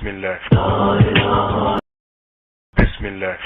Bismillah. Bismillah.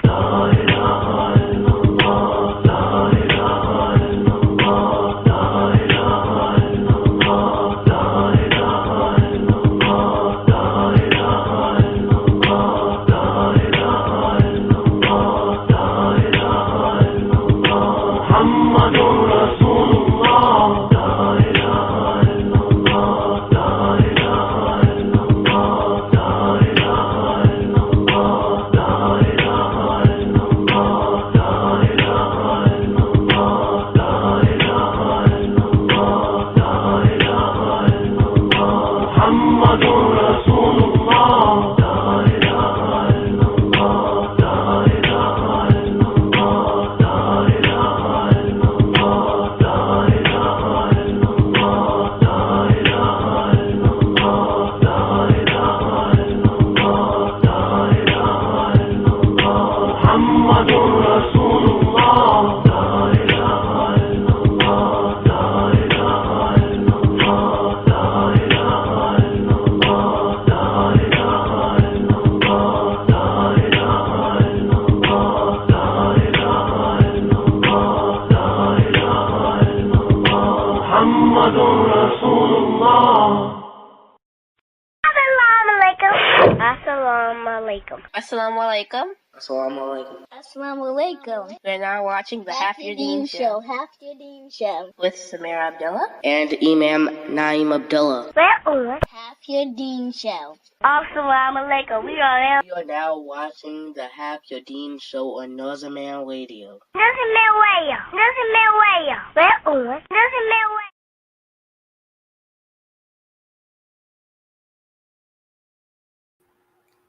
Assalamu alaikum. Assalamu alaikum. Assalamu alaikum. We're now watching the Half Your Deen Show Half Your Deen Show with Samira Abdullah And Imam Naeem Abdullah. Half Your Deen Show. Assalamu alaikum. We are You are now watching the Half Your Deen Show on Northern Radio.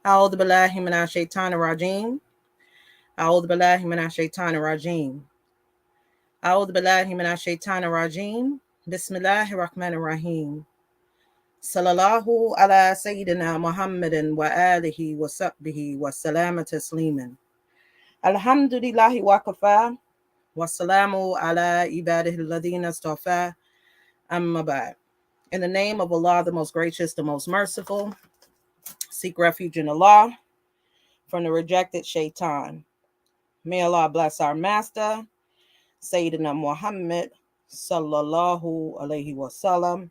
أعوذ بالله من الشيطان الرجيم أعوذ بالله من الشيطان الرجيم أعوذ بالله من الشيطان الرجيم بسم الله الرحمن الرحيم صلى الله على سيدنا محمد وآله وصحبه وسلام تسليما الحمد لله وكفى والسلام على عباده الذين اصطفى أما بعد. In the name of Allah, the most gracious, the most merciful, seek refuge in Allah from the rejected shaitan. May Allah bless our master, Sayyidina Muhammad, sallallahu alaihi wasallam,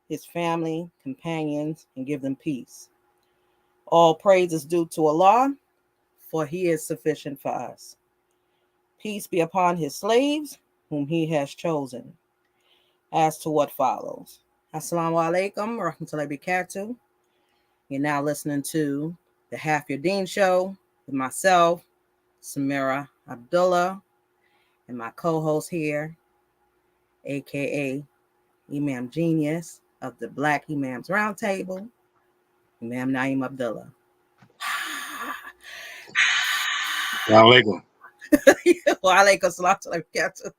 his family, companions, and give them peace. All praise is due to Allah, for he is sufficient for us. Peace be upon his slaves, whom he has chosen. As to what follows. Assalamu alaikum wa rahmatullahi wa barakatuh. You're now listening to the Half Your Deen Show with myself, Samira Abdullah, and my co-host here, aka Imam Genius of the Black Imams Roundtable, Imam Naeem Abdullah. Walaikum. Wa alaikum salam wa barakatuh.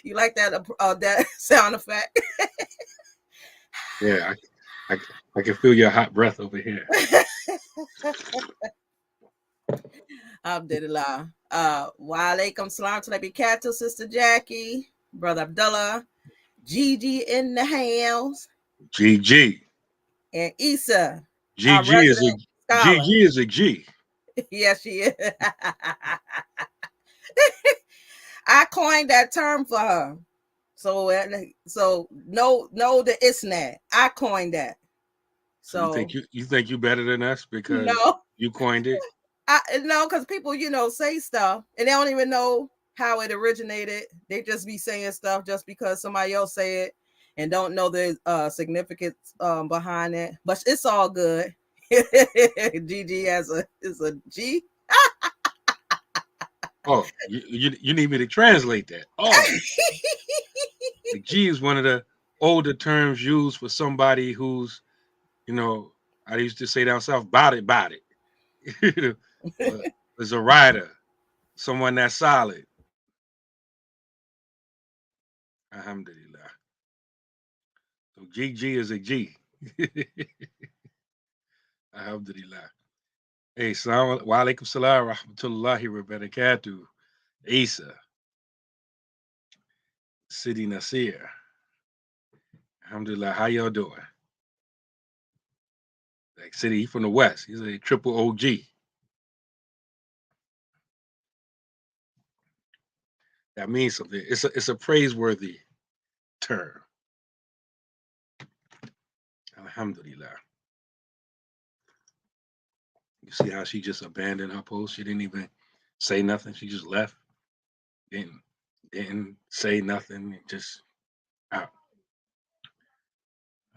You like that that sound effect? Yeah, I can feel your hot breath over here. Alhamdulillah. Wa alaikum salam wa barakatuh, Sister Jackie, Brother Abdullah, Gigi in the house, GG. and Issa. GG is a G. Yes, she is. I coined that term for her. So no the isnat. I coined that. So you think you better than us because you coined it? Because people, say stuff and they don't even know how it originated. They just be saying stuff just because somebody else say it and don't know the significance behind it. But it's all good. GG is a G. Oh, you need me to translate that. Oh, the G is one of the older terms used for somebody who's, I used to say down south, bout it. There's a rider, someone that's solid. Alhamdulillah. So GG is a G. Alhamdulillah. Hey, salam wa alaikum salam wa rahmatullahi wa barakatuh. Isa. City Nasir. Alhamdulillah. How y'all doing? Like City, he from the West. He's a triple OG. That means something. It's a praiseworthy term. Alhamdulillah. You see how she just abandoned her post? She didn't even say nothing. She just left. Didn't say nothing. Just out.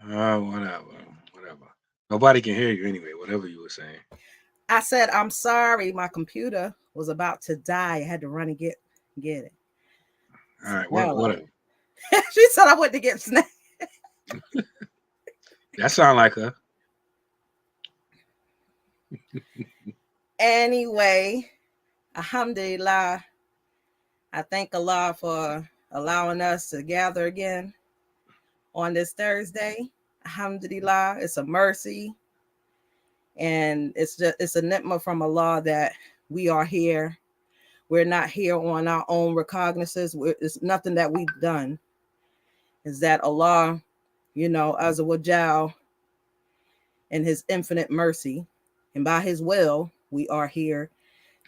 Whatever. Nobody can hear you anyway, whatever you were saying. I said, I'm sorry, my computer was about to die. I had to run and get it. All right, whatever. She said I went to get snacks. That sound like her. Anyway, alhamdulillah, I thank Allah for allowing us to gather again on this Thursday. Alhamdulillah, it's a mercy, and it's a ni'mah from Allah that we are here. We're not here on our own recognizance. It's nothing that we've done. Is that Allah, Azza wa Jal, in His infinite mercy, and by His will, we are here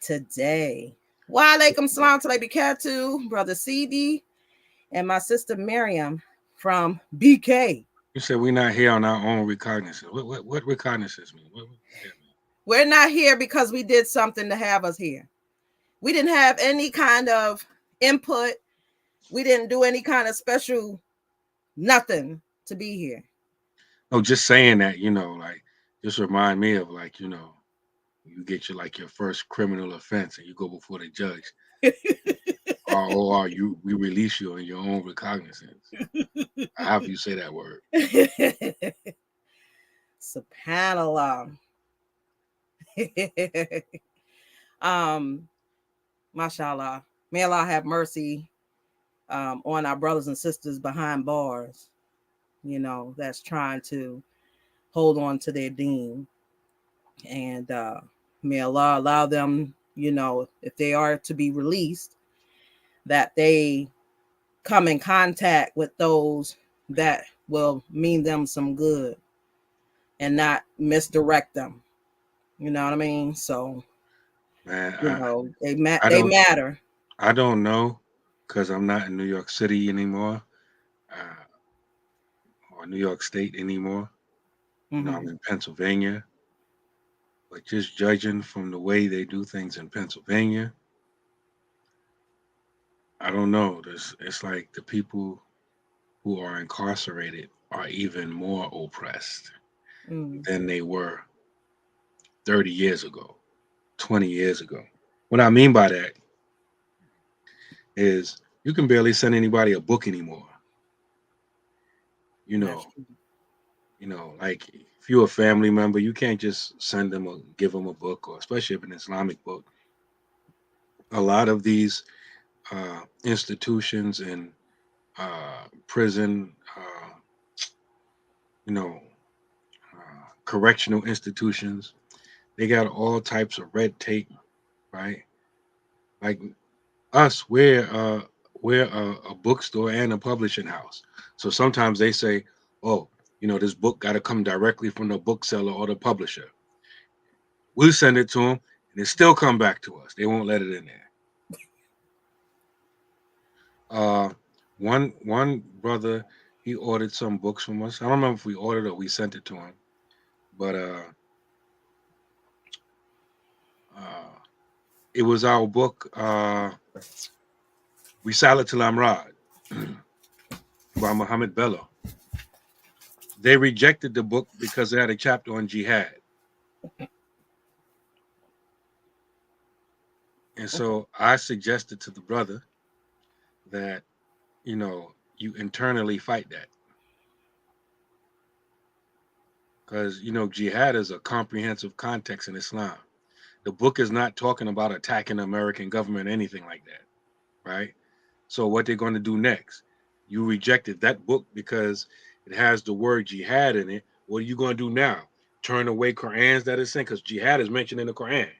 today. Wa alaikum salam to barakatuh, brother CD, and my sister Miriam from BK. You said we're not here on our own recognizance. What recognizance mean? What that mean? We're not here because we did something to have us here. We didn't have any kind of input. We didn't do any kind of special nothing to be here. Oh, just saying that, like, just remind me of, like, you get your first criminal offense and you go before the judge. or we release you on your own recognizance. How do you say that word? Subhanallah. Mashallah. May Allah have mercy on our brothers and sisters behind bars, that's trying to hold on to their deen. And may Allah allow them, if they are to be released, that they come in contact with those that will mean them some good and not misdirect them. You know what I mean? So, man, they matter. I don't know, because I'm not in New York City anymore, or New York State anymore. Mm-hmm. I'm in Pennsylvania. But just judging from the way they do things in Pennsylvania, I don't know. It's like the people who are incarcerated are even more oppressed than they were 30 years ago, 20 years ago. What I mean by that is you can barely send anybody a book anymore. Like if you're a family member, you can't just send them or give them a book, or especially if an Islamic book. A lot of these institutions and prison, correctional institutions, they got all types of red tape, right? Like us, we're a bookstore and a publishing house. So sometimes they say, oh, this book got to come directly from the bookseller or the publisher. We'll send it to them, and it still come back to us. They won't let it in there. One brother, he ordered some books from us. I don't remember if we ordered or we sent it to him, but it was our book, Risalatul Amrad by Muhammad Bello. They rejected the book because it had a chapter on jihad. And so I suggested to the brother that, you internally fight that. Because, jihad is a comprehensive context in Islam. The book is not talking about attacking the American government or anything like that, right? So what they're going to do next? You rejected that book because it has the word jihad in it. What are you going to do now? Turn away Qur'ans that is saying, because jihad is mentioned in the Quran.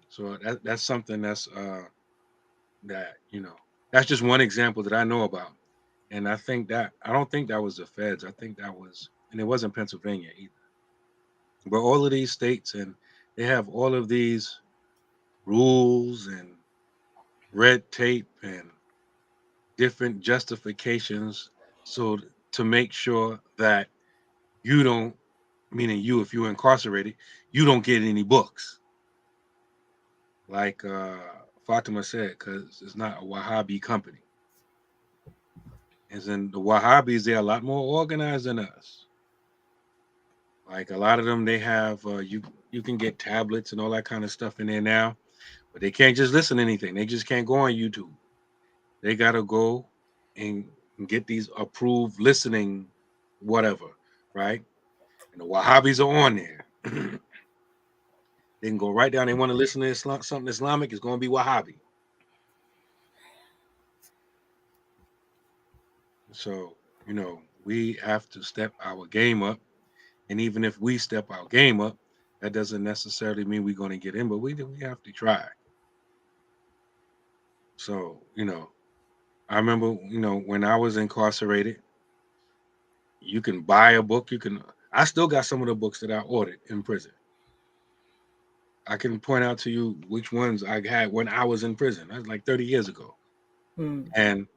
So that's something that's that's just one example that I know about. And I don't think that was the feds. I think that was, and it wasn't Pennsylvania either. But all of these states, and they have all of these rules and red tape and different justifications, so to make sure that you don't, meaning you, if you're incarcerated, you don't get any books. Like Fatima said, because it's not a Wahhabi company. As in the Wahhabis, they're a lot more organized than us. Like a lot of them, they have you can get tablets and all that kind of stuff in there now, but they can't just listen to anything. They just can't go on YouTube. They gotta go and get these approved listening, whatever, right? And the Wahhabis are on there. They can go right down. They want to listen to Islam, something Islamic. It's going to be Wahhabi. So we have to step our game up. And even if we step our game up, that doesn't necessarily mean we're going to get in, but we have to try. So, I remember, when I was incarcerated, you can buy a book. I still got some of the books that I ordered in prison. I can point out to you which ones I had when I was in prison. That was like 30 years ago. And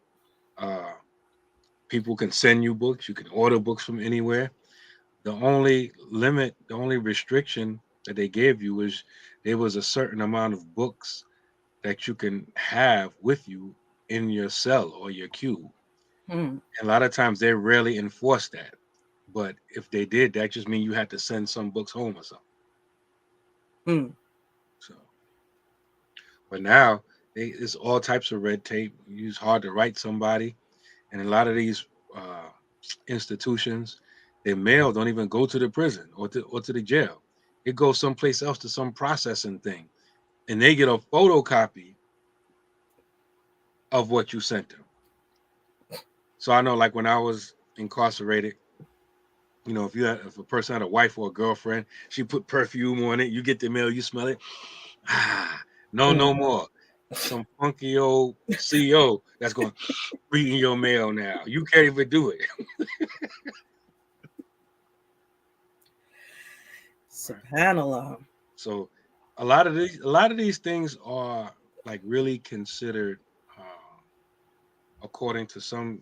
people can send you books. You can order books from anywhere. The only restriction that they gave you was there was a certain amount of books that you can have with you in your cell or your cube. And a lot of times they rarely enforce that. But if they did, that just means you had to send some books home or something. So, but now it's all types of red tape. It's hard to write somebody. And a lot of these institutions, their mail don't even go to the prison or to the jail. It goes someplace else to some processing thing. And they get a photocopy of what you sent them. So I know, like when I was incarcerated, if a person had a wife or a girlfriend, she put perfume on it, you get the mail, you smell it. No more. Some funky old CEO that's going reading your mail now. You can't even do it. Subhanallah. So a lot of these things are like really considered, according to some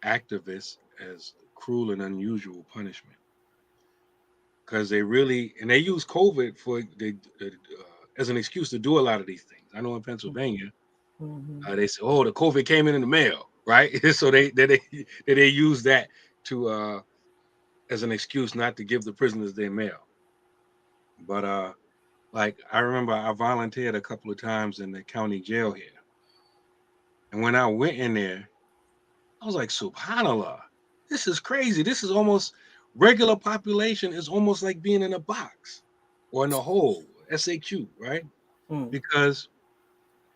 activists, as cruel and unusual punishment, because they use COVID as an excuse to do a lot of these things. I know in Pennsylvania, they say, "Oh, the COVID came in the mail," right? So they use that to as an excuse not to give the prisoners their mail. But like I remember, I volunteered a couple of times in the county jail here, and when I went in there, I was like, "Subhanallah, this is crazy. This is almost regular population is almost like being in a box or in a hole, SAQ, right?" Because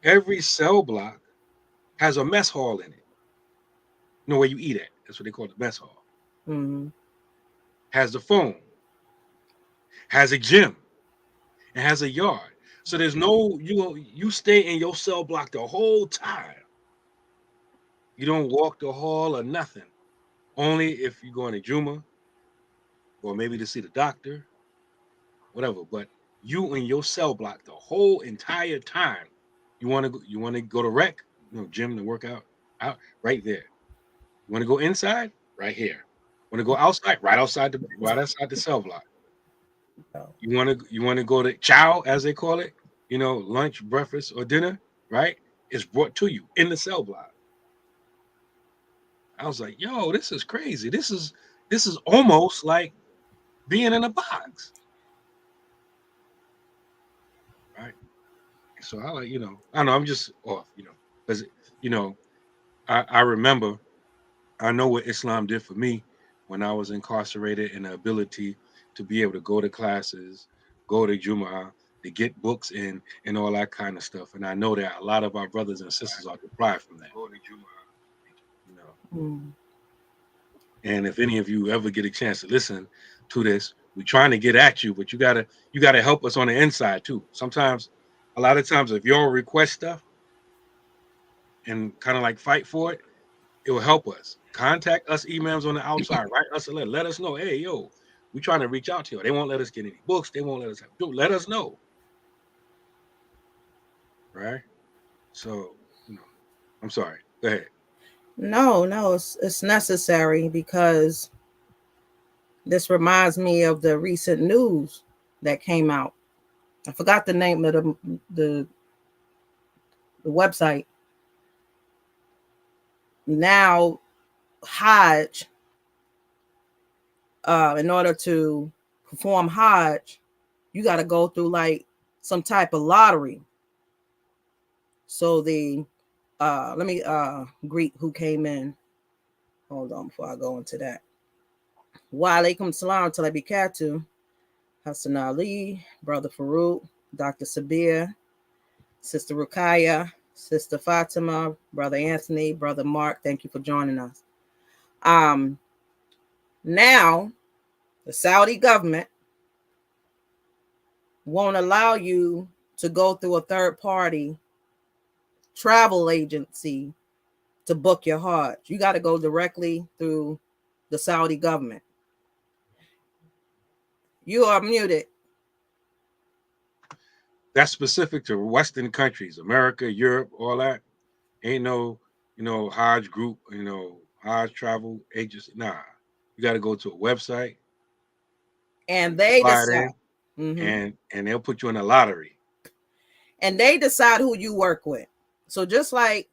every cell block has a mess hall in it. Where you eat at. That's what they call the mess hall. Has the phone. Has a gym. It has a yard. So there's no, you stay in your cell block the whole time. You don't walk the hall or nothing. Only if you go in a Juma or maybe to see the doctor, whatever. But you in your cell block the whole entire time. You want to go to rec, gym to work out right there. You want to go inside, right here. Want to go outside, right outside the cell block. You want to go to chow, as they call it, lunch, breakfast, or dinner, right? It's brought to you in the cell block. I was like, yo, this is crazy. This is almost like being in a box. Right. So I like, I don't know, I'm just off, because I remember, I know what Islam did for me when I was incarcerated, and the ability to be able to go to classes, go to Jumu'ah, to get books in, and all that kind of stuff. And I know that a lot of our brothers and sisters are deprived from that. And if any of you ever get a chance to listen to this, we're trying to get at you, but you gotta help us on the inside too. Sometimes, a lot of times, if y'all request stuff and kind of like fight for it, it will help us. Contact us, emails on the outside, write us a letter. Let us know, hey, yo, We're trying to reach out to you. They won't let us get any books. They won't let us let us know. Right? So, I'm sorry. Go ahead. No, it's necessary because this reminds me of the recent news that came out. I forgot the name of the website. Now, Hajj, in order to perform Hajj, you got to go through like some type of lottery. So let me greet who came in. Hold on before I go into that. Wa alaikum salam to Labikatu, Hassan Ali, Brother Farouk, Dr. Sabir, Sister Rukaya, Sister Fatima, Brother Anthony, Brother Mark. Thank you for joining us. Now, the Saudi government won't allow you to go through a third-party travel agency to book your Hajj. You got to go directly through the Saudi government. You are muted. That's specific to Western countries, America, Europe, all that. Ain't no, Hajj group, Hajj travel agency. Nah, you got to go to a website, and they decide, and they'll put you in a lottery, and they decide who you work with. So just like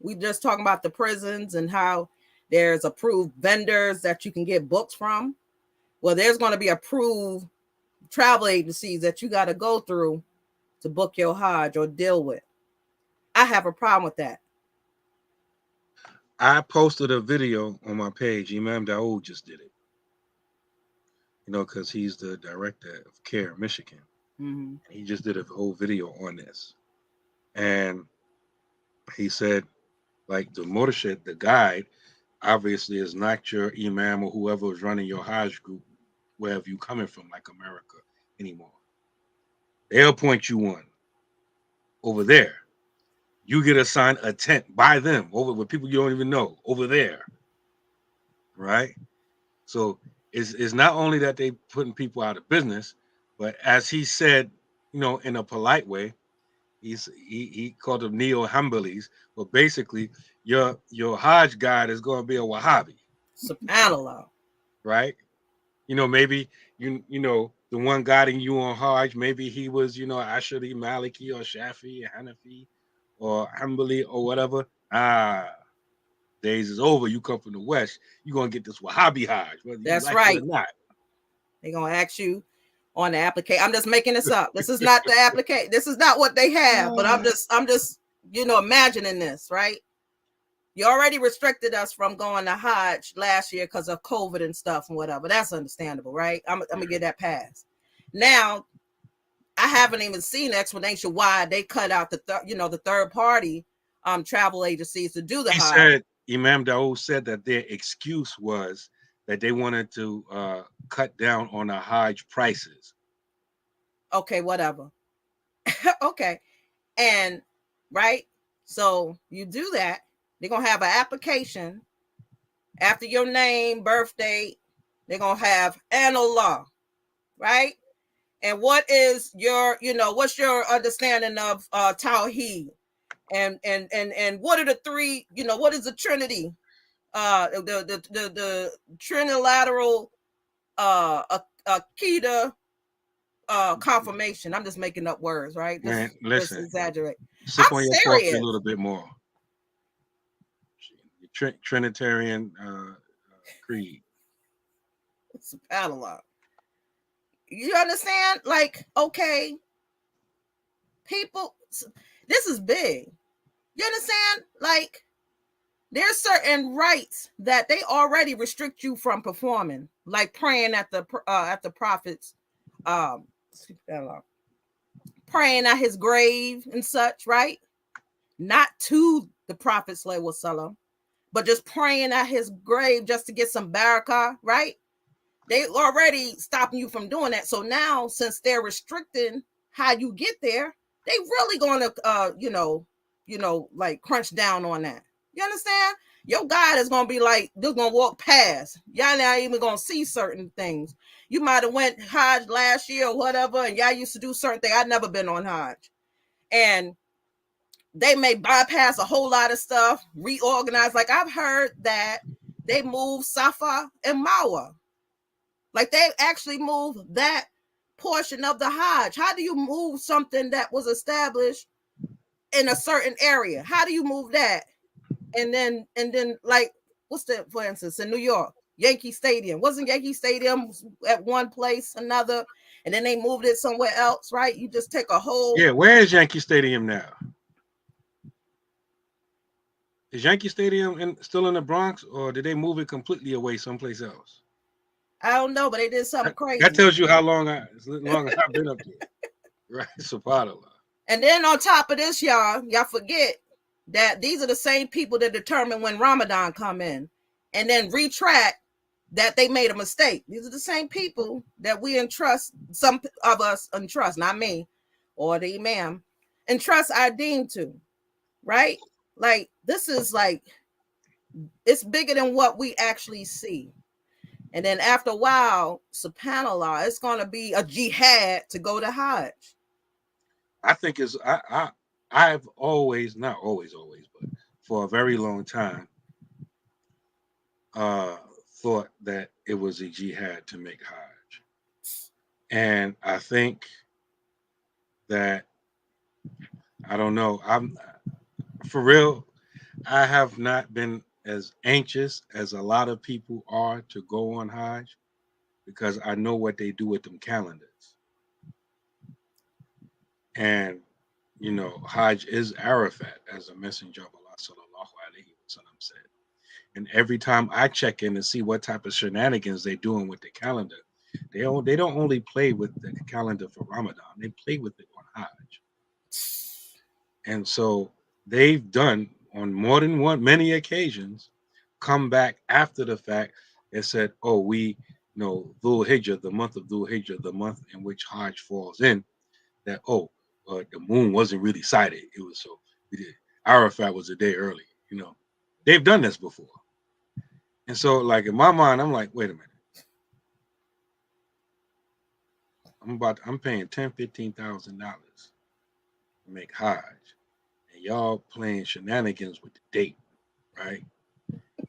we just talking about the prisons and how there's approved vendors that you can get books from. Well, there's going to be approved travel agencies that you got to go through to book your Hajj or deal with. I have a problem with that. I posted a video on my page. Imam Daoud just did it. Because he's the director of CARE Michigan. Mm-hmm. He just did a whole video on this. And he said, like, the Murshid, the guide, obviously is not your imam or whoever is running your Hajj group, wherever you coming from, like America, anymore. They'll point you one over there. You get assigned a tent by them over with people you don't even know over there, right? So it's not only that they putting people out of business, but as he said, in a polite way, he called them neo-Hanbalis, but basically your Hajj guide is going to be a Wahhabi. SubhanAllah. Right? Maybe the one guiding you on Hajj, maybe he was, Ashari, Maliki, or Shafi, Hanafi, or Hanbali, or whatever. Days is over. You come from the West, you're going to get this Wahhabi Hajj. That's right. Not. They're going to ask you on the application. I'm just making this up. This is not the application. This is not what they have, but I'm just imagining this, right? You already restricted us from going to Hajj last year because of COVID and stuff and whatever. That's understandable, right? I'm gonna get that passed. Now, I haven't even seen an explanation why they cut out the third party travel agencies to do the Hajj. Imam Daoud said that their excuse was that they wanted to cut down on the Hajj prices. Okay, whatever. Okay, and right, so you do that. They're going to have an application after your name, birth date. They're going to have an Allah, right? And what is your, what's your understanding of Tawheed? And what are the three, what is the Trinity? The trinilateral Akida confirmation. I'm just making up words, right? Man, listen. Exaggerate. Sip on your coffee a little bit more. Trinitarian creed. It's a catalog. You understand? Like, okay, people, this is big. You understand? Like, there's certain rights that they already restrict you from performing, like praying at the prophet's praying at his grave and such, right? Not to the Prophet sallallahu alaihi wasallam, but just praying at his grave just to get some barakah, right? They already stopping you from doing that. So now, since they're restricting how you get there, they really going to, like crunch down on that. You understand? Your guide is gonna be like, just gonna walk past. Y'all not even gonna see certain things. You might have went Hajj last year or whatever, and y'all used to do certain things. I've never been on Hajj. And they may bypass a whole lot of stuff, reorganize. Like I've heard that they moved Safa and Marwa. Like they actually moved that portion of the Hajj. How do you move something that was established in a certain area? How do you move that? And then like, what's the, for instance, in New York, Yankee Stadium. Wasn't Yankee Stadium at one place, another, and then they moved it somewhere else, right? You just take a whole... Yeah, where is Yankee Stadium now? Is Yankee Stadium still in the Bronx, or did they move it completely away someplace else? I don't know, but they did something crazy. That tells you how long I've been up there. Right, subhanAllah. And then on top of this, y'all forget that these are the same people that determine when Ramadan come in, and then retract that they made a mistake. These are the same people that we entrust, some of us entrust, not me or the imam, entrust our deen to, right? Like, this is like, it's bigger than what we actually see. And then after a while, subhanAllah, it's going to be a jihad to go to Hajj. I think I've always, not always, but for a very long time, thought that it was a jihad to make Hajj. And I think that, I don't know, I'm for real, I have not been as anxious as a lot of people are to go on Hajj, because I know what they do with them calendars. And, you know, Hajj is Arafat, as the Messenger of Allah sallallahu alaihi wasallam said. And every time I check in to see what type of shenanigans they're doing with the calendar, they don't only play with the calendar for Ramadan, they play with it on Hajj. And so they've done, on more than many occasions, come back after the fact and said, oh, we know Dhul Hijjah, the month of Dhul Hijjah, the month in which Hajj falls in, that, the moon wasn't really sighted. It was so we did. Arafat was a day early. You know, they've done this before. And so, like, in my mind, I'm like, wait a minute. I'm paying $10,000-$15,000 to make Hajj. And y'all playing shenanigans with the date, right?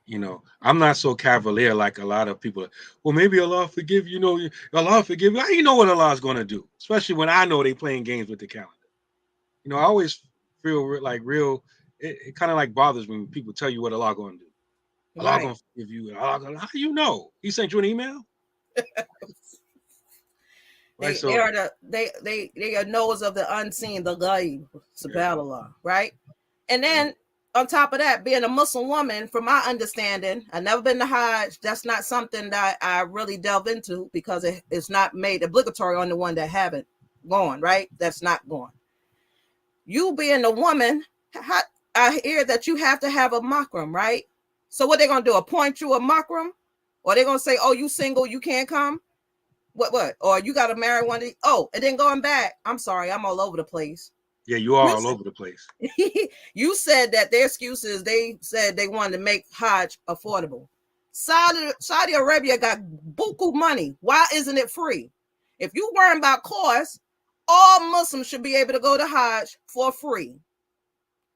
You know, I'm not so cavalier like a lot of people. Well, maybe Allah forgive you. Know, Allah forgive you. How you know what Allah's going to do? Especially when I know they playing games with the calendar. You know, I always feel like it kind of like bothers me when people tell you what Allah going to do. Allah Right. going to forgive you. How do you know? He sent you an email? Right, They are knowers of the unseen, the ghaib, subhanAllah, right? And then on top of that, being a Muslim woman, from my understanding, I've never been to Hajj. That's not something that I really delve into, because it's not made obligatory on the one that haven't gone, right? That's not gone. You being a woman, I hear that you have to have a mahram, right? So what they gonna do? Appoint you a mahram, or they gonna say, "Oh, you single, you can't come"? What? Or you got to marry one of these? Oh, and then going back, I'm sorry, I'm all over the place. Yeah, you are all over the place. You said that their excuse is they said they wanted to make Hajj affordable. Saudi Arabia got buku money. Why isn't it free? If you worry about cost, all Muslims should be able to go to Hajj for free.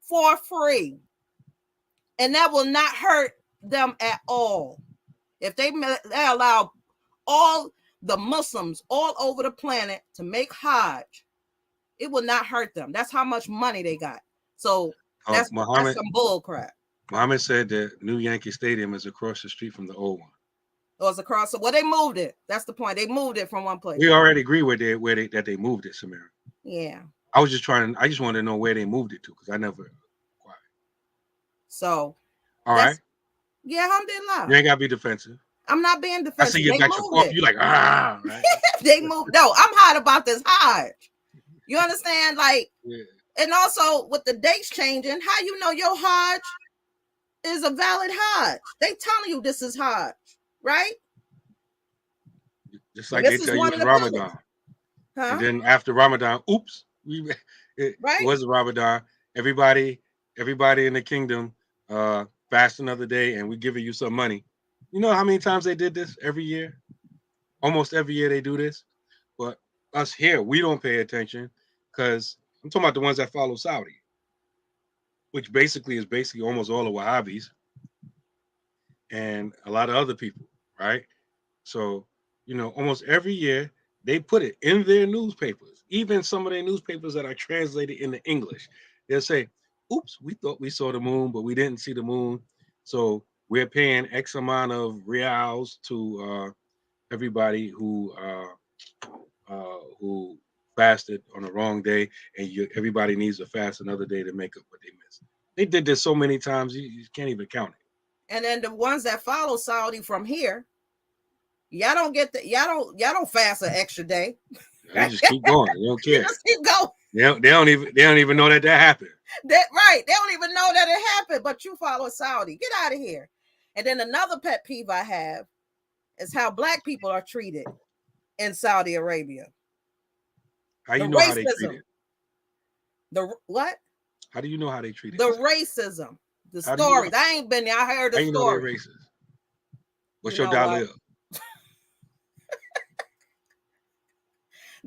For free. And that will not hurt them at all. If they allow all the Muslims all over the planet to make Hajj, it will not hurt them. That's how much money they got. So that's some bull crap. Muhammad said that new Yankee Stadium is across the street from the old one. Oh, it's across. So well, they moved it. That's the point. They moved it from one place. We already agree with that they moved it, Samira. Yeah. I just wanted to know where they moved it to, because I never inquired. So all right. Yeah, alhamdulillah. You ain't gotta be defensive. I'm not being defensive. I see you got your coffee. You like, right? They moved. No, I'm hot about this Hajj. You understand? Like, yeah. And also with the dates changing, how you know your Hajj is a valid Hajj? They telling you this is Hajj, right? Just like they tell you it's Ramadan. Huh? And then after Ramadan, oops, it wasn't Ramadan. Everybody in the kingdom fast another day, and we're giving you some money. You know how many times they did this every year? Almost every year they do this. But us here, we don't pay attention because I'm talking about the ones that follow Saudi, which is almost all the Wahhabis and a lot of other people, right? So, almost every year they put it in their newspapers, even some of their newspapers that are translated into English. They'll say, oops, we thought we saw the moon, but we didn't see the moon. So we're paying X amount of reals to everybody who fasted on the wrong day, and everybody needs to fast another day to make up what they missed. They did this so many times you can't even count it. And then the ones that follow Saudi from here, y'all don't fast an extra day. They just keep going. They don't care. Just keep going. They don't even know that happened. Right. They don't even know that it happened, but you follow Saudi. Get out of here. And then another pet peeve I have is how Black people are treated in Saudi Arabia. How you know how they treat it? The what? How do you know how they treat it? The racism. The stories. I ain't been there. I heard the story. How you know they're racist? What's your dollar?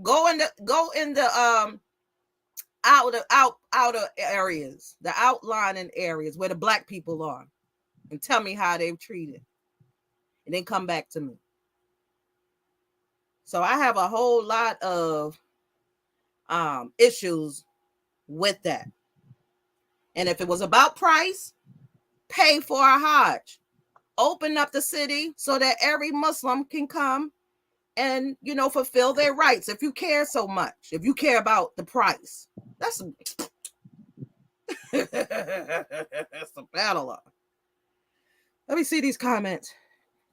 Go in the outer areas, the outlining areas where the Black people are, and tell me how they've treated, and then come back to me. So I have a whole lot of issues with that. And if it was about price, pay for a Hajj. Open up the city so that every Muslim can come and, fulfill their rights. If you care so much, if you care about the price, that's a battle line. Let me see these comments.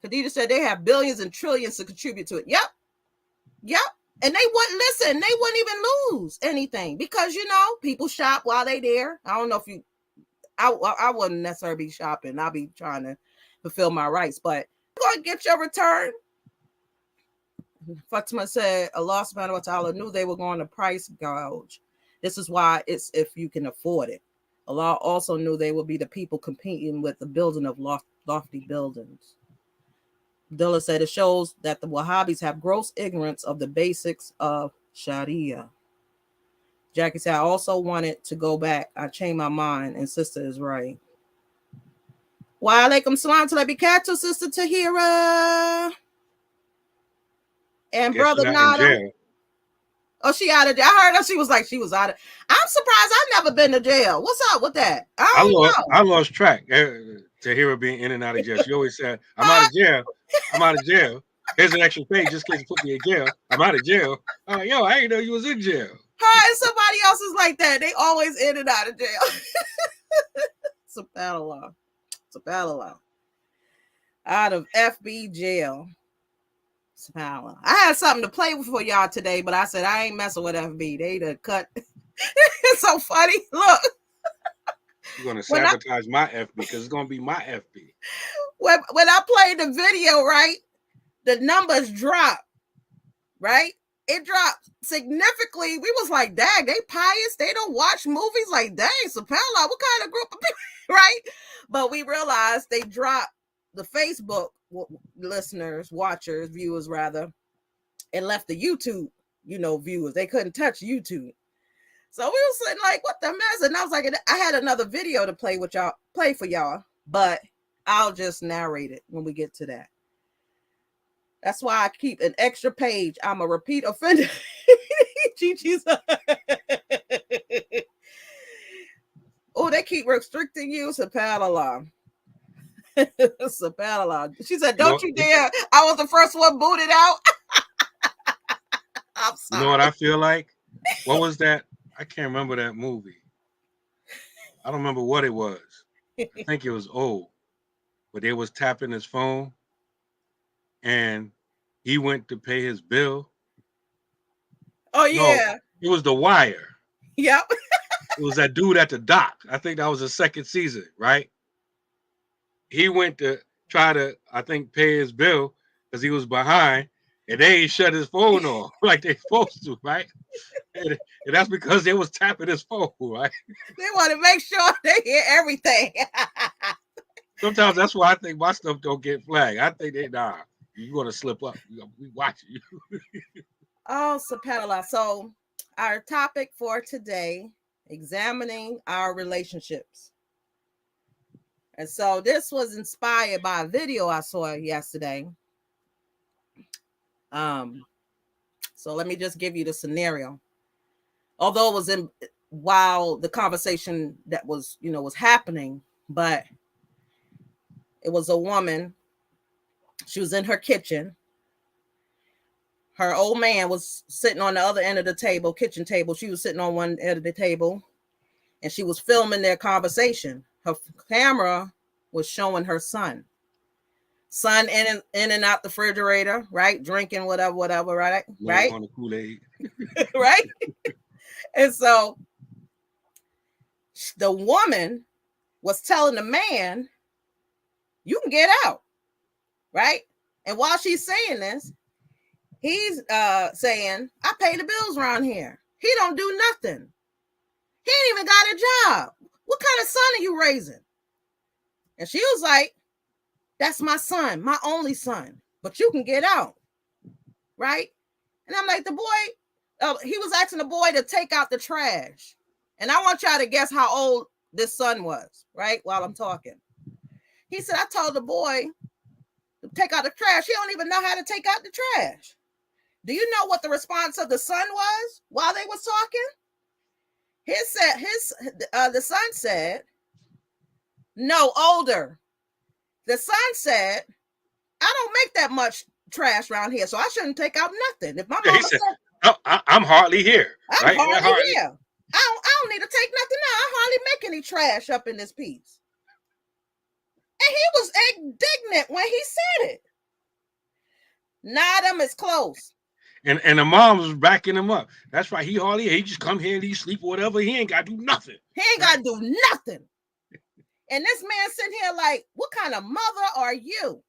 Khadija said they have billions and trillions to contribute to it. Yep. And they wouldn't listen. They wouldn't even lose anything because, people shop while they there. I don't know if I wouldn't necessarily be shopping. I'll be trying to fulfill my rights, but you're going to get your return. Fatima said, Allah subhanahu wa ta'ala knew they were going to price gouge. This is why it's if you can afford it. Allah also knew they would be the people competing with the building of lofty buildings. Abdullah said it shows that the Wahhabis have gross ignorance of the basics of Sharia. Jackie said, I also wanted to go back. I changed my mind, and sister is right. Wa alaikum salam to Labikatu, sister Tahira. And brother Nada. Oh, she out of jail. I heard her. She was out of. I'm surprised I've never been to jail. What's up with that? I lost track. Tahira being in and out of jail. She always said, I'm out of jail. I'm out of jail. Here's an extra page just in case you put me in jail. I'm out of jail. I didn't know you was in jail. Her and somebody else is like that. They always in and out of jail. It's a battle law. Out of FB jail. I had something to play with for y'all today, but I said I ain't messing with FB. They done cut. It's so funny. Look. You're gonna sabotage my FB because it's gonna be my FB. When I played the video, right, the numbers dropped, right? It dropped significantly. We was like, dang, they pious. They don't watch movies. Like, dang, subhanAllah, what kind of group of people, right? But we realized they dropped the Facebook listeners, watchers, viewers rather, and left the YouTube, viewers. They couldn't touch YouTube. So we was sitting like, what the mess? And I was like, I had another video to play for y'all, but I'll just narrate it when we get to that. That's why I keep an extra page. I'm a repeat offender. Chichi's. Oh, they keep restricting you. SubhanAllah. SubhanAllah. She said, don't you dare. I was the first one booted out. I'm sorry. You know what I feel like? What was that? I can't remember that movie. I don't remember what it was. I think it was old. But they was tapping his phone and he went to pay his bill. Oh, yeah. No, it was The Wire. Yep. It was that dude at the dock. I think that was the second season, right? He went to try to, I think, pay his bill because he was behind, and they ain't shut his phone off like they supposed to, right? And that's because they was tapping his phone, right? They want to make sure they hear everything. Sometimes that's why I think my stuff don't get flagged. I think they you're gonna slip up. We watching you. Oh, subhanAllah. So our topic for today, examining our relationships. And so this was inspired by a video I saw yesterday. So let me just give you the scenario. Although it was while the conversation that was, was happening, but it was a woman. She was in her kitchen. Her old man was sitting on the other end of the table, kitchen table. She was sitting on one end of the table, and she was filming their conversation. Her camera was showing her son in and out the refrigerator, right? Drinking whatever, right? Right. On the Kool-Aid. Right. And so the woman was telling the man, you can get out, right? And while she's saying this, he's saying, I pay the bills around here. He don't do nothing. He ain't even got a job. What kind of son are you raising? And she was like, that's my son, my only son, but you can get out, right? And I'm like, the boy, he was asking the boy to take out the trash. And I want y'all to guess how old this son was, right? While I'm talking. He said, I told the boy to take out the trash. He don't even know how to take out the trash. Do you know what the response of the son was while they was talking? The son said, no, older. The son said, I don't make that much trash around here, so I shouldn't take out nothing. If my mama said, I'm hardly here. I'm hardly here. I don't need to take nothing out. I hardly make any trash up in this piece. And he was indignant when he said it. Nah, them is close. And the mom was backing him up. That's right. He just come here and he sleep or whatever. He ain't got to do nothing. He ain't got to do nothing. And this man sitting here like, what kind of mother are you?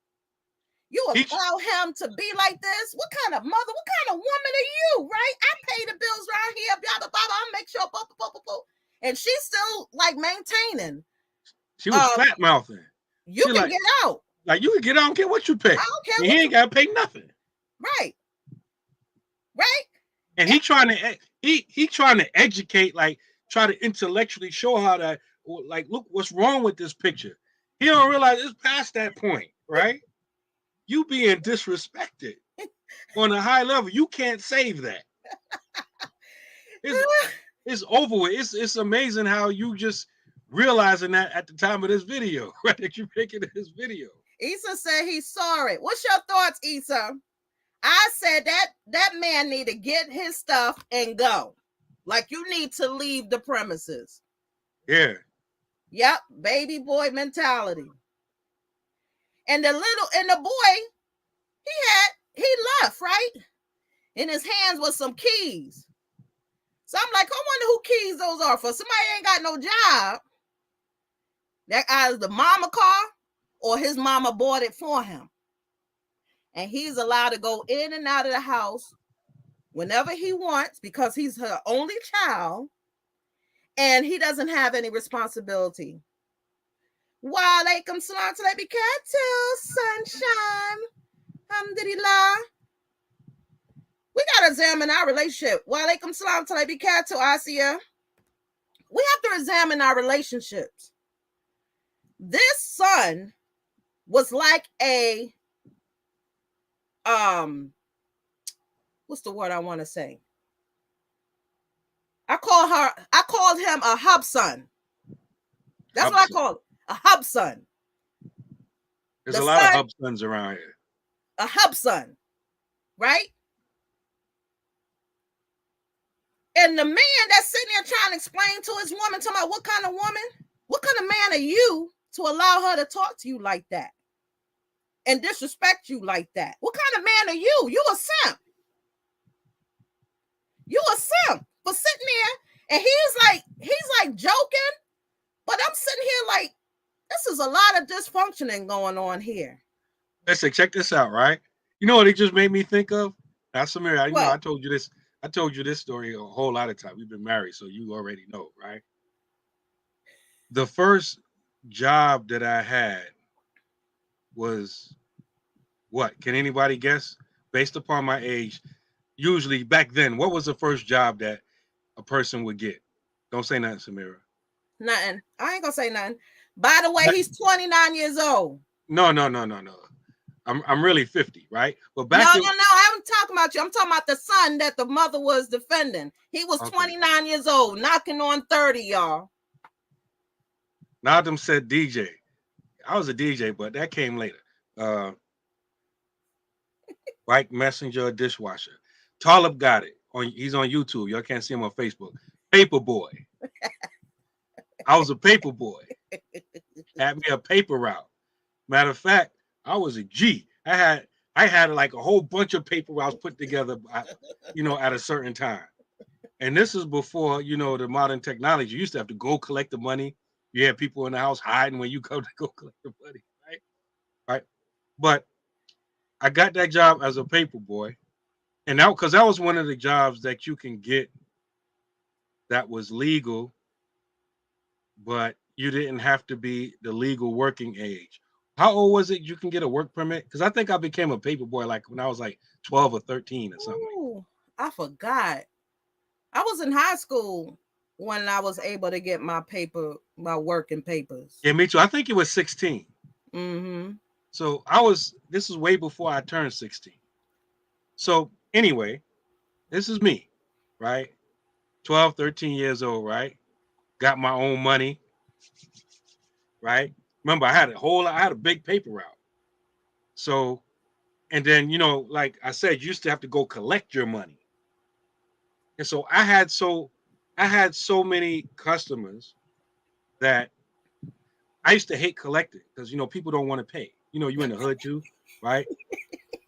You allow him to be like this? What kind of mother? What kind of woman are you, right? I pay the bills around here, blah, blah, blah, blah. I'll make sure, blah, blah, blah, blah. And she's still like maintaining. She was flat mouthing. You can get out. Like, you can get out, I don't care what you pay. I don't care. He ain't got to pay nothing. Right. Right. And he trying to educate, like, try to intellectually show how to, like, look what's wrong with this picture. He don't realize it's past that point, right? You being disrespected on a high level. You can't save that. It's over with. It's amazing how you just realizing that at the time of this video, right? That you're making this video. Issa said he's sorry. What's your thoughts, Issa? I said that man need to get his stuff and go. Like, you need to leave the premises. Yeah. Yep, baby boy mentality. And the boy, he left, right? In his hands was some keys. So I'm like, I wonder who keys those are for. Somebody ain't got no job. That either the mama car or his mama bought it for him. And he's allowed to go in and out of the house whenever he wants because he's her only child and he doesn't have any responsibility. Wa alaikum salam to sunshine. Alhamdulillah. We got to examine our relationship. Wa alaikum salam to Asiya. We have to examine our relationships. This son was like a what's the word I want to say? I called him a hub son. That's what I call it. A hub son. There's a lot of hub sons around here. A hub son, right? And the man that's sitting there trying to explain to his woman, talking about what kind of woman, what kind of man are you to allow her to talk to you like that and disrespect you like that? What kind of man are you? You a simp. You a simp for sitting there, and he's like joking, but I'm sitting here like, this is a lot of dysfunctioning going on here. Listen, check this out, right? You know what it just made me think of? Now, Samira, I told you this. I told you this story a whole lot of time. We've been married, so you already know, right? The first job that I had was what? Can anybody guess? Based upon my age, usually back then, what was the first job that a person would get? Don't say nothing, Samira. Nothing. I ain't gonna say nothing. By the way, he's 29 years old. No. I'm really 50, right? But back No. I haven't talking about you. I'm talking about the son that the mother was defending. He was 29 years old, knocking on 30, y'all. Nadam said DJ. I was a DJ, but that came later. Bike messenger, dishwasher. Talib got it. He's on YouTube. Y'all can't see him on Facebook. Paper boy. I was a paper boy. Had me a paper route. Matter of fact, I was a G. I had like a whole bunch of paper routes put together, at a certain time. And this is before, the modern technology. You used to have to go collect the money. You had people in the house hiding when you go to go collect the money, right? But I got that job as a paper boy. And now, because that was one of the jobs that you can get that was legal, but you didn't have to be the legal working age. How old was it you can get a work permit? Because I think I became a paper boy like when I was like 12 or 13 or something. Ooh, I forgot. I was in high school when I was able to get my working papers. Yeah, me too. I think it was 16. Mm-hmm. So this is way before I turned 16. So anyway, this is me, right? 12, 13 years old, right? Got my own money, right? Remember, I had a big paper route. So, and then, like I said, you used to have to go collect your money. And so I had so many customers that I used to hate collecting because, people don't want to pay. You in the hood too, right?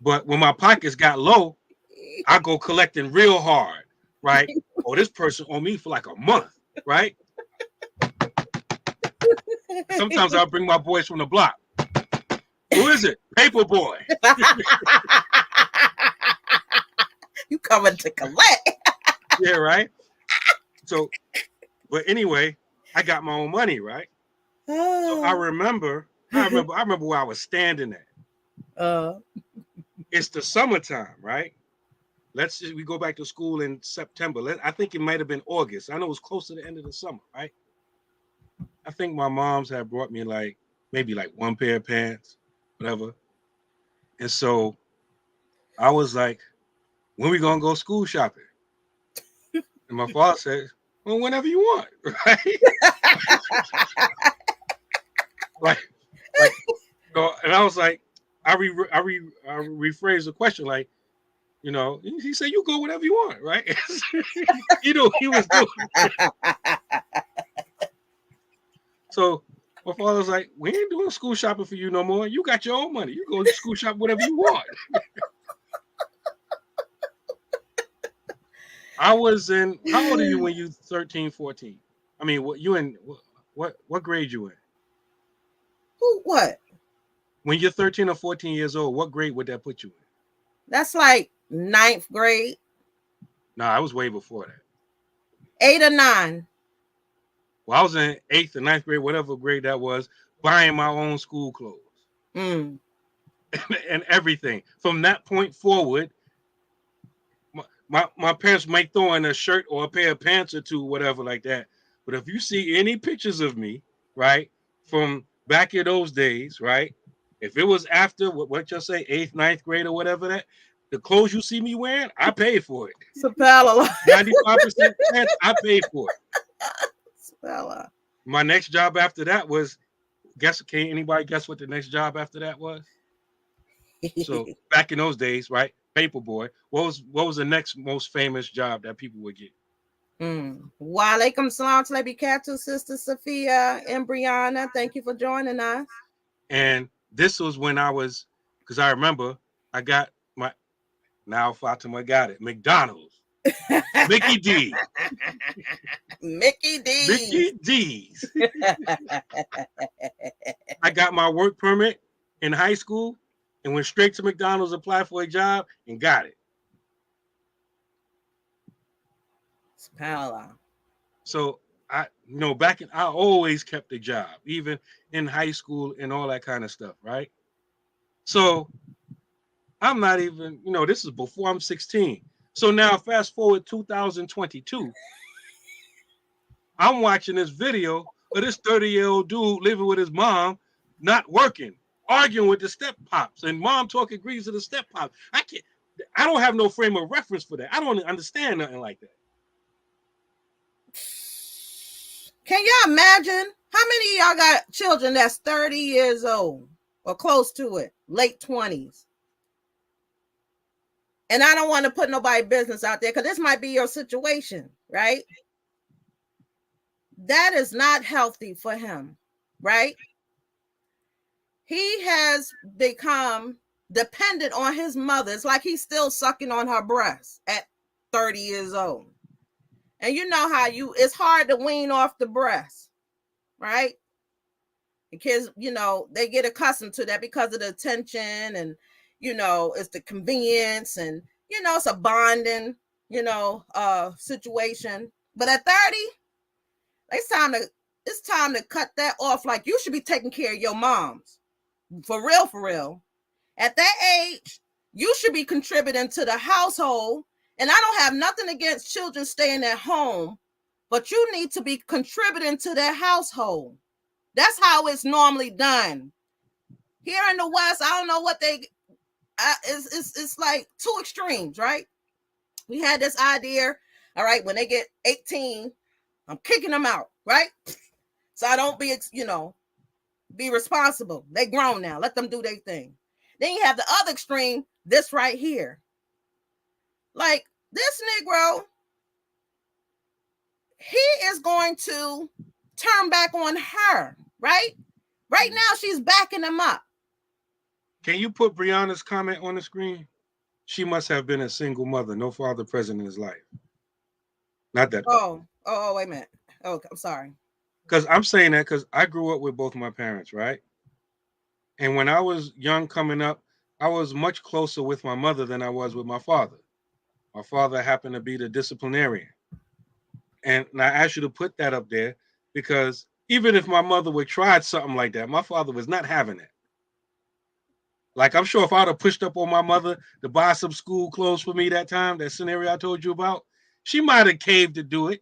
But when my pockets got low, I go collecting real hard, right? Oh, this person owed me for like a month, right? Sometimes I'll bring my boys from the block. Who is it? Paper boy. You coming to collect. Yeah, right? So, but anyway, I got my own money, right? So I remember where I was standing at. It's the summertime, right? We go back to school in September. I think it might have been August. I know it was close to the end of the summer, right? I think my mom's had brought me maybe one pair of pants, whatever. And so I was like, when we gonna go school shopping? And my father said, well, whenever you want, right? And I was like, I rephrased the question, he said, you go whatever you want, right? He was doing. So my father was like, we ain't doing school shopping for you no more. You got your own money. You go to school shop whatever you want. How old are you when you 13, 14? I mean, what grade you in? What? When you're 13 or 14 years old, what grade would that put you in? That's like 9th grade. No, I was way before that. 8 or 9. Well, I was in 8th or 9th grade, whatever grade that was, buying my own school clothes. And everything. From that point forward, my parents might throw in a shirt or a pair of pants or two, whatever like that. But if you see any pictures of me, right, from back in those days, right, if it was after what you'll say 8th, 9th grade or whatever the clothes you see me wearing, I paid for it. 95% pants, I paid for it. My next job after that was, can anybody guess what the next job after that was? So back in those days, right? Paperboy. What was the next most famous job that people would get? Wa alaikum salam to Katu, Sister Sophia and Brianna. Thank you for joining us. And this was when because I remember I got now Fatima got it. McDonald's. Mickey D. Mickey D's. I got my work permit in high school and went straight to McDonald's, applied for a job, and got it. So I always kept a job, even in high school and all that kind of stuff, right? So I'm not even, this is before I'm 16. So now fast forward 2022, I'm watching this video of this 30-year-old dude living with his mom, not working, arguing with the step pops, and mom talking agrees to the step pop. I don't have no frame of reference for that. I don't understand nothing like that. Can y'all imagine how many of y'all got children that's 30 years old or close to it, late 20s? And I don't want to put nobody's business out there because this might be your situation, right? That is not healthy for him, right? He has become dependent on his mother. It's like he's still sucking on her breast at 30 years old. And you know how it's hard to wean off the breast, right? The kids, they get accustomed to that because of the attention and, it's the convenience and, it's a bonding, situation. But at 30, it's time to cut that off. Like, you should be taking care of your moms. For real. At that age, you should be contributing to the household. And I don't have nothing against children staying at home, but you need to be contributing to their household. That's how it's normally done. Here in the West, I don't know what it's like two extremes, right? We had this idea, all right, when they get 18, I'm kicking them out, right? So I don't be responsible. They grown now. Let them do their thing. Then you have the other extreme, this right here. Like, this Negro, he is going to turn back on her, right? Right now, she's backing him up. Can you put Brianna's comment on the screen? She must have been a single mother, no father present in his life. Not that. Oh, wait a minute. Oh, I'm sorry. Because I'm saying that because I grew up with both my parents, right? And when I was young coming up, I was much closer with my mother than I was with my father. My father happened to be the disciplinarian. And I asked you to put that up there because even if my mother would try something like that, my father was not having it. Like, I'm sure if I'd have pushed up on my mother to buy some school clothes for me that time, that scenario I told you about, she might have caved to do it.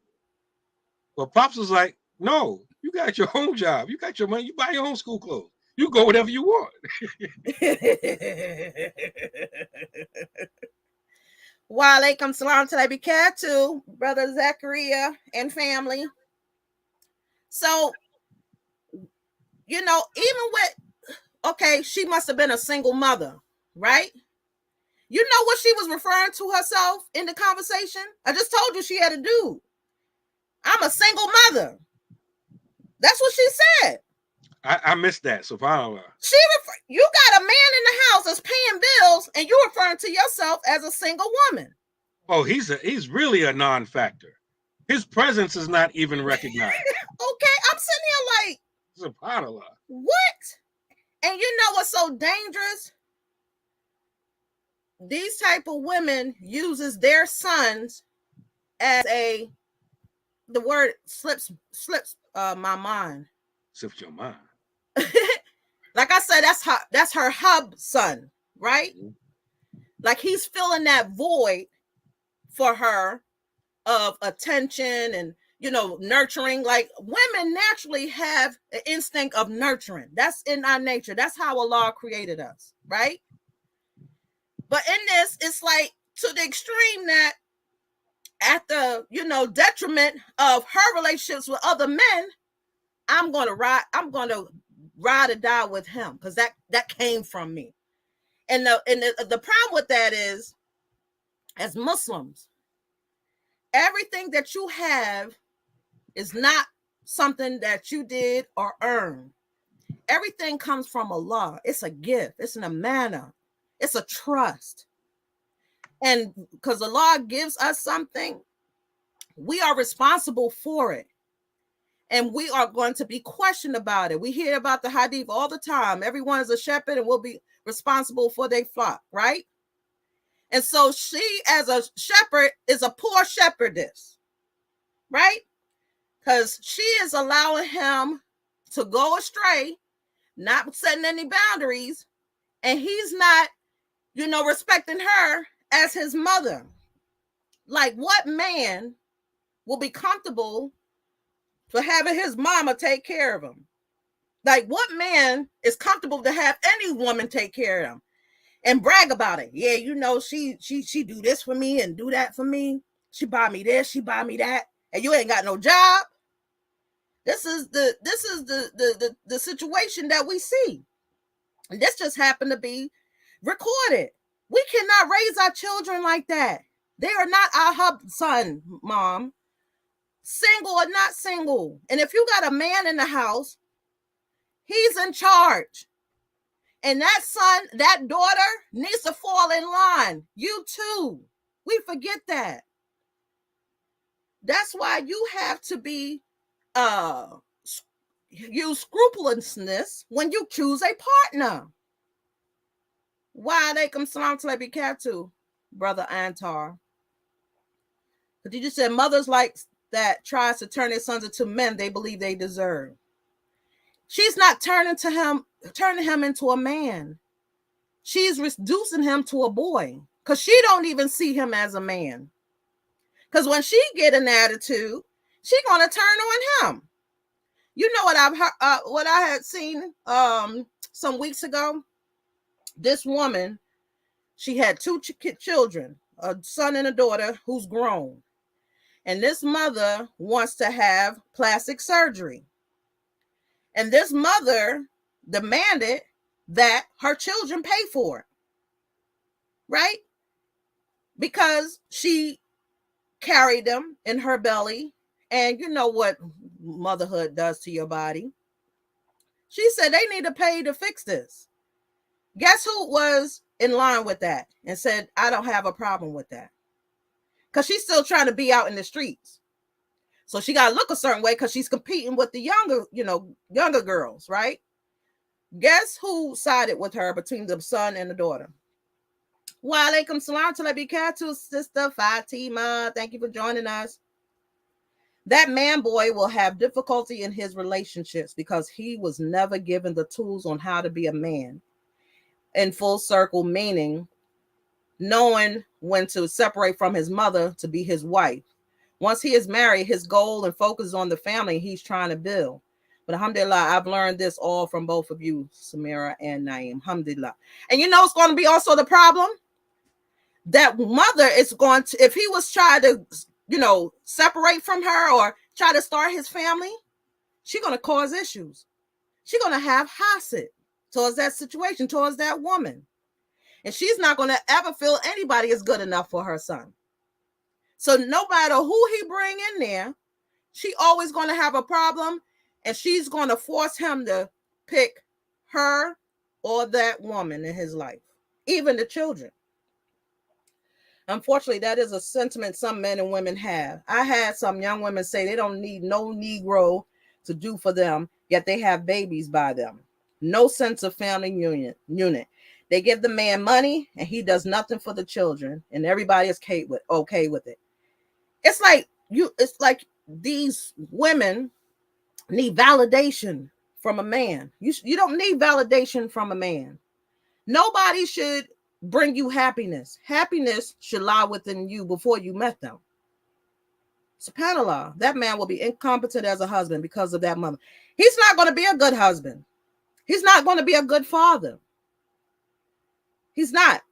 But Pops was like, no, you got your own job. You got your money. You buy your own school clothes. You go whatever you want. Wa alaikum salam to barakatuh, Brother Zachariah and family. So, even with, okay, she must have been a single mother, right? You know what she was referring to herself in the conversation? I just told you she had a dude. I'm a single mother. That's what she said. I missed that, subhanAllah. You got a man in the house that's paying bills, and you're referring to yourself as a single woman. Oh, he's really a non-factor. His presence is not even recognized. Okay, I'm sitting here like, subhanAllah. What? And you know what's so dangerous? These type of women uses their sons as the word slips my mind. Slips your mind. Like I said, that's her hub son, right? Mm-hmm. Like he's filling that void for her of attention and nurturing. Like women naturally have an instinct of nurturing. That's in our nature. That's how Allah created us, right? But in this, it's like to the extreme that at the detriment of her relationships with other men, I'm gonna ride or die with him because that came from me. And the problem with that is, as Muslims, everything that you have is not something that you did or earned. Everything comes from Allah. It's a gift. It's an amanah. It's a trust. And because Allah gives us something, we are responsible for it. And we are going to be questioned about it. We hear about the hadith all the time. Everyone is a shepherd and will be responsible for their flock, right? And so she, as a shepherd, is a poor shepherdess, right? Because she is allowing him to go astray, not setting any boundaries, and he's not, respecting her as his mother. Like, what man will be comfortable for having his mama take care of him? Like, what man is comfortable to have any woman take care of him and brag about it? Yeah, she do this for me and do that for me. She buy me this, she buy me that, and you ain't got no job. This is the situation that we see. And this just happened to be recorded. We cannot raise our children like that. They are not our son, mom. Single or not single. And if you got a man in the house, he's in charge. And that son, that daughter needs to fall in line. You too. We forget that. That's why you have to be use scrupulousness when you choose a partner. Wa alaikum salam to Brother Antar. But you just said mothers like that tries to turn their sons into men they believe they deserve. She's not turning him into a man. She's reducing him to a boy because she don't even see him as a man. Because when she get an attitude, she gonna turn on him. You know what I've heard, what I had seen some weeks ago. This woman, she had two children, a son and a daughter who's grown, and this mother wants to have plastic surgery. And this mother demanded that her children pay for it, right? Because she carried them in her belly. And you know what motherhood does to your body. She said they need to pay to fix this. Guess who was in line with that and said, I don't have a problem with that? Because she's still trying to be out in the streets. So she got to look a certain way because she's competing with the younger girls, right? Guess who sided with her between the son and the daughter? Wa alaikum salam to Labikatu, Sister Fatima. Thank you for joining us. That man boy will have difficulty in his relationships because he was never given the tools on how to be a man. In full circle, meaning knowing when to separate from his mother to be his wife. Once he is married, his goal and focus is on the family he's trying to build. But alhamdulillah, I've learned this all from both of you, Samira and Naeem. Alhamdulillah. And you know it's going to be also the problem? That mother is going to, if he was trying to, separate from her or try to start his family, she's going to cause issues. She's going to have hased towards that situation, towards that woman. And she's not going to ever feel anybody is good enough for her son. So no matter who he bring in there, she always going to have a problem, and she's going to force him to pick her or that woman in his life, even the children. Unfortunately, that is a sentiment some men and women have. I had some young women say they don't need no Negro to do for them, yet they have babies by them. No sense of family unit. They give the man money and he does nothing for the children, and everybody is okay with it. It's like these women need validation from a man. You don't need validation from a man. Nobody should bring you happiness. Happiness should lie within you before you met them. SubhanAllah, that man will be incompetent as a husband because of that mother. He's not going to be a good husband. He's not going to be a good father. He's not.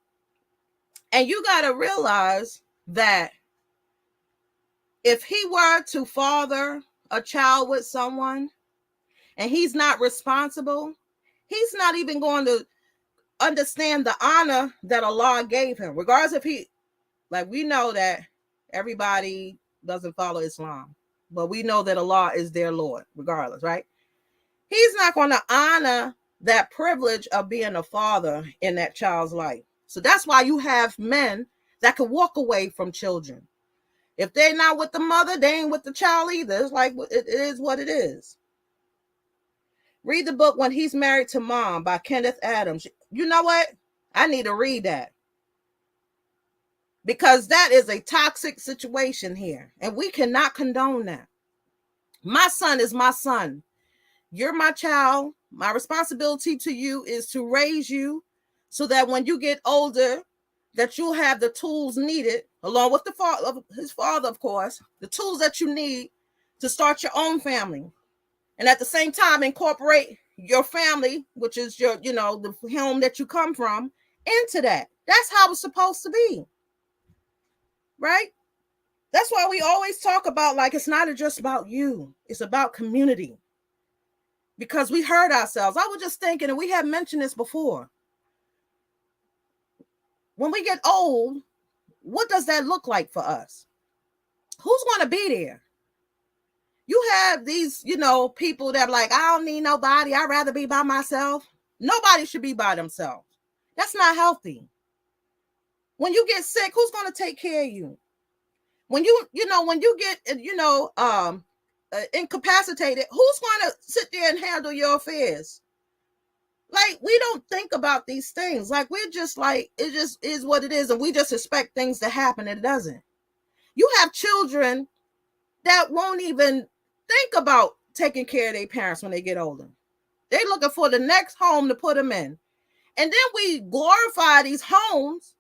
And you got to realize that if he were to father a child with someone and he's not responsible, he's not even going to understand the honor that Allah gave him. Regardless if he, we know that everybody doesn't follow Islam, but we know that Allah is their Lord, regardless, right? He's not going to honor that privilege of being a father in that child's life. So that's why you have men that can walk away from children. If they're not with the mother, they ain't with the child either. It's like, it is what it is. Read the book When He's Married to Mom by Kenneth Adams. You know what? I need to read that. Because that is a toxic situation here. And we cannot condone that. My son is my son. You're my child. My responsibility to you is to raise you so that when you get older, that you'll have the tools needed, along with his father, of course, the tools that you need to start your own family. And at the same time, incorporate your family, which is your, the home that you come from, into that. That's how it's supposed to be. Right? That's why we always talk about, like, it's not just about you. It's about community. Because we hurt ourselves. I was just thinking, and we have mentioned this before. When we get old, what does that look like for us? Who's going to be there? You have these, people that are like, I don't need nobody. I'd rather be by myself. Nobody should be by themselves. That's not healthy. When you get sick, who's going to take care of you? When when you get, incapacitated, who's going to sit there and handle your affairs? Like, we don't think about these things. Like, we're just like, it just is what it is. And we just expect things to happen. And it doesn't. You have children that won't even think about taking care of their parents when they get older. They're looking for the next home to put them in. And then we glorify these homes,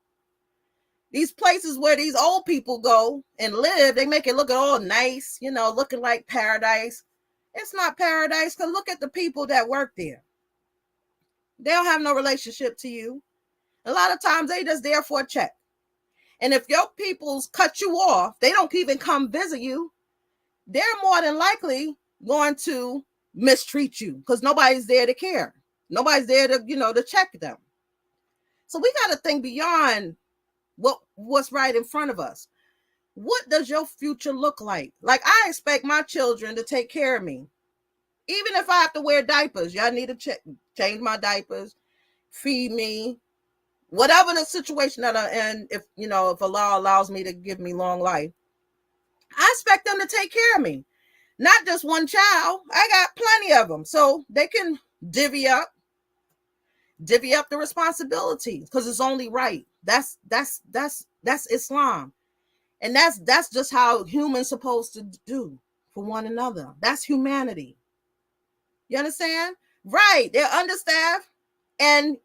these places where these old people go and live. They make it look all nice, looking like paradise. It's not paradise, because look at the people that work there. They don't have no relationship to you. A lot of times they just there for a check. And if your peoples cut you off, they don't even come visit you. They're more than likely going to mistreat you because nobody's there to care. Nobody's there to, to check them. So we got to think beyond what's right in front of us. What does your future look like? Like, I expect my children to take care of me. Even if I have to wear diapers, y'all need to change my diapers, feed me, whatever the situation that I'm in. If Allah allows me to give me long life, I expect them to take care of me. Not just one child. I got plenty of them, so they can divvy up the responsibilities, because it's only right. That's Islam, and that's just how humans supposed to do for one another. That's humanity. You understand? Right? They're understaffed, and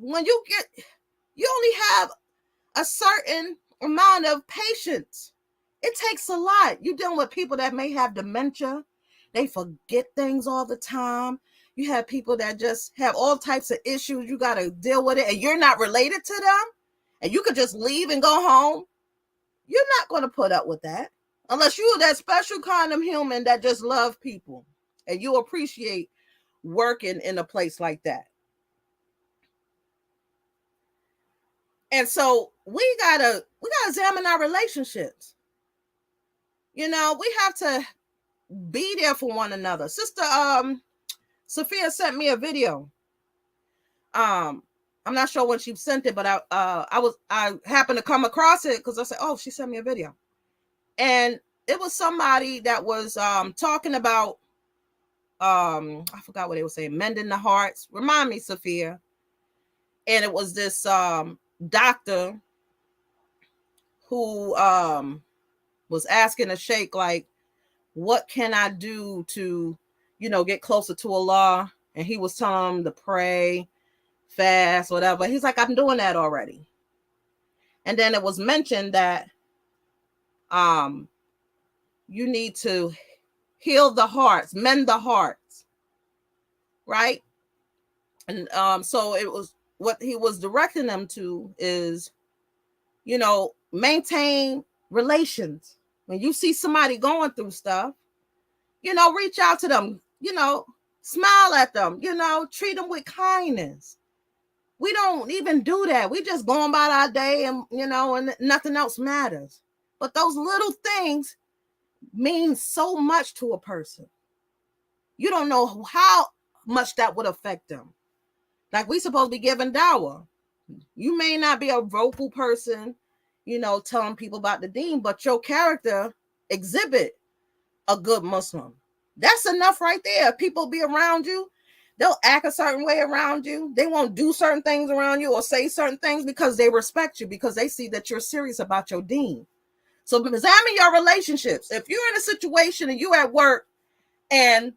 when you only have a certain amount of patience. It takes a lot. You're dealing with people that may have dementia. They forget things all the time. You have people that just have all types of issues. You got to deal with it, and you're not related to them, and you could just leave and go home. You're not going to put up with that unless you're that special kind of human that just love people, and you appreciate working in a place like that. And so we gotta examine our relationships. We have to be there for one another. Sister Sophia sent me a video. I'm not sure when she sent it, but I happened to come across it because I said, oh, she sent me a video. And it was somebody that was talking about I forgot what they were saying, mending the hearts. Remind me, Sophia. And it was this doctor who was asking the sheikh, like, what can I do to, get closer to Allah? And he was telling him to pray, fast, whatever. He's like, I'm doing that already. And then it was mentioned that you need to heal the hearts, mend the hearts, right? And so it was, what he was directing them to is, maintain relations. When you see somebody going through stuff, reach out to them, smile at them, treat them with kindness. We don't even do that. We just going about our day and, and nothing else matters. But those little things mean so much to a person. You don't know how much that would affect them. Like, we supposed to be giving dawah. You may not be a vocal person, telling people about the deen, but your character exhibit a good Muslim. That's enough right there. People be around you. They'll act a certain way around you. They won't do certain things around you or say certain things because they respect you, because they see that you're serious about your deen. So examine your relationships. If you're in a situation and you at work and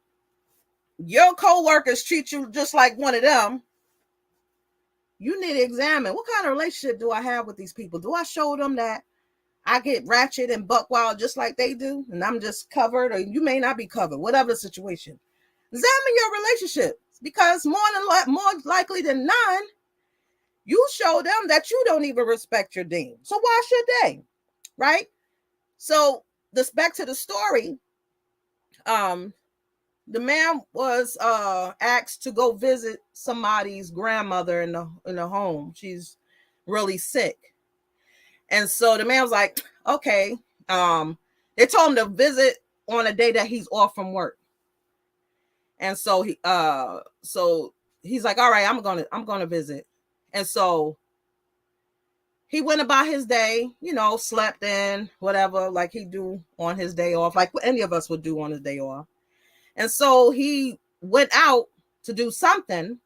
your co-workers treat you just like one of them, you need to examine what kind of relationship do I have with these people? Do I show them that I get ratchet and buck wild just like they do, and I'm just covered, or you may not be covered, whatever the situation? Examine your relationship, because more likely than not, you show them that you don't even respect your dean. So why should they? Right? So this back to the story. The man was asked to go visit somebody's grandmother in the home. She's really sick. And so the man was like, okay. They told him to visit on a day that he's off from work. And so he's like, all right, I'm gonna visit. And so he went about his day, slept in, whatever, like he do on his day off, like any of us would do on his day off. And so he went out to do something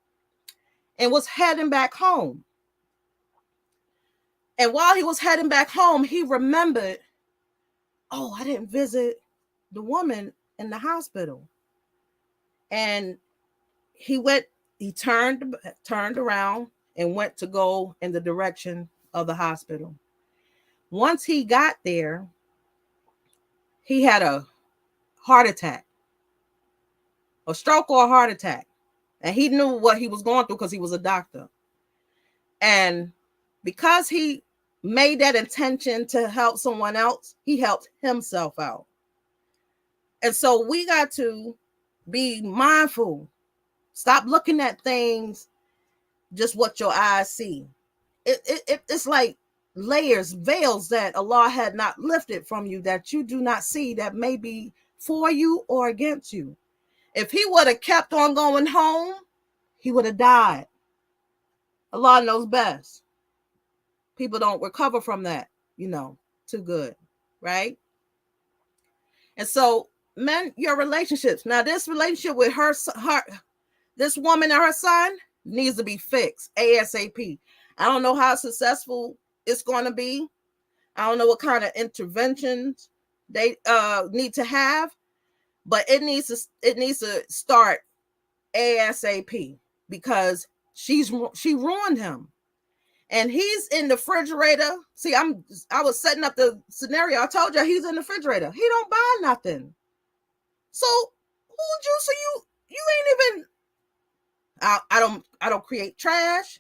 and was heading back home. And while he was heading back home, he remembered, oh, I didn't visit the woman in the hospital. And he turned around and went to go in the direction of the hospital. Once he got there, he had a heart attack, a stroke or a heart attack. And he knew what he was going through because he was a doctor. And because he made that intention to help someone else, he helped himself out. And so we got to be mindful. Stop looking at things just what your eyes see. It's like layers, veils that Allah had not lifted from you that you do not see, that may be for you or against you. If he would have kept on going home, he would have died. Allah knows best. People don't recover from that, too good, right? And so, men, your relationships. Now, this relationship with this woman and her son needs to be fixed ASAP. I don't know how successful it's going to be. I don't know what kind of interventions they need to have, but it needs to start ASAP, because she ruined him. And he's in the refrigerator. See, I was setting up the scenario. I told you he's in the refrigerator. He don't buy nothing. So who'd you? So you ain't even. I don't create trash,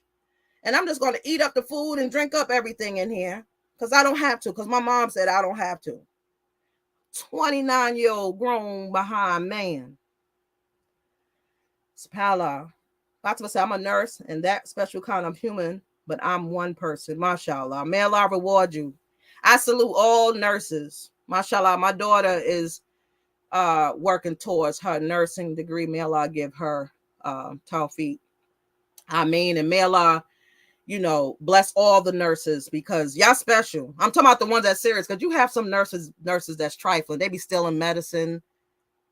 and I'm just going to eat up the food and drink up everything in here because I don't have to. Because my mom said I don't have to. 29-year-old grown behind man. SubhanAllah. Fatima said, I'm a nurse and that special kind of human, but I'm one person. MashaAllah. May Allah reward you. I salute all nurses. MashaAllah. My daughter is working towards her nursing degree. May Allah give her tawfiq. Ameen. And may Allah, bless all the nurses, because y'all special. I'm talking about the ones that's serious, because you have some nurses that's trifling. They be stealing medicine.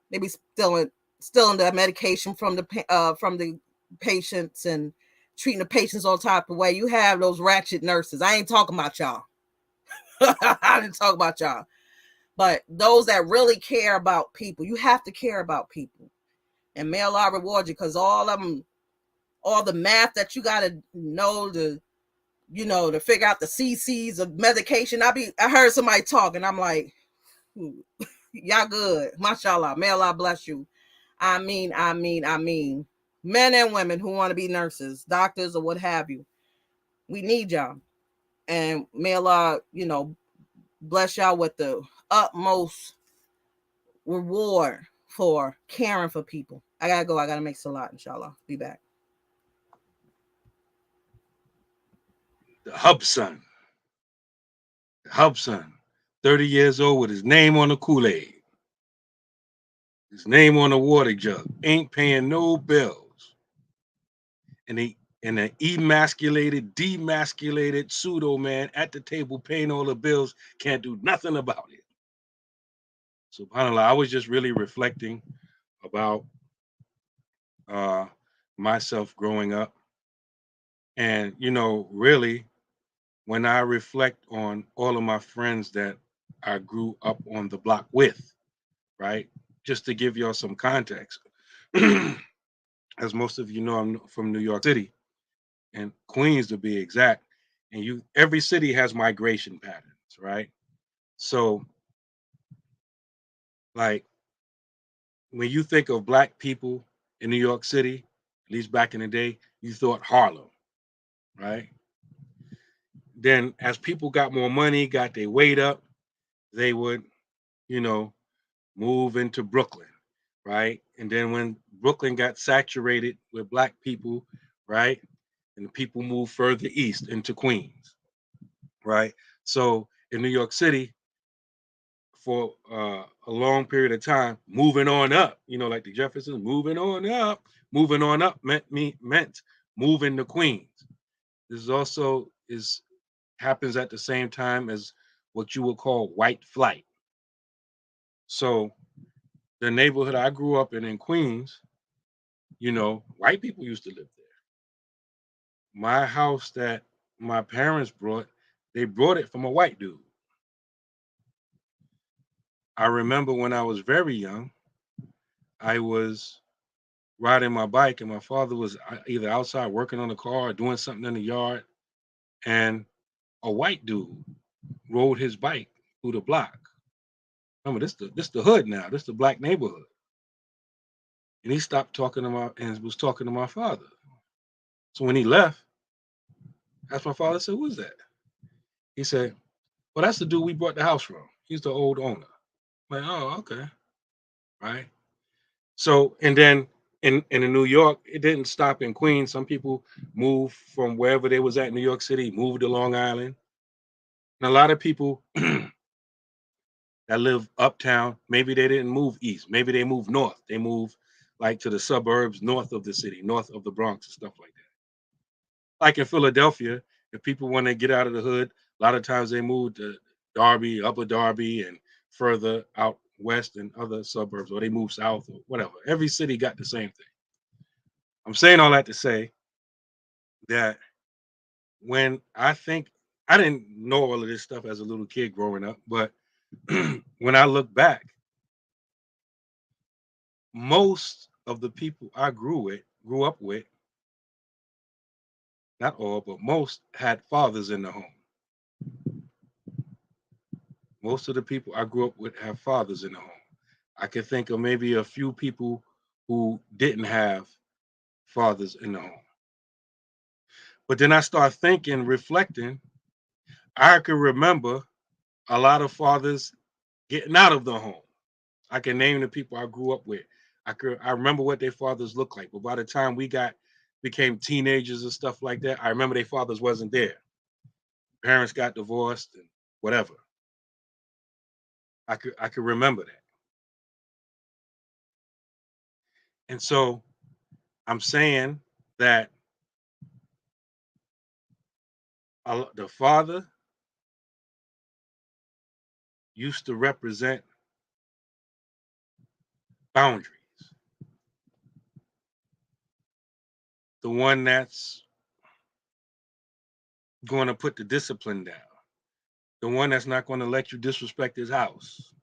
They be stealing the medication from the patients and treating the patients all type of way. You have those ratchet nurses. I ain't talking about y'all. I didn't talk about y'all. But those that really care about people, you have to care about people. And may Allah reward you, because all the math that you got to know to figure out the CCs of medication. I heard somebody talk and I'm like, y'all good. MashaAllah. May Allah bless you. I mean. Men and women who want to be nurses, doctors, or what have you. We need y'all. And may Allah, bless y'all with the utmost reward for caring for people. I gotta go. I gotta make salat, inshallah. Be back. The Hubson, 30 years old with his name on the Kool-Aid, his name on the water jug, ain't paying no bills. And an demasculated pseudo man at the table paying all the bills can't do nothing about it. SubhanAllah, I was just really reflecting about myself growing up. And, really, when I reflect on all of my friends that I grew up on the block with, right? Just to give y'all some context. As most of you know, I'm from New York City. and Queens to be exact. And every city has migration patterns, right? So, like when you think of black people in New York City, at least back in the day, you thought Harlem, right? Then as people got more money, got their weight up, they would, you know, move into Brooklyn, right? And then when Brooklyn got saturated with black people, right? And the people moved further east into Queens, right? So in New York City, for a long period of time, moving on up, like the Jeffersons, moving on up meant moving to Queens. This is also happens at the same time as what you would call white flight. So the neighborhood I grew up in Queens, white people used to live there. My house that my parents they brought it from a white dude. I remember when I was very young, I was riding my bike and my father was either outside working on the car or doing something in the yard, and a white dude rode his bike through the block. Remember, this the hood now. This the black neighborhood. And he stopped talking and was talking to my father. So when he left, asked my father, I said, "Who's that?" He said, "Well, that's the dude we bought the house from. He's the old owner." I'm like, oh, okay. Right. So, and then in New York, it didn't stop in Queens. Some people moved from wherever they was at in New York City, moved to Long Island. And a lot of people that live uptown, maybe they didn't move east. Maybe they moved north. They moved like to the suburbs north of the city, north of the Bronx and stuff like that. Like in Philadelphia, if people want to get out of the hood, a lot of times they move to Darby, Upper Darby, and further out west and other suburbs, or they move south or whatever. Every city got the same thing. I'm saying all that to say that when I didn't know all of this stuff as a little kid growing up, but when I look back, most of the people I grew up with, not all, but most had fathers in the home. Most of the people I grew up with have fathers in the home. I can think of maybe a few people who didn't have fathers in the home. But then I start thinking, reflecting, I can remember a lot of fathers getting out of the home. I can name the people I grew up with. I remember what their fathers looked like. But by the time we became teenagers and stuff like that, I remember their fathers wasn't there. Parents got divorced and whatever. I could remember that. And so I'm saying that the father used to represent boundaries. The one that's going to put the discipline down. The one that's not going to let you disrespect his house.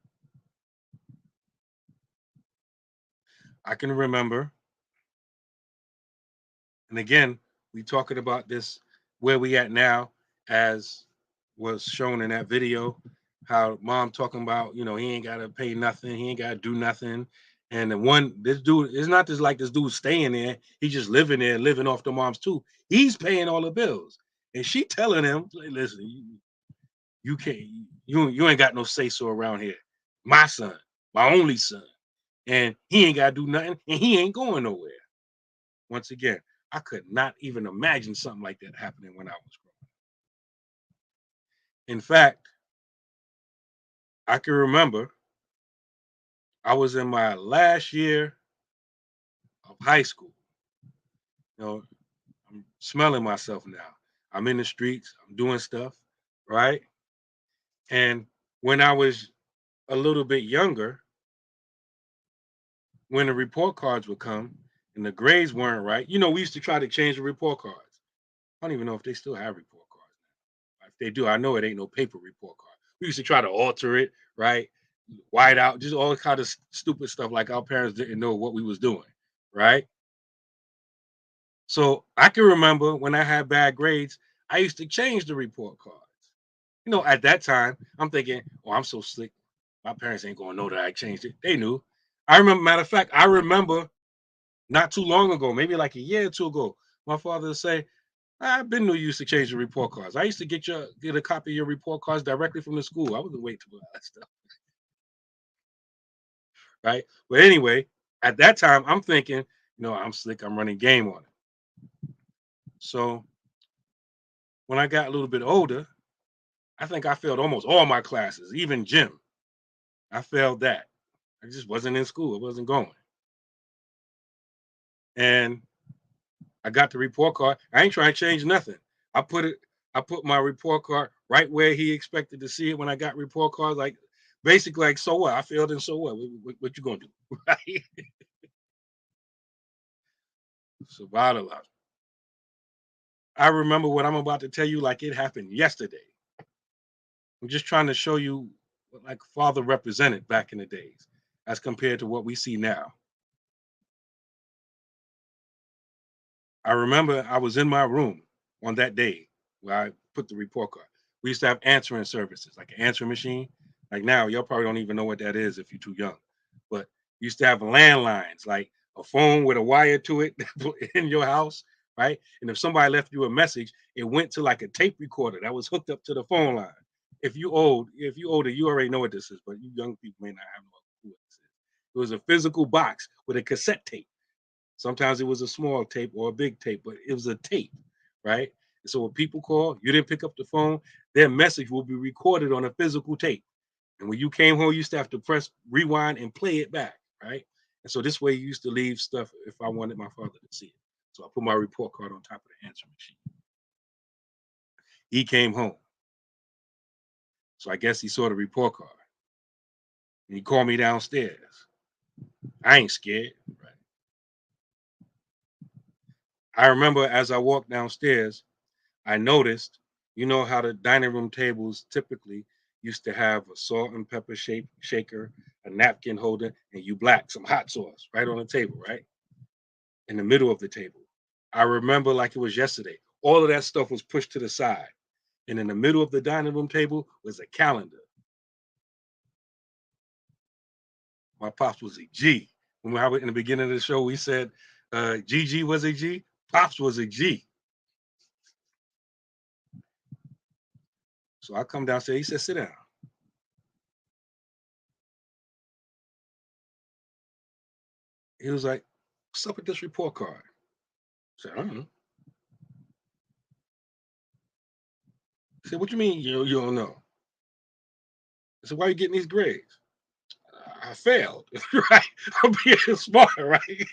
I can remember, and again, we talking about this where we at now, as was shown in that video, how mom talking about, he ain't gotta pay nothing, he ain't gotta do nothing. And this dude, it's not just like this dude staying there, he just living there, living off the moms too. He's paying all the bills. And she telling him, listen, you can't, you ain't got no say-so around here. My son, my only son. And he ain't gotta do nothing, and he ain't going nowhere. Once again, I could not even imagine something like that happening when I was growing up. In fact, I can remember I was in my last year of high school. I'm smelling myself now. I'm in the streets, I'm doing stuff, right? And when I was a little bit younger, when the report cards would come and the grades weren't right, we used to try to change the report cards. I don't even know if they still have report cards now. If they do, I know it ain't no paper report card. We used to try to alter it, right? White out, just all kind of stupid stuff like our parents didn't know what we was doing, right? So I can remember when I had bad grades, I used to change the report cards. You know, at that time, I'm thinking, oh, I'm so slick. My parents ain't gonna know that I changed it. They knew. I remember, matter of fact, I remember not too long ago, maybe like a year or two ago, my father would say, I've been used to change the report cards. I used to get a copy of your report cards directly from the school. I wasn't waiting to do all that stuff, right? But anyway, at that time, I'm thinking, I'm slick. I'm running game on it. So when I got a little bit older, I think I failed almost all my classes, even gym. I failed that. I just wasn't in school. I wasn't going. And I got the report card. I ain't trying to change nothing. I put my report card right where he expected to see it when I got report cards. Like basically, like, so what? I failed, and so what? What you gonna do? Right? So bottom line. I remember what I'm about to tell you like it happened yesterday. I'm just trying to show you what like father represented back in the days as compared to what we see now. I remember I was in my room on that day where I put the report card. We used to have answering services, like an answering machine. Like now, y'all probably don't even know what that is if you're too young. But you used to have landlines, like a phone with a wire to it in your house, right? And if somebody left you a message, it went to like a tape recorder that was hooked up to the phone line. If you older, you already know what this is, but you young people may not have no clue what this is. It was a physical box with a cassette tape. Sometimes it was a small tape or a big tape, but it was a tape, right? And so when people call, you didn't pick up the phone, their message will be recorded on a physical tape. And when you came home, you used to have to press rewind and play it back, right? And so this way you used to leave stuff if I wanted my father to see it. So I put my report card on top of the answering machine. He came home. So I guess he saw the report card. And he called me downstairs. I ain't scared. Right? I remember as I walked downstairs, I noticed, you know how the dining room tables typically used to have a salt and pepper shaker, a napkin holder, and you black some hot sauce right on the table, right? In the middle of the table. I remember like it was yesterday. All of that stuff was pushed to the side. And in the middle of the dining room table was a calendar. My pops was a G. In the beginning of the show, we said GG was a G. Pops was a G. So I come downstairs. He said, sit down. He was like, what's up with this report card? I said, I don't know. He said, what you mean you don't know? I said, why are you getting these grades? I failed, right? I'm being smart, right?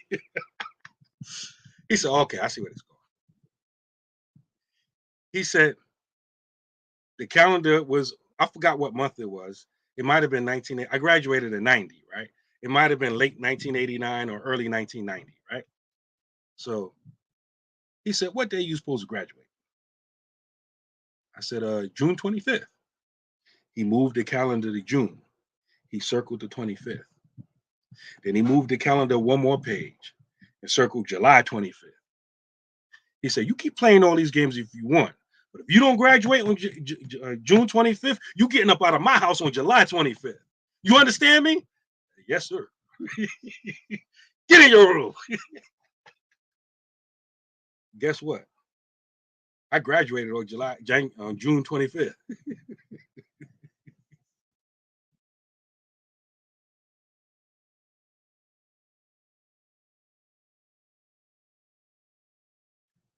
He said, okay, I see where it's going. He said, the calendar was, I forgot what month it was. It might have been I graduated in 90, right? It might have been late 1989 or early 1990, right? So he said, what day are you supposed to graduate? I said, June 25th. He moved the calendar to June. He circled the 25th. Then he moved the calendar one more page and circled July 25th. He said, you keep playing all these games if you want, but if you don't graduate on June 25th, you getting up out of my house on July 25th. You understand me? Yes, sir. Get in your room. Guess what? I graduated on June 25th.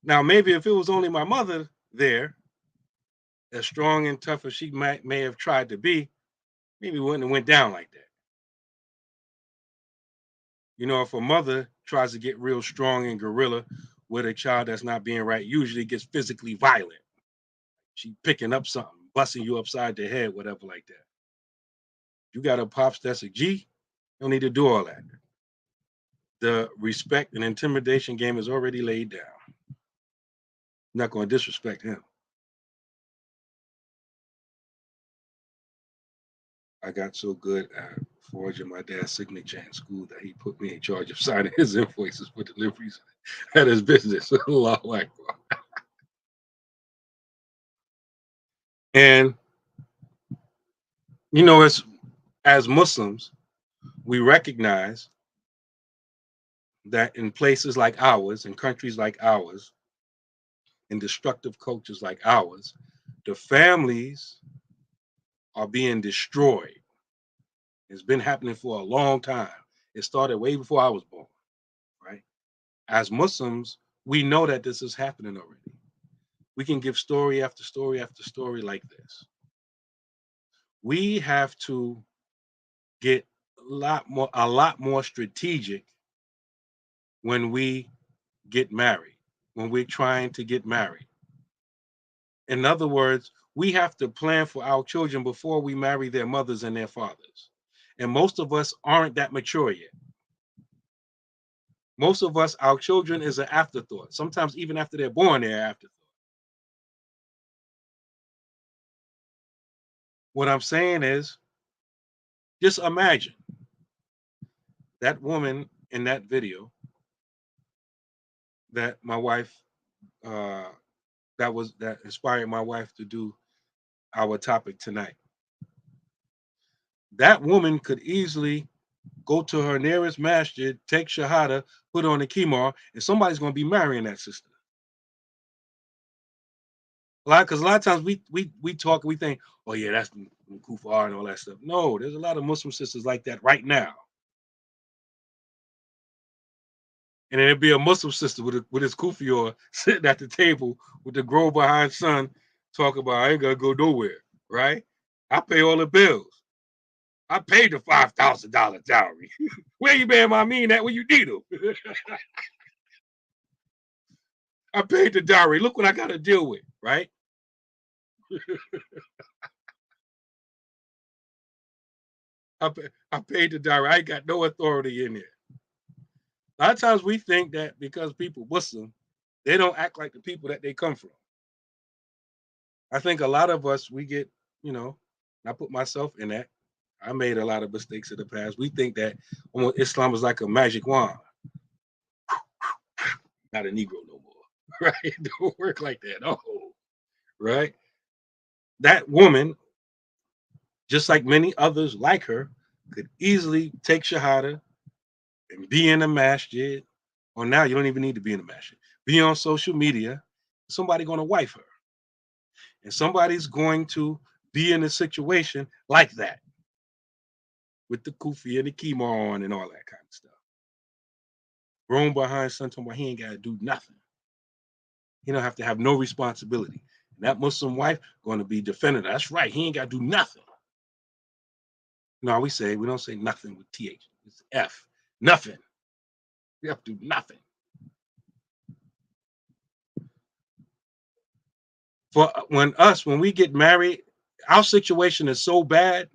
Now, maybe if it was only my mother there, as strong and tough as she may have tried to be, maybe it wouldn't have went down like that. You know, if a mother tries to get real strong and gorilla with a child that's not being right, usually gets physically violent. She picking up something, busting you upside the head, whatever like that. You got a pops that's a G, you don't need to do all that. The respect and intimidation game is already laid down. I'm not going to disrespect him. I got so good at forging my dad's signature in school that he put me in charge of signing his invoices for deliveries at his business. Allahu Akbar. And you know, as Muslims, we recognize that in places like ours, in countries like ours, in destructive cultures like ours, the families are being destroyed. It's been happening for a long time. It started way before I was born, right? As Muslims, we know that this is happening already. We can give story after story after story like this. We have to get a lot more strategic when we get married, when we're trying to get married. In other words, we have to plan for our children before we marry their mothers and their fathers. And most of us aren't that mature yet. Most of us, our children is an afterthought. Sometimes even after they're born, they're an afterthought. What I'm saying is, just imagine that woman in that video that my wife, that inspired my wife to do our topic tonight. That woman could easily go to her nearest masjid, take shahada, put on the kimar, and somebody's going to be marrying that sister. Because a lot of times we talk, we think, oh yeah, that's kufar and all that stuff. No, there's a lot of Muslim sisters like that right now. And then it'd be a Muslim sister with his kufior sitting at the table with the grow behind son, talking about I ain't gonna go nowhere, right? I pay all the bills. I paid the $5,000 dowry. Where you been, I mean that when you need them. I paid the dowry. Look what I got to deal with, right? I paid the dowry. I ain't got no authority in there. A lot of times we think that because people Muslim, they don't act like the people that they come from. I think a lot of us, we get, I put myself in that. I made a lot of mistakes in the past. We think that Islam is like a magic wand. Not a Negro no more, right? It don't work like that. Oh, right? That woman, just like many others like her, could easily take shahada and be in a masjid. Or now you don't even need to be in a masjid. Be on social media. Somebody's going to wife her. And somebody's going to be in a situation like that. With the kufi and the kimar on and all that kind of stuff. Grown behind son talking about he ain't got to do nothing. He don't have to have no responsibility. And that Muslim wife going to be defending. That's right. He ain't got to do nothing. No, we don't say nothing with TH. It's F. Nothing. You have to do nothing. When we get married, our situation is so bad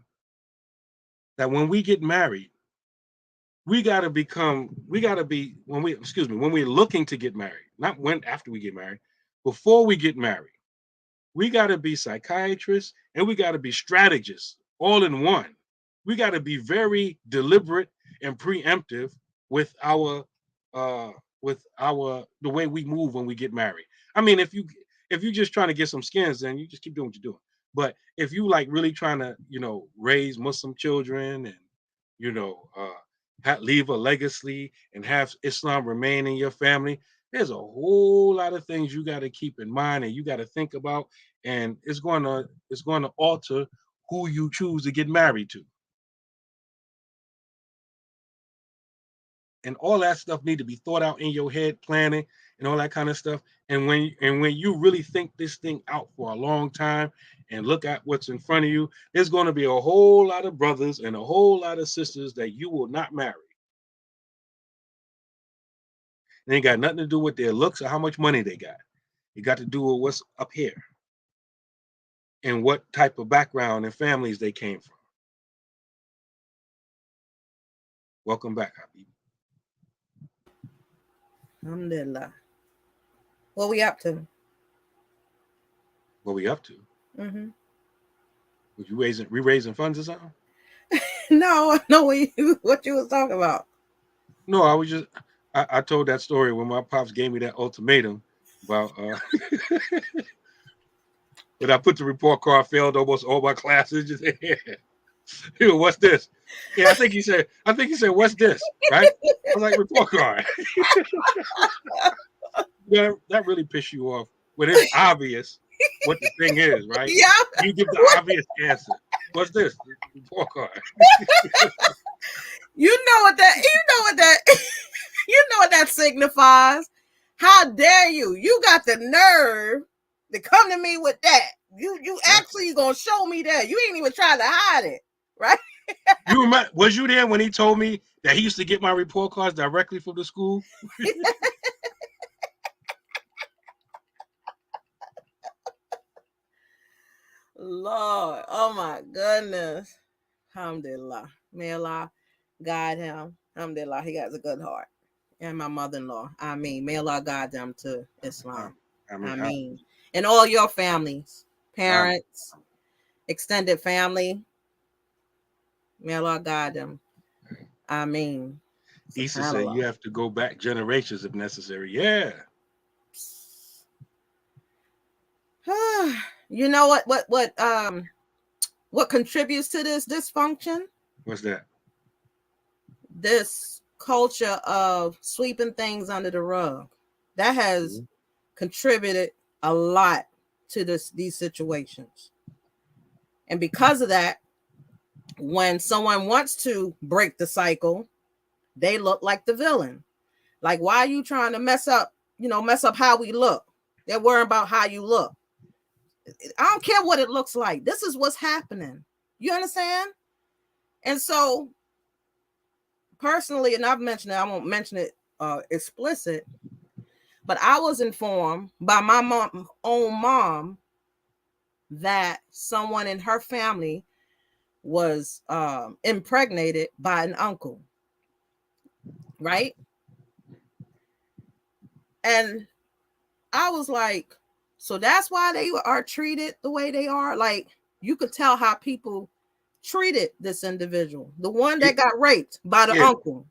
that when we get married, when we're looking to get married, not after we get married, before we get married, we got to be psychiatrists and we got to be strategists all in one. We got to be very deliberate and preemptive with the way we move when we get married. I mean, if you're just trying to get some skins, then you just keep doing what you're doing. But if you like really trying to, raise Muslim children and, leave a legacy and have Islam remain in your family, there's a whole lot of things you got to keep in mind and you got to think about, and it's going to alter who you choose to get married to. And all that stuff need to be thought out in your head, planning and all that kind of stuff. And when you really think this thing out for a long time and look at what's in front of you, there's going to be a whole lot of brothers and a whole lot of sisters that you will not marry. It ain't got nothing to do with their looks or how much money they got. It got to do with what's up here and what type of background and families they came from. Welcome back, Habib. Alhamdulillah. What we up to? What we up to? Mm-hmm. We raising funds or something? No, I know what you was talking about. No, I told that story when my pops gave me that ultimatum about when I put the report card, failed almost all my classes. Just, yeah. What's this? Yeah, I think he said, what's this? Right? I was like, report card. Yeah, that really pissed you off when it's obvious what the thing is, right? Yeah. You give the obvious answer. What's this? Report card. You know what that signifies. How dare you? You got the nerve to come to me with that. You actually gonna show me that. You ain't even trying to hide it, right? You remember, was you there when he told me that he used to get my report cards directly from the school? Lord, oh my goodness. Alhamdulillah. May Allah guide him. Alhamdulillah, he has a good heart. And my mother-in-law. I mean, may Allah guide them to Islam. I mean. And all your families, parents, extended family. May Allah guide them. I mean. Issa said you have to go back generations if necessary. Yeah. You know what contributes to this dysfunction? What's that? This culture of sweeping things under the rug. That has contributed a lot to these situations. And because of that, when someone wants to break the cycle, they look like the villain. Like, why are you trying to mess up how we look? They're worrying about how you look. I don't care what it looks like. This is what's happening. You understand? And so, personally, and I've mentioned it, I won't mention it explicit, but I was informed by my own mom that someone in her family was impregnated by an uncle. Right? And I was like, so that's why they are treated the way they are. Like, you could tell how people treated this individual, the one that got raped by the uncle.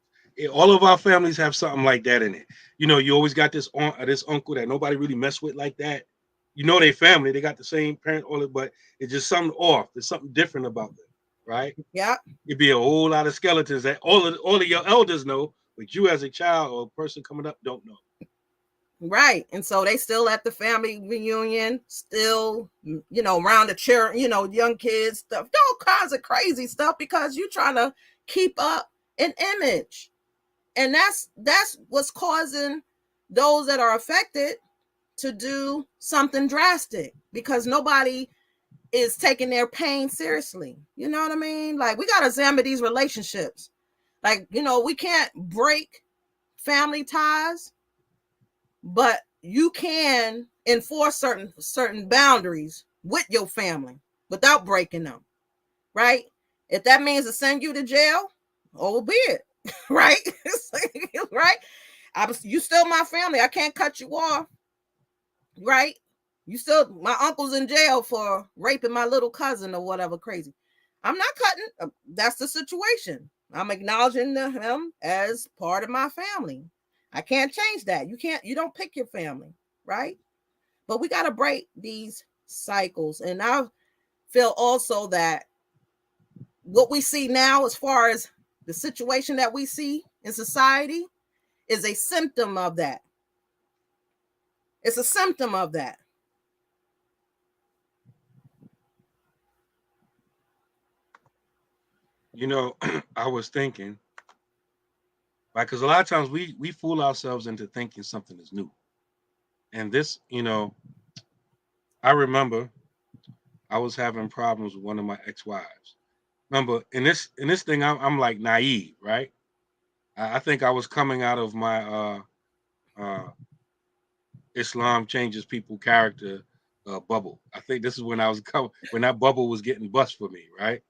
All of our families have something like that in it. You know, you always got this uncle that nobody really mess with like that. You know, they family, they got the same parent, but it's just something off. There's something different about them, right? Yeah. It'd be a whole lot of skeletons that all of your elders know, but you as a child or a person coming up don't know. Right. And so they still at the family reunion, still, around the chair, young kids, stuff, all kinds of crazy stuff because you're trying to keep up an image. And that's what's causing those that are affected to do something drastic because nobody is taking their pain seriously. You know what I mean? Like, we got to examine these relationships. Like, we can't break family ties, but you can enforce certain boundaries with your family without breaking them, right? If that means to send you to jail, oh, be it, right? Right? You still my family. I can't cut you off, right? You still, my uncle's in jail for raping my little cousin or whatever crazy. I'm not cutting. That's the situation. I'm acknowledging him as part of my family. I can't change that. You don't pick your family, right? But we got to break these cycles. And I feel also that what we see now, as far as the situation that we see in society, is a symptom of that. It's a symptom of that. I was thinking, right? Because a lot of times we fool ourselves into thinking something is new. And this, I remember I was having problems with one of my ex-wives. Remember, in this thing, I'm like naive, right? I think I was coming out of my Islam changes people character bubble. I think this is when when that bubble was getting bust for me, right?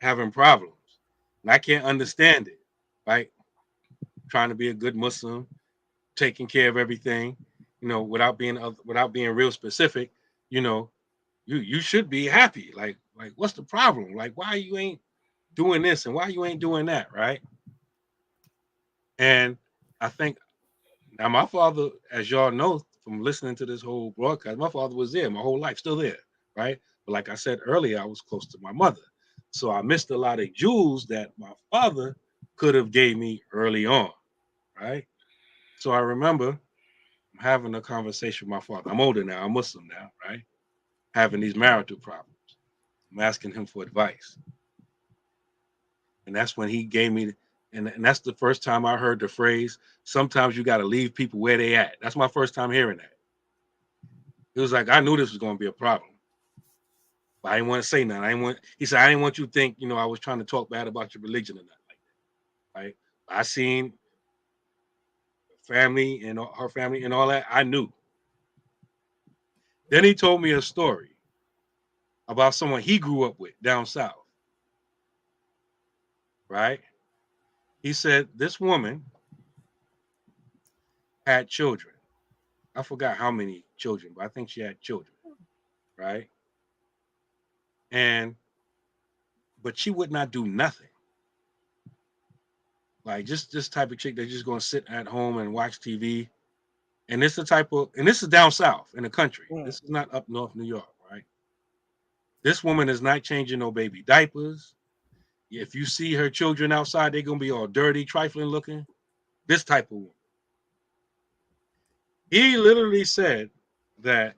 Having problems. And I can't understand it, right? Trying to be a good Muslim, taking care of everything, without being real specific, you should be happy. Like what's the problem? Like, why you ain't doing this and why you ain't doing that, right? And I think now my father, as y'all know from listening to this whole broadcast, my father was there my whole life, still there, right? But like I said earlier, I was close to my mother. So I missed a lot of jewels that my father could have gave me early on, right? So I remember having a conversation with my father. I'm older now, I'm Muslim now, right? Having these marital problems. I'm asking him for advice. And that's when he gave me, and that's the first time I heard the phrase, sometimes you got to leave people where they at. That's my first time hearing that. It was like, I knew this was going to be a problem. But I didn't want to say nothing. He said, I didn't want you to think, I was trying to talk bad about your religion or nothing like that. Right? I seen family and her family and all that. I knew. Then he told me a story about someone he grew up with down south. Right? He said this woman had children. I forgot how many children, but I think she had children. Right? But she would not do nothing. Like just this type of chick that's just gonna sit at home and watch TV. And this is down south in the country. Mm. This is not up north New York, right? This woman is not changing no baby diapers. If you see her children outside, they're gonna be all dirty, trifling looking. This type of woman. He literally said that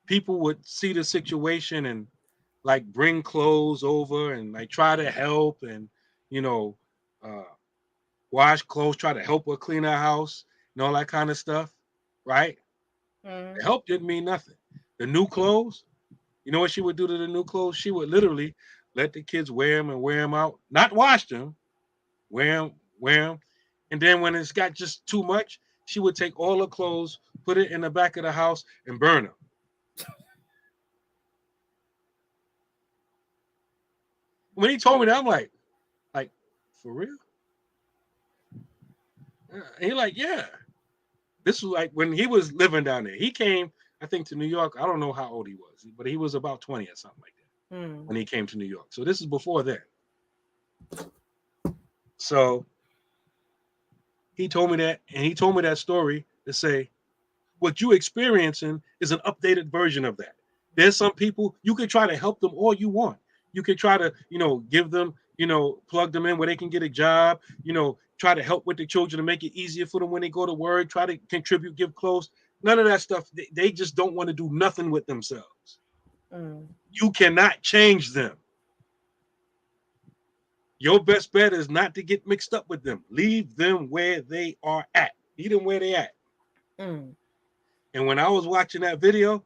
people would see the situation and like bring clothes over and like try to help and wash clothes, try to help her clean her house and all that kind of stuff, right? Mm. The help didn't mean nothing. The new clothes, you know what she would do to the new clothes? She would literally let the kids wear them and wear them out, not wash them, wear them. And then when it's got just too much, she would take all the clothes, put it in the back of the house and burn them. When he told me that, I'm like, for real? And he like, yeah. This was like when he was living down there. He came, I think, to New York. I don't know how old he was, but he was about 20 or something like that when he came to New York. So this is before then. So he told me that, and he told me that story to say, what you experiencing is an updated version of that. There's some people, you can try to help them all you want. You can try to, give them, plug them in where they can get a job, try to help with the children to make it easier for them when they go to work, try to contribute, give clothes. None of that stuff. They just don't want to do nothing with themselves. You cannot change them. Your best bet is not to get mixed up with them. Leave them where they are at. Leave them where they at. And when I was watching that video,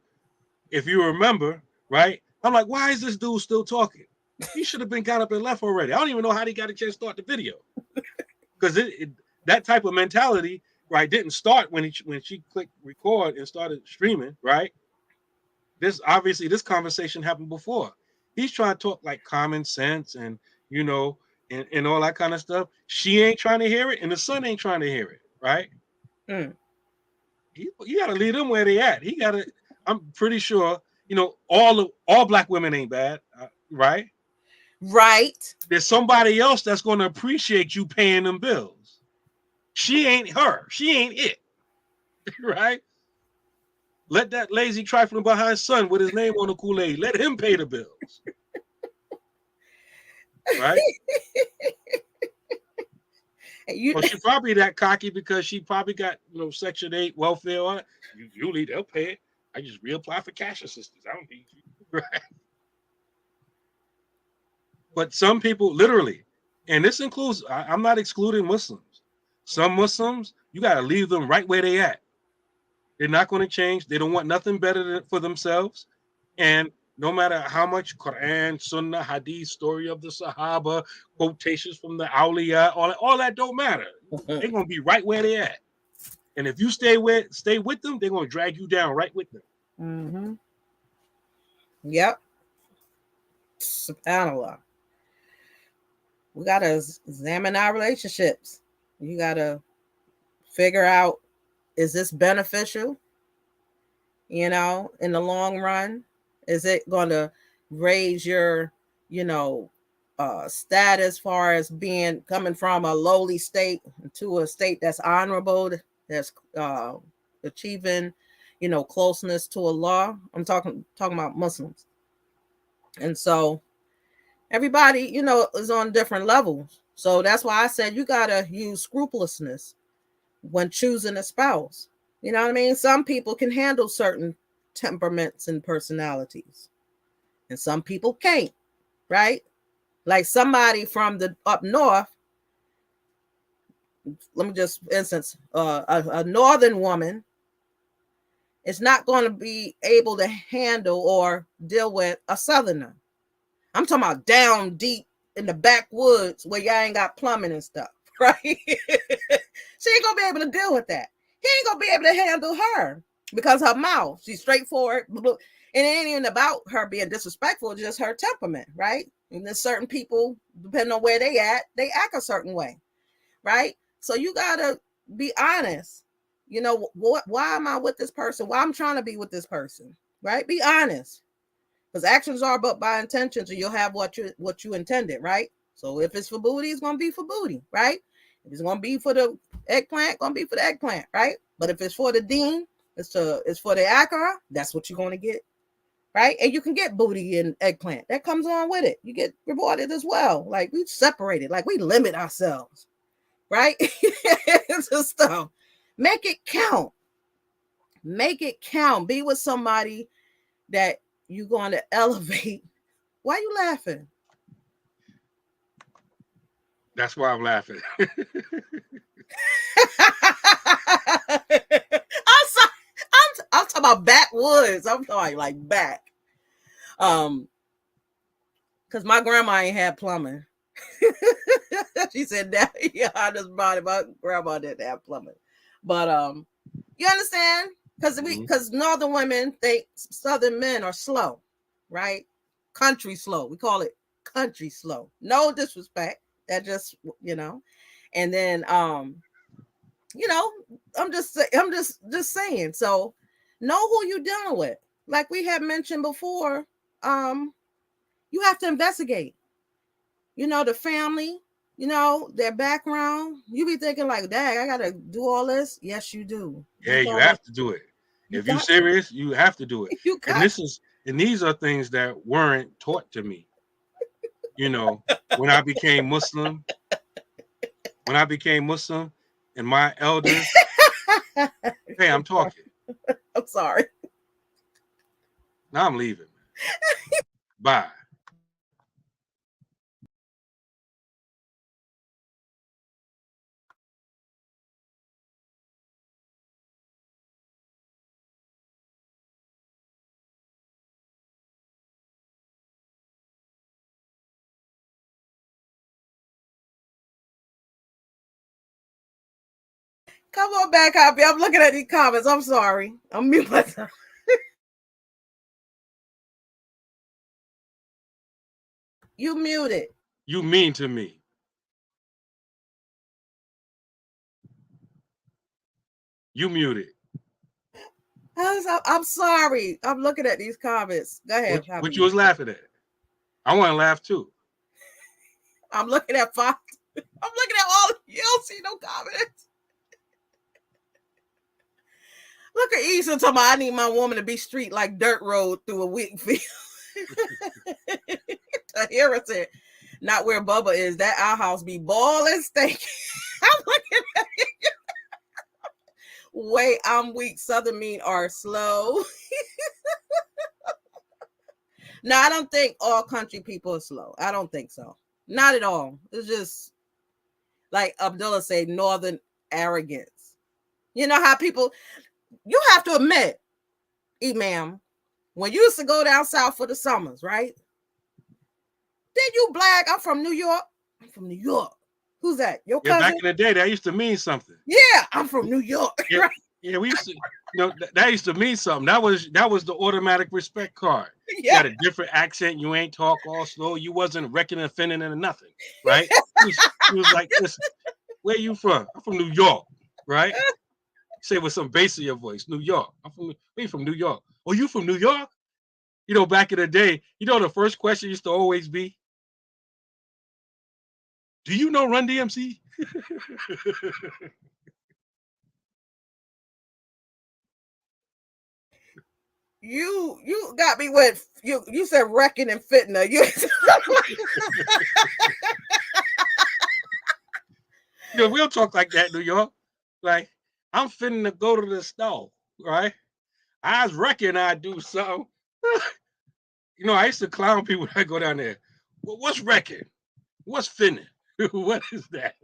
if you remember, right, I'm like, why is this dude still talking? He should have been got up and left already. I don't even know how he got a chance to start the video. Because that type of mentality, right, didn't start when she clicked record and started streaming, right? This conversation happened before. He's trying to talk like common sense and and all that kind of stuff. She ain't trying to hear it, and the son ain't trying to hear it, right? You gotta leave them where they at. I'm pretty sure, all black women ain't bad, right? Right. There's somebody else that's going to appreciate you paying them bills. She ain't her. She ain't it. Right? Let that lazy trifling behind son with his name on the Kool-Aid, let him pay the bills. Right? Well, she probably that cocky because she probably got, Section 8 welfare on it. Usually they'll pay it. I just reapply for cash assistance. I don't need you. Right? But some people literally, and this includes, I'm not excluding Muslims. Some Muslims, you got to leave them right where they at. They're not going to change. They don't want nothing better for themselves. And no matter how much Quran, Sunnah, Hadith, story of the Sahaba, quotations from the Awliya, all that don't matter. They're going to be right where they at. And if you stay with them, they're going to drag you down right with them. Yep. SubhanAllah. We got to examine our relationships. You got to figure out, is this beneficial? In the long run, is it going to raise your, status, far as being coming from a lowly state to a state that's honorable, that's achieving, closeness to Allah. I'm talking about Muslims. And so everybody, is on different levels. So that's why I said you gotta use scrupulousness when choosing a spouse. You know what I mean? Some people can handle certain temperaments and personalities, and some people can't, right? Like somebody from the up north, let me just, for instance, a northern woman is not going to be able to handle or deal with a southerner. I'm talking about down deep in the backwoods where y'all ain't got plumbing and stuff, right? She ain't gonna be able to deal with that. He ain't gonna be able to handle her because her mouth, she's straightforward, and it ain't even about her being disrespectful, it's just her temperament, right? And there's certain people, depending on where they at, they act a certain way, right? So you gotta be honest. Why am I with this person? Why I'm trying to be with this person, right? Be honest. Because actions are but by intentions, and you'll have what you intended, right? So if it's for booty, it's gonna be for booty, right? If it's gonna be for the eggplant, gonna be for the eggplant, right? But if it's for the deen, it's for the akara, that's what you're gonna get, right? And you can get booty and eggplant. That comes on with it. You get rewarded as well. Like we separated, like we limit ourselves, right? It's just stuff. Make it count. Make it count. Be with somebody that you're going to elevate. Why are you laughing? That's why I'm laughing. I'm sorry. I'm talking about backwoods. I'm talking like back. Because my grandma ain't had plumbing. She said that, yeah, I just brought it. My grandma didn't have plumbing. But you understand? Because northern women think southern men are slow, right? Country slow. We call it country slow. No disrespect. That just, and then I'm just saying. So know who you're dealing with. Like we had mentioned before, you have to investigate. The family, their background. You be thinking like, dang, I gotta do all this. Yes, you do. Yeah, you have to do it. If you're serious, you have to do it. And these are things that weren't taught to me. When I became Muslim, and my elders, hey, I'm talking. I'm sorry. Now I'm leaving. Bye. Come on back, Happy. I'm looking at these comments. I'm sorry. I'm mute myself. You muted. You mean to me. You muted. I'm sorry. I'm looking at these comments. Go ahead. What you was laughing at? I want to laugh too. I'm looking at Fox. I'm looking at all. You don't see no comments. Look at Issa talking about, I need my woman to be street like dirt road through a wheat field. Tahira said, not where Bubba is. That outhouse be boiling steak. I'm looking at it. Wait, I'm weak. Southern mean are slow. No, I don't think all country people are slow. I don't think so. Not at all. It's just like Abdullah said, northern arrogance. You know how people, you have to admit, Imam, when you used to go down south for the summers, right? Did you brag? I'm from New York. I'm from New York. Who's that? Your cousin? Yeah, back in the day, that used to mean something. Yeah, I'm from New York. Yeah, right? Yeah, we used to, that used to mean something. That was the automatic respect card. Yeah. You had a different accent. You ain't talk all slow. You wasn't reckoning, offending, and nothing, right? He was like, listen, where you from? I'm from New York, right? Say with some bass in your voice, New York. Where you from? New York. Oh, you from New York? Back in the day, the first question used to always be, Do you know Run DMC? You got me with you said wrecking and fitna. You we'll talk like that, New York. Like, I'm finna to go to the store, right? I was wrecking I do something. I used to clown people when I go down there. Well, what's wrecking? What's finna? What is that?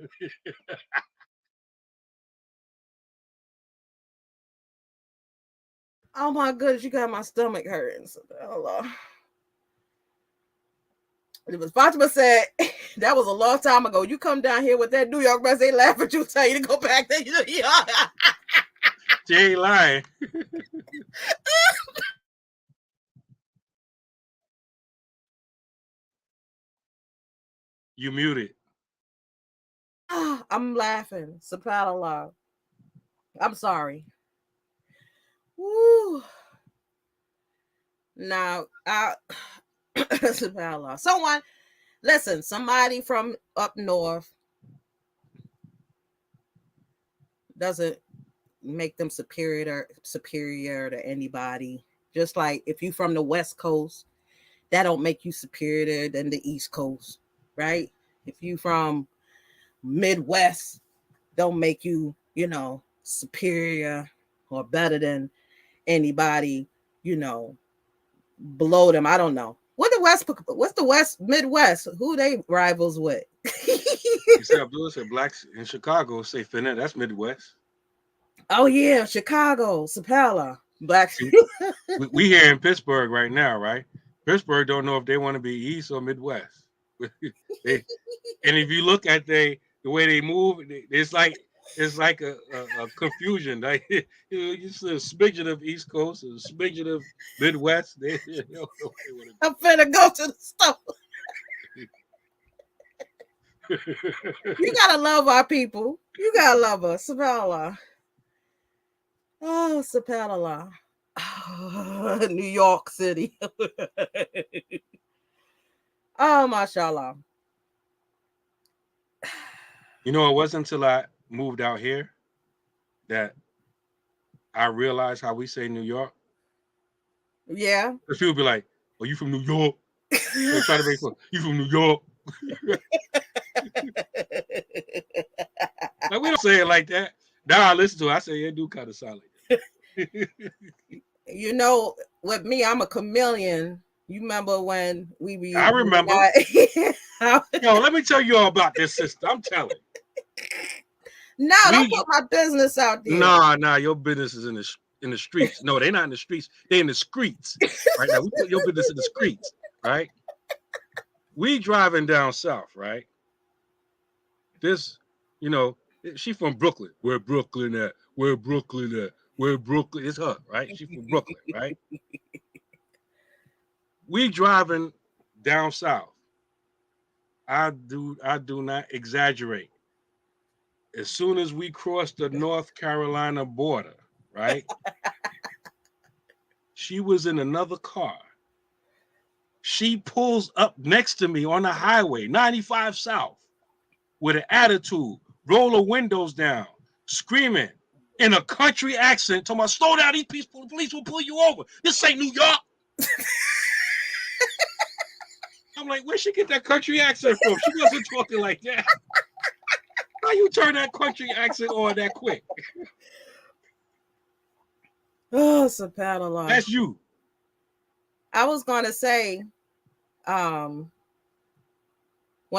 Oh my goodness, you got my stomach hurting. So, it was Fatima said that was a long time ago. You come down here with that New York mess, they laugh at you, tell you to go back there. She ain't lying. You muted. I'm laughing. SubhanAllah. I'm sorry. Woo. Now, SubhanAllah. Somebody from up north doesn't make them superior to anybody. Just like if you from the West Coast, that don't make you superior than the East Coast, right? If you from Midwest, don't make you, superior or better than anybody, below them. I don't know. What's the West Midwest? Who they rivals with? You said Abdullah said blacks in Chicago say finna. That's Midwest. Oh yeah, Chicago, Sapala, blacks. we here in Pittsburgh right now, right? Pittsburgh don't know if they want to be East or Midwest. And if you look at the way they move, it's like a confusion. Like you see a smidgen of East Coast, a smidgen of Midwest. I'm finna go to the store. You gotta love our people. You gotta love us. SubhanAllah. Oh, SubhanAllah. Oh, New York City. Oh, mashallah. It wasn't until I moved out here that I realized how we say New York. Yeah. Because people be like, "Oh, you from New York?" They try to make fun. You from New York? Like, we don't say it like that. Now I listen to it. I say it do kind of sound like that. With me, I'm a chameleon. You remember when we I remember. Let me tell you all about this sister. I'm telling. No, don't put my business out there. Nah, your business is in the streets. No, they're not in the streets. They're in the streets. Right now, we put your business in the streets, right? We driving down south, right? This, she from Brooklyn. Where Brooklyn at? Where Brooklyn at? Where Brooklyn? It's her, right? She from Brooklyn, right? We driving down south. I do not exaggerate. As soon as we cross the North Carolina border, right? She was in another car. She pulls up next to me on the highway, 95 South, with an attitude, roll the windows down, screaming in a country accent, talking about, slow down, these people, the police will pull you over. This ain't New York. I'm like, where'd she get that country accent from? She wasn't talking like that. How you turn that country accent on that quick? Oh, SubhanAllah. That's you. I was gonna say, when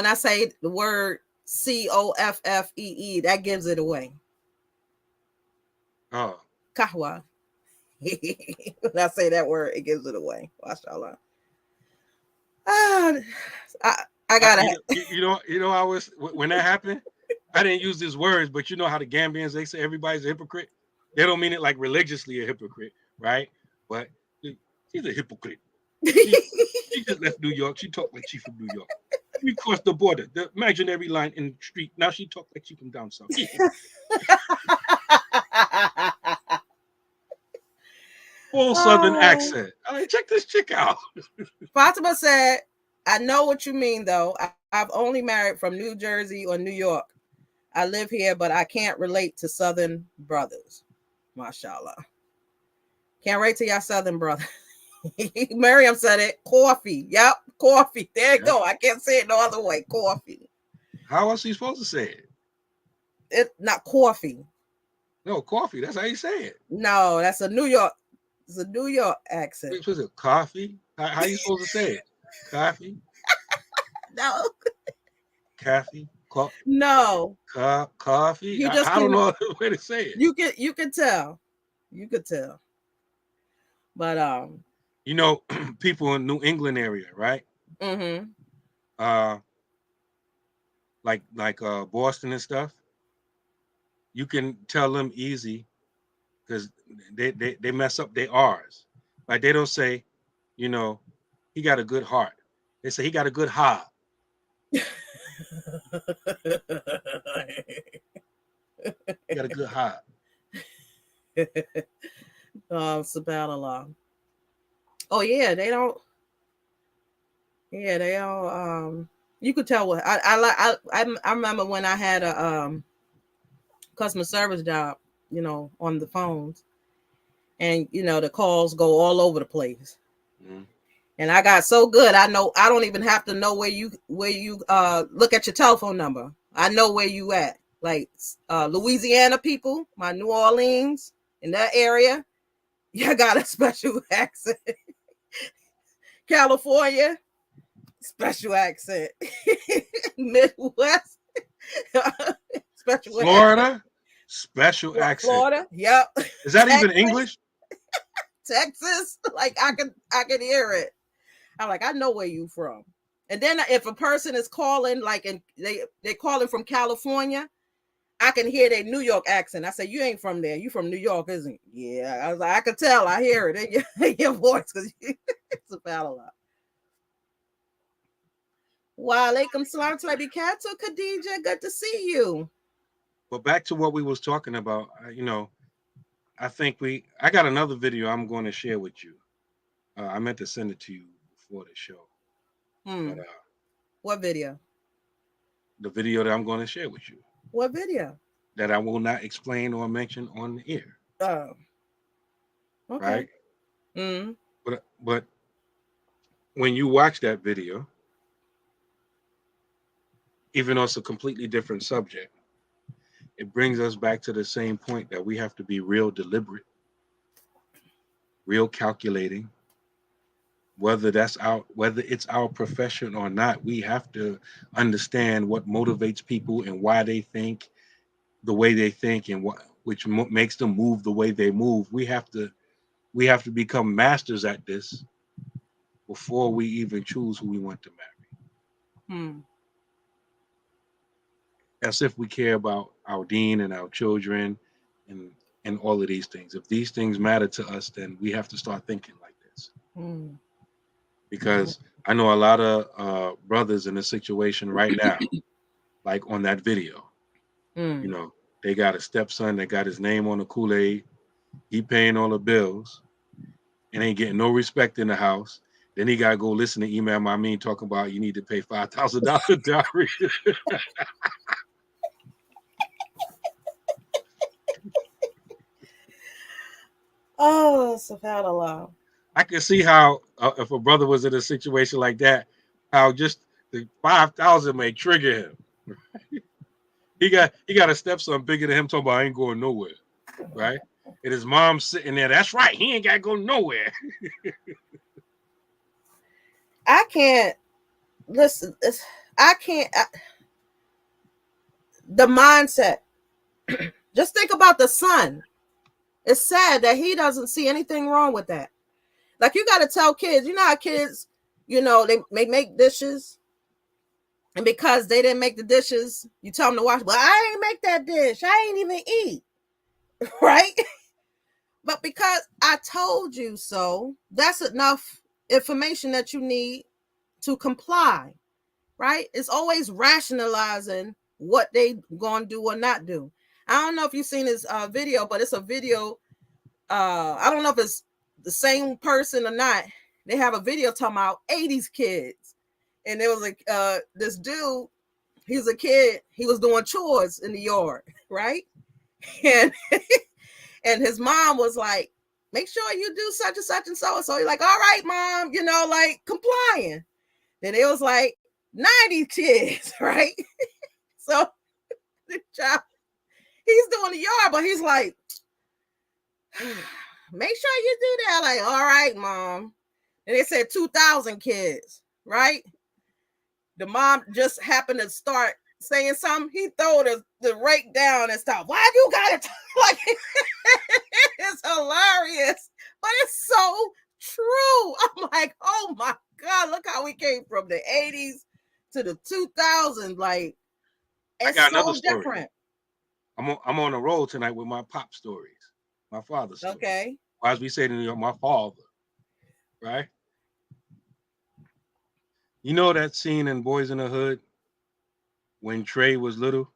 I say the word COFFEE, that gives it away. Oh. Kahwa. When I say that word, it gives it away. Mashallah. I gotta. I was when that happened. I didn't use these words, but you know how the Gambians, they say everybody's a hypocrite. They don't mean it like religiously a hypocrite, right? But she's a hypocrite. She just left New York. She talked like she from New York. We crossed the border, the imaginary line in the street. Now she talked like she from down south. Full Southern accent. I mean, check this chick out. Fatima said, I know what you mean, though. I've only married from New Jersey or New York. I live here, but I can't relate to Southern brothers. Mashallah. Can't relate to y'all Southern brothers. Miriam said it. Coffee. Yep. Coffee. There you go. I can't say it no other way. Coffee. How else are you supposed to say it? It's not coffee. No, coffee. That's how you say it. No, that's a New York. It's a New York accent. Which was it? Coffee? How you supposed to say it? Coffee? No. Coffee? No. Coffee? You just I don't know the way to say it. You can tell. You could tell. But you know, people in New England area, right? Mm-hmm. Like Boston and stuff. You can tell them easy because they mess up their R's. Like they don't say, you know, he got a good heart. They say he got a good heart. He got a good heart. Subhanallah. Oh yeah, they don't. Yeah, they all. You could tell what I remember when I had a customer service job, you know, on the phones, and you know the calls go all over the place. Mm-hmm. And I got so good, I know I don't even have to know where you look at your telephone number. I know where you at. Like Louisiana people, my New Orleans in that area, you got a special accent. California, special accent. Midwest, special Florida, accent. special accent. Florida, yep. Is that even English? Texas, like I can hear it. I'm like, I know where you from. And then if a person is calling, like, and they're calling from California, I can hear their New York accent. I say, you ain't from there. You from New York, isn't it? Yeah. I was like, I could tell. I hear it in your voice because it's a battle lot. Wa alaikum salam to Baby Kato Khadija. Good to see you. But back to what we was talking about, you know, I think I got another video I'm going to share with you. I meant to send it to you before the show. But, what video? The video that I'm going to share with you. What video? That I will not explain or mention on the air. Oh. Okay. Right? Mm-hmm. But when you watch that video, even though it's a completely different subject, it brings us back to the same point that we have to be real deliberate, real calculating. Whether it's our profession or not, we have to understand what motivates people and why they think the way they think and which makes them move the way they move. We have to become masters at this before we even choose who we want to marry. As if we care about our deen and our children and all of these things. If these things matter to us, then we have to start thinking like this. Because I know a lot of brothers in a situation right now, like on that video. You know, they got a stepson that got his name on the Kool-Aid. He paying all the bills and ain't getting no respect in the house. Then he got to go listen to Imam Amin talking about you need to pay $5,000 dowry. Oh, subhanallah. I can see how if a brother was in a situation like that, how just the 5,000 may trigger him. He got a stepson bigger than him talking about I ain't going nowhere, right? And his mom sitting there. That's right. He ain't got to go nowhere. I can't listen. The mindset. Just think about the son. It's sad that he doesn't see anything wrong with that. Like you got to tell kids, you know how kids, you know, they make dishes. And because they didn't make the dishes, you tell them to wash. Well, I ain't make that dish. I ain't even eat. Right? But because I told you so, that's enough information that you need to comply. Right? It's always rationalizing what they gonna do or not do. I don't know if you've seen this video, but it's a video. I don't know if it's the same person or not. They have a video talking about 80s kids. and there was this dude. He was a kid. He was doing chores in the yard, right? And and his mom was like, "Make sure you do such and such and so and so." He's like, "All right, mom," like complying. Then it was like 90 kids, right? So the child, he's doing the yard, but he's like, "Make sure you do that." Like, "All right, mom." And they said 2,000 kids, right? The mom just happened to start saying something. He throw the rake down and stop. Why you got it? Like, it's hilarious, but it's so true. I'm like, oh my God, look how we came from the 80s to the 2000s. Like, it's got so another story. different. I'm on a roll tonight with my pop stories, my father's stories. Okay. Or as we say in New York, my father, right? You know that scene in Boys in the Hood when Trey was little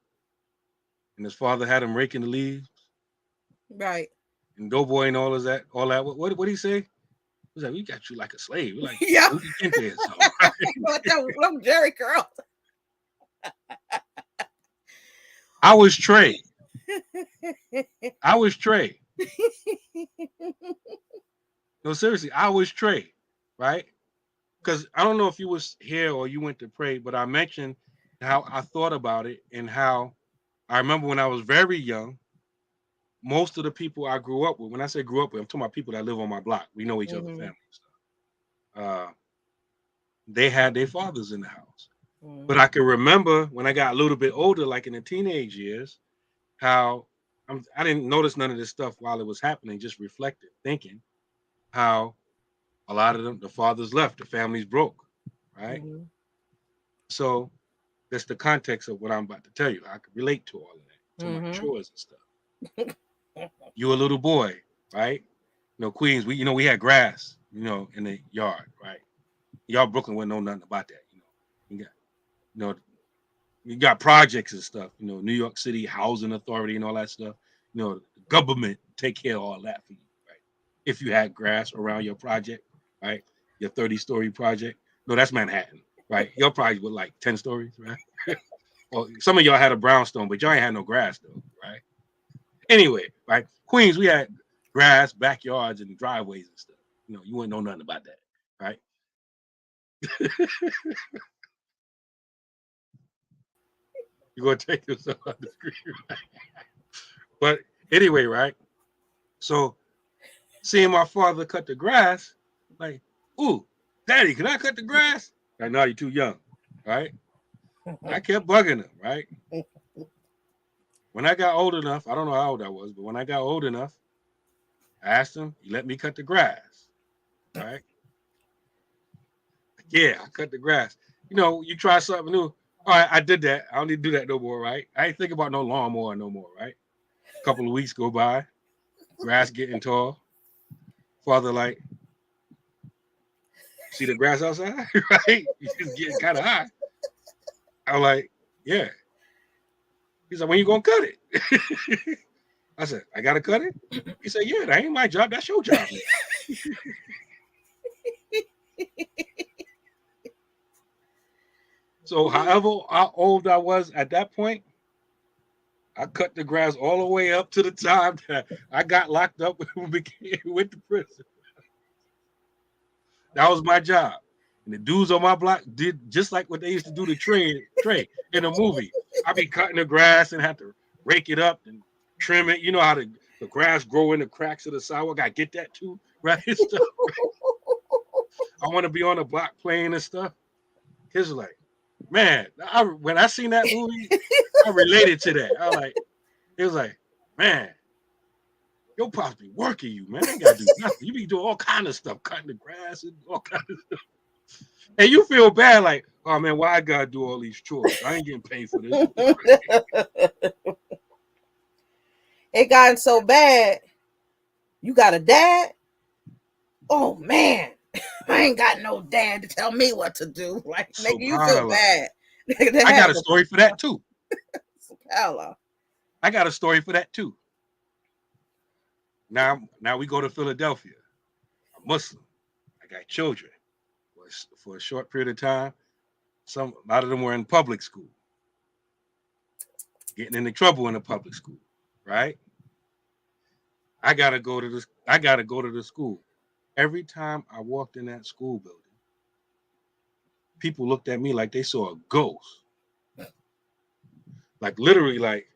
and his father had him raking the leaves? Right. And Doughboy and all that. What did he say? He was like, "We got you like a slave." We're like, yeah. Them Jerry curls. I was Trey. I was Trey. No, seriously, I was Trey, right? Because I don't know if you was here or you went to pray, but I mentioned how I thought about it and how I remember when I was very young, most of the people I grew up with, when I say grew up with, I'm talking about people that live on my block. We know each other's family stuff. They had their fathers in the house. But I can remember when I got a little bit older, like in the teenage years, how I didn't notice none of this stuff while it was happening, just reflected, thinking how a lot of them, the fathers left, the families broke, right? So that's the context of what I'm about to tell you. I could relate to all of that, to my chores and stuff. You a little boy, right? Queens, we had grass, in the yard, right? Y'all Brooklyn wouldn't know nothing about that, you got projects and stuff, New York City Housing Authority and all that stuff. The government take care of all that for you, right? If you had grass around your project, right? Your 30-story project. No, that's Manhattan, right? Your project was like 10 stories, right? Well, some of y'all had a brownstone, but y'all ain't had no grass though, right? Anyway, right? Queens, we had grass, backyards, and driveways and stuff. You wouldn't know nothing about that, right? You're gonna take yourself out the screen, right? But anyway, right? So seeing my father cut the grass, like, "Ooh, Daddy, can I cut the grass?" Like, "No, you're too young," right? I kept bugging him, right? When I got old enough, I don't know how old I was, but when I got old enough, I asked him, "You let me cut the grass," right? Yeah, I cut the grass. You try something new. All right, I did that. I don't need to do that no more, right? I ain't think about no lawnmower no more, right? A couple of weeks go by, grass getting tall. Father like, "See the grass outside?" Right? It's getting kind of high. I'm like, "Yeah." He's like, "When you gonna cut it?" I said, "I gotta cut it." He said, "Yeah, that ain't my job. That's your job." So however old I was at that point, I cut the grass all the way up to the time that I got locked up and went to prison. That was my job. And the dudes on my block did just like what they used to do to Trey in a movie. I'd be cutting the grass and have to rake it up and trim it. You know how the grass grow in the cracks of the sidewalk. I get that too, right? Stuff. I want to be on the block playing and stuff. Kids are like, man, when I seen that movie, I related to that. It was like, man, your pops be working you, man. They gotta do nothing. You be doing all kind of stuff, cutting the grass and all kind of stuff. And you feel bad, like, oh man, why I gotta do all these chores? I ain't getting paid for this. It gotten so bad. You got a dad? Oh man, I ain't got no dad to tell me what to do. Like, make you feel bad. I got a story for that too. I got a story for that too. Now we go to Philadelphia. I'm Muslim. I got children. For a short period of time, a lot of them were in public school, getting into trouble in the public school, right? I gotta go to the school. Every time I walked in that school building, people looked at me like they saw a ghost. Like literally, like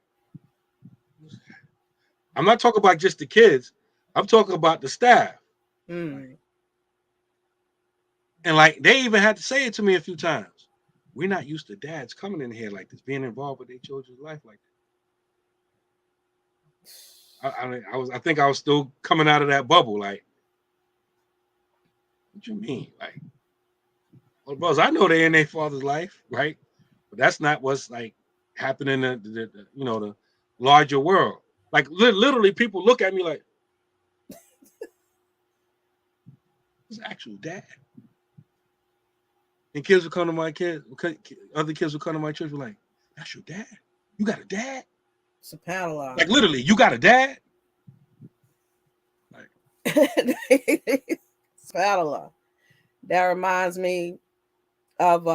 I'm not talking about just the kids. I'm talking about the staff. Mm. And like they even had to say it to me a few times. We're not used to dads coming in here like this, being involved with their children's life like that. I think I was still coming out of that bubble. Like, what you mean? Like, well, bros, I know they're in their father's life, right? But that's not what's like happening in the larger world. Like literally, people look at me like, "It's actual dad." And kids would come to my kids. Other kids would come to my church. Were like, "That's your dad? You got a dad?" SubhanAllah. Like literally, you got a dad? Like, SubhanAllah. That reminds me of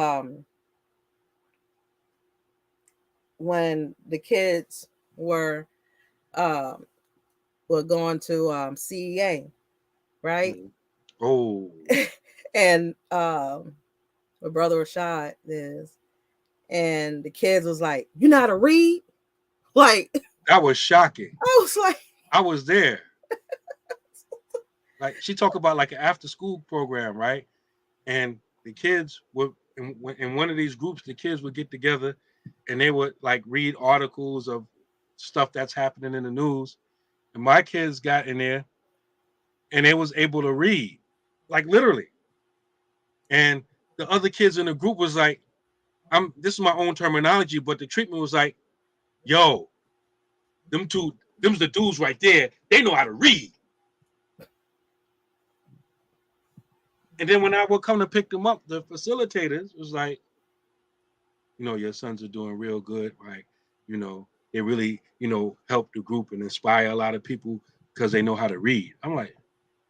when the kids were going to CEA, right? oh, And my brother Rashad is, and the kids was like, "You know how to read?" Like, that was shocking. I was like, I was there. Like she talked about like an after school program, right? And the kids would in one of these groups, the kids would get together and they would like read articles of stuff that's happening in the news. And my kids got in there and they was able to read, like literally. And the other kids in the group was like, this is my own terminology, but the treatment was like, yo, them's the dudes right there. They know how to read. And then when I would come to pick them up, the facilitators was like, your sons are doing real good. Like, they really, help the group and inspire a lot of people because they know how to read. I'm like,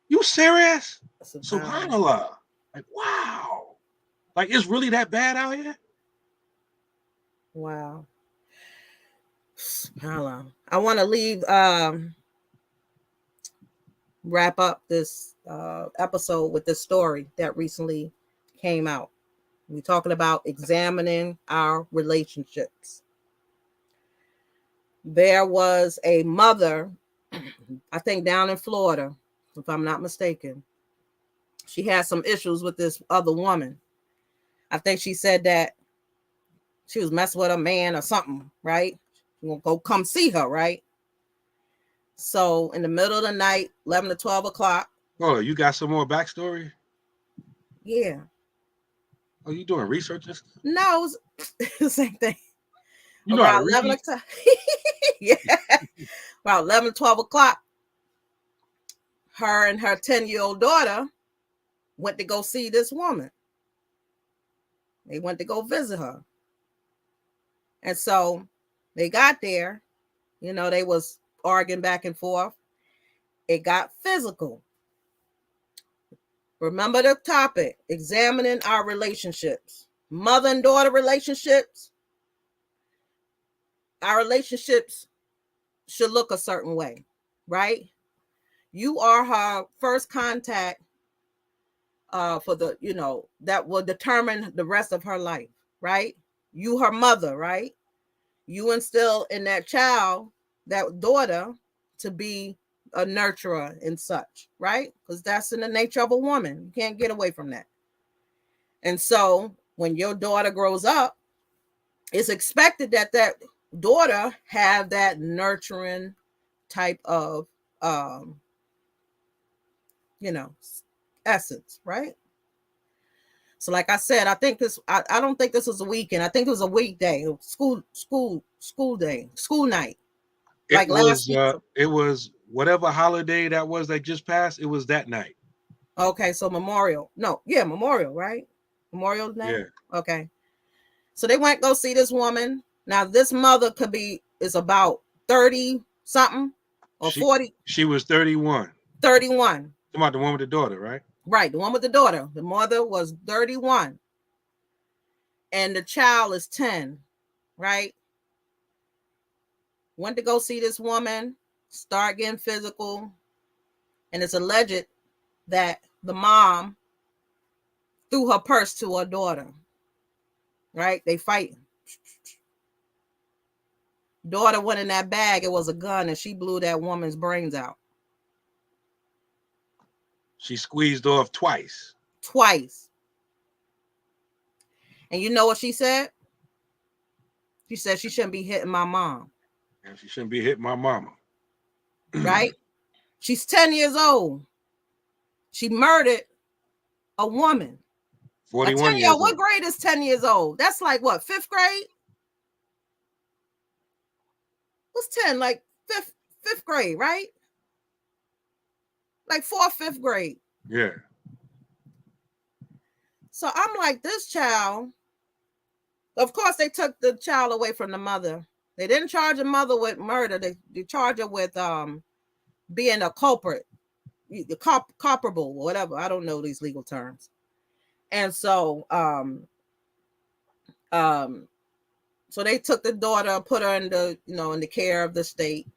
you serious? SubhanAllah. Like, wow. Like, it's really that bad out here? Wow. SubhanAllah. I want to wrap up this episode with this story that recently came out. We're talking about examining our relationships. There was a mother, I think down in Florida, if I'm not mistaken. She had some issues with this other woman. I think she said that she was messing with a man or something, right? You gonna go come see her, right? So in the middle of the night, 11 to 12 o'clock. Oh, you got some more backstory? Yeah. Oh, you doing research? No, it was the same thing. You know Around 11 o'clock. Yeah. About 11 to 12 o'clock, her and her 10-year-old daughter went to go see this woman. They went to go visit her. And so they got there, they was arguing back and forth. It got physical. Remember the topic, examining our relationships. Mother and daughter relationships. Our relationships should look a certain way, right? You are her first contact for that will determine the rest of her life, right? You her mother, right? You instill in that child, that daughter, to be a nurturer and such, right? Because that's in the nature of a woman. You can't get away from that. And so when your daughter grows up, it's expected that daughter have that nurturing type of essence, right? So like I said, I think I don't think this was a weekend. I think it was a weekday, school day, school night. It was whatever holiday that was that just passed. It was that night. Okay, so Memorial, right? Memorial night. Yeah. Okay. So they went go see this woman. Now this mother is about 30 something or 40. She was 31. 31. About the one with the daughter, right? Right, the one with the daughter. The mother was 31. and the child is 10, right? Went to go see this woman, start getting physical, and it's alleged that the mom threw her purse to her daughter, right? They fighting. Daughter went in that bag, it was a gun, and she blew that woman's brains out. She squeezed off twice. And you know what she said? She said she shouldn't be hitting my mom. And she shouldn't be hitting my mama. Right? She's 10 years old. She murdered a woman. 41 years old. What grade is 10 years old? That's like what, 5th grade? What's 10? Like fifth grade, right? Like 4th, 5th grade. Yeah. So I'm like, this child, of course, they took the child away from the mother. They didn't charge the mother with murder. They charged her with being a culprit, culpable, or whatever. I don't know these legal terms. And so, so they took the daughter and put her in the care of the state.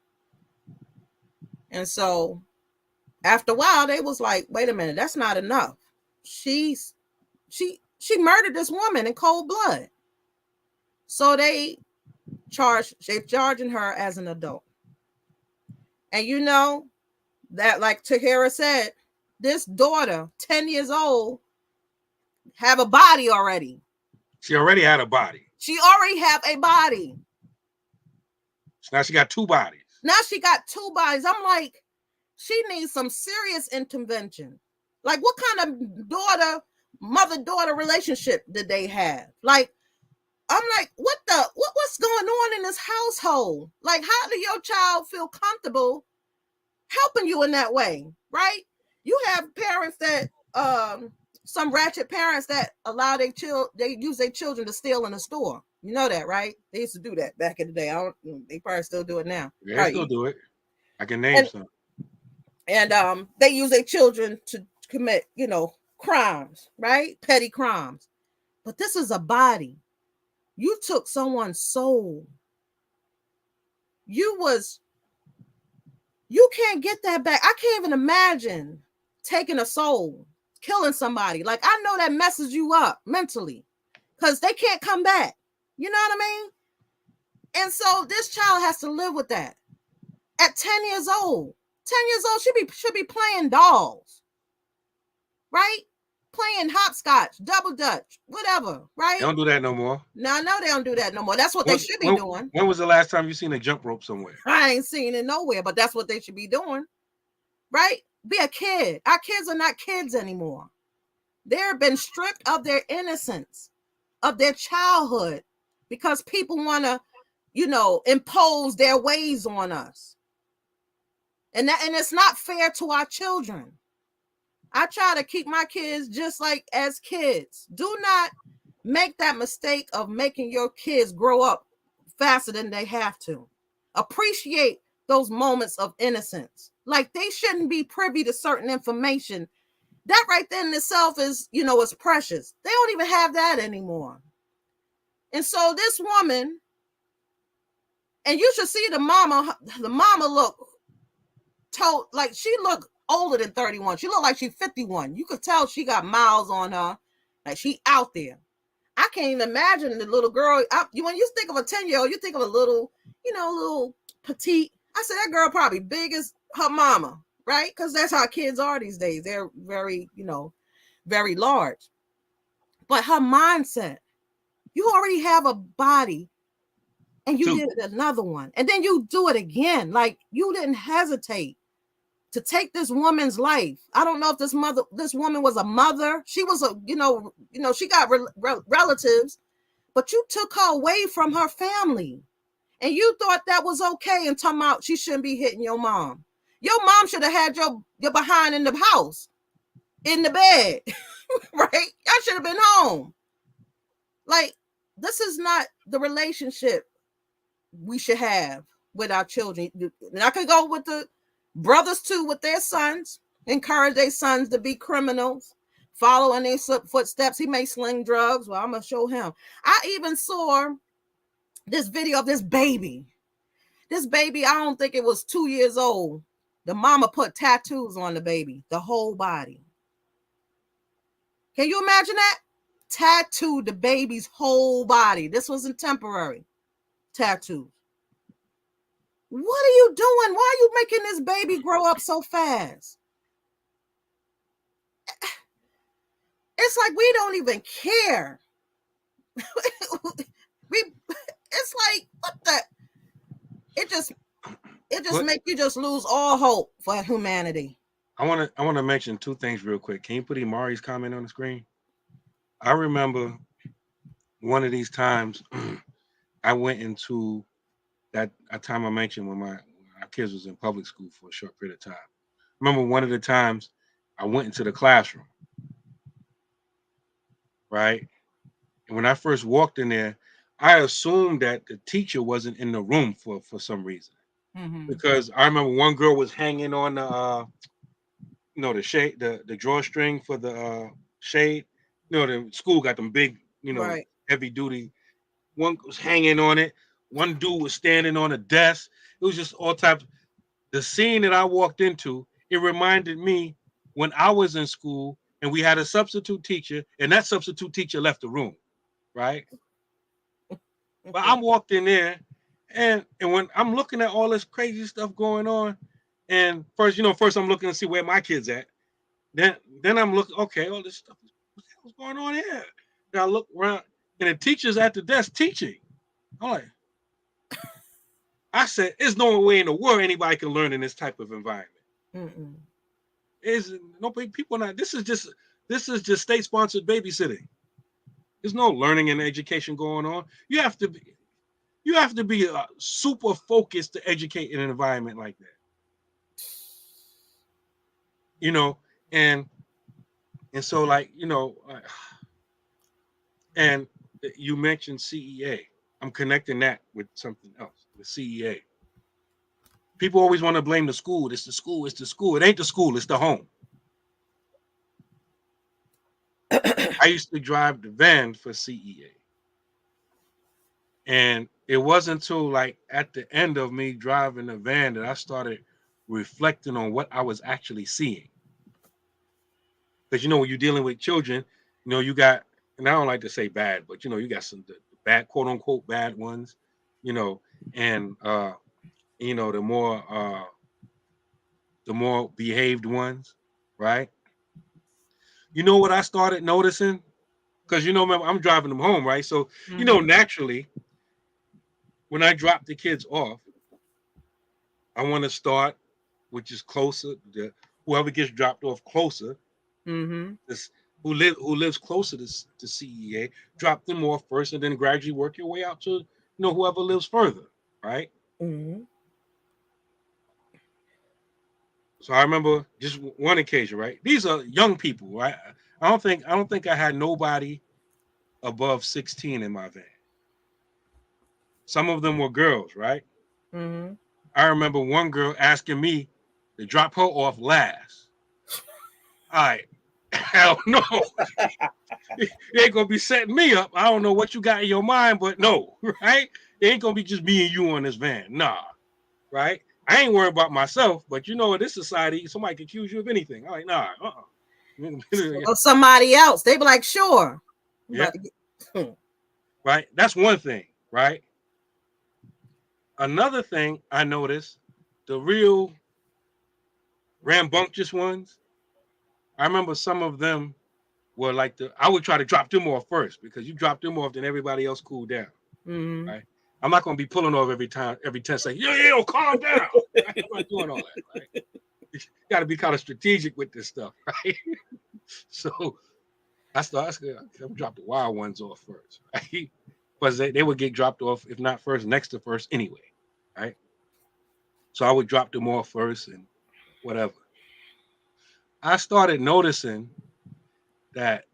And so, after a while, they was like, "Wait a minute, that's not enough. She murdered this woman in cold blood." So they're charging her as an adult. And you know that, like Tahira said, this daughter, 10 years old, have a body already. She already had a body. She already have a body. Now she got 2 bodies. Now she got 2 bodies. I'm like, she needs some serious intervention. Like, what kind of mother-daughter relationship did they have? Like, I'm like, what's going on in this household? Like, how do your child feel comfortable helping you in that way, right? You have parents that, some ratchet parents that allow they use their children to steal in a store. You know that, right? They used to do that back in the day. They probably still do it now. Yeah, they still do it. I can name some. And they use their children to commit, crimes, right? Petty crimes. But this is a body. You took someone's soul. You can't get that back. I can't even imagine taking a soul, killing somebody. Like, I know that messes you up mentally because they can't come back. You know what I mean? And so this child has to live with that. At 10 years old, should be playing dolls, right? Playing hopscotch, double dutch, whatever, right? They don't do that no more. No, they don't do that no more. That's what they should be doing. When was the last time you seen a jump rope somewhere? I ain't seen it nowhere, but that's what they should be doing, right? Be a kid. Our kids are not kids anymore. They've been stripped of their innocence, of their childhood, because people want to, impose their ways on us. And it's not fair to our children. I try to keep my kids just like as kids. Do not make that mistake of making your kids grow up faster than they have to. Appreciate those moments of innocence. Like, they shouldn't be privy to certain information. That right there in itself is, is precious. They don't even have that anymore. And so this woman, and you should see the mama she looked older than 31. She looked like she's 51. You could tell she got miles on her. Like, she out there. I can't even imagine the little girl. When you think of a 10-year-old, you think of a little, little petite. I said that girl probably big as her mama, right? Because that's how kids are these days. They're very, very large. But her mindset, you already have a body and you did another one. And then you do it again. Like, you didn't hesitate to take this woman's life. I don't know if this woman was a mother. She was she got relatives, but you took her away from her family. And you thought that was okay and talking about she shouldn't be hitting your mom. Your mom should have had your behind in the house, in the bed, right? Y'all should have been home. Like, this is not the relationship we should have with our children. And I could go with the brothers too, with their sons, encourage their sons to be criminals, follow in his footsteps. He may sling drugs. Well, I'm gonna show him. I even saw this video of this baby. This baby, I don't think it was 2 years old. The mama put tattoos on the baby, the whole body. Can you imagine that? Tattooed the baby's whole body. This wasn't temporary. Tattoos. What are you doing? Why are you making this baby grow up so fast? It's like we don't even care. It's like, what the? It just makes you just lose all hope for humanity. I want to mention two things real quick. Can you put Imari's comment on the screen? I remember one of these times I went into that a time I mentioned when our kids was in public school for a short period of time. I remember one of the times I went into the classroom, right? And when I first walked in there, I assumed that the teacher wasn't in the room for some reason. Mm-hmm. Because I remember one girl was hanging on the the shade, the drawstring for the shade. The school got them big, right. heavy duty. One was hanging on it. One dude was standing on a desk. It was just all types. The scene that I walked into, it reminded me when I was in school and we had a substitute teacher, and that substitute teacher left the room, right? But I'm walked in there, and when I'm looking at all this crazy stuff going on, and first I'm looking to see where my kid's at. Then I'm looking, okay, all this stuff, what the hell's going on here? Then I look around, and the teacher's at the desk teaching. I'm like, I said, there's no way in the world anybody can learn in this type of environment. Mm-mm. Is nobody people not. This is just state-sponsored babysitting. There's no learning and education going on. You have to be super focused to educate in an environment like that. And so and you mentioned CEA. I'm connecting that with something else, with CEA. People always want to blame the school. It's the school. It's the school. It ain't the school. It's the home. I used to drive the van for CEA. And it wasn't until at the end of me driving the van that I started reflecting on what I was actually seeing. Because, when you're dealing with children, you got, and I don't like to say bad, but, you got some bad, quote unquote, bad ones, and, the more behaved ones, right? What I started noticing? Because, remember, I'm driving them home, right? So, naturally, when I drop the kids off, I want to start, which is closer, whoever gets dropped off closer, mm-hmm. who lives closer to CEA, drop them off first, and then gradually work your way out to, whoever lives further, right? Mm-hmm. So I remember just one occasion, right? These are young people, right? I don't think I had nobody above 16 in my van. Some of them were girls, right? Mm-hmm. I remember one girl asking me to drop her off last. All right, hell no. You ain't gonna be setting me up. I don't know what you got in your mind, but no, right? It ain't gonna be just me and you on this van. Nah, right? I ain't worried about myself, but in this society, somebody can accuse you of anything. I'm like, nah, Or somebody else. They be like, sure. Yeah. Right? That's one thing, right? Another thing I noticed, the real rambunctious ones, I remember some of them were I would try to drop them off first, because you drop them off, then everybody else cool down. Mm-hmm. Right? I'm not going to be pulling off every 10 seconds. Yo, calm down. I'm not doing all that, right? You got to be kind of strategic with this stuff, right? So I drop the wild ones off first, right? Because they would get dropped off, if not first, next to first anyway, right? So I would drop them off first and whatever. I started noticing that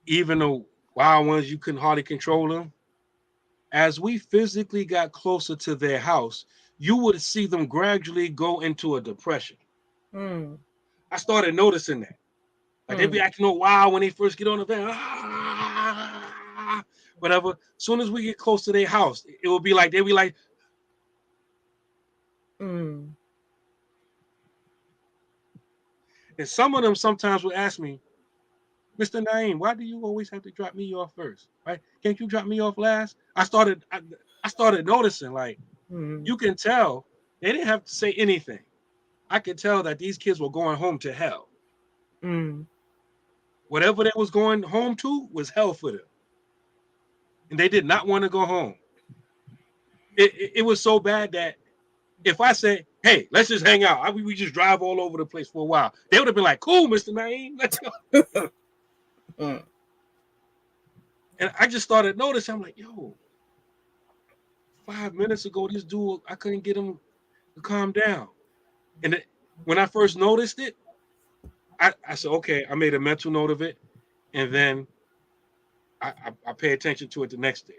even the wild ones, you couldn't hardly control them. As we physically got closer to their house, you would see them gradually go into a depression. Mm. I started noticing that. Like they be acting all wild when they first get on the van. Whatever. As soon as we get close to their house, it will be like, they'll be like, Mm. and some of them sometimes will ask me, Mr. Naeem, why do you always have to drop me off first? Right? Can't you drop me off last? I started noticing, like, you can tell they didn't have to say anything. I could tell that these kids were going home to hell. Whatever they was going home to was hell for them. And they did not want to go home. It was so bad that if I said, hey, let's just hang out, we just drive all over the place for a while, they would have been like, cool, Mr. Naeem, let's go. And I just started noticing, I'm like, yo, 5 minutes ago, this dude, I couldn't get him to calm down. And when I first noticed it, I said, okay, I made a mental note of it. And then I pay attention to it the next day.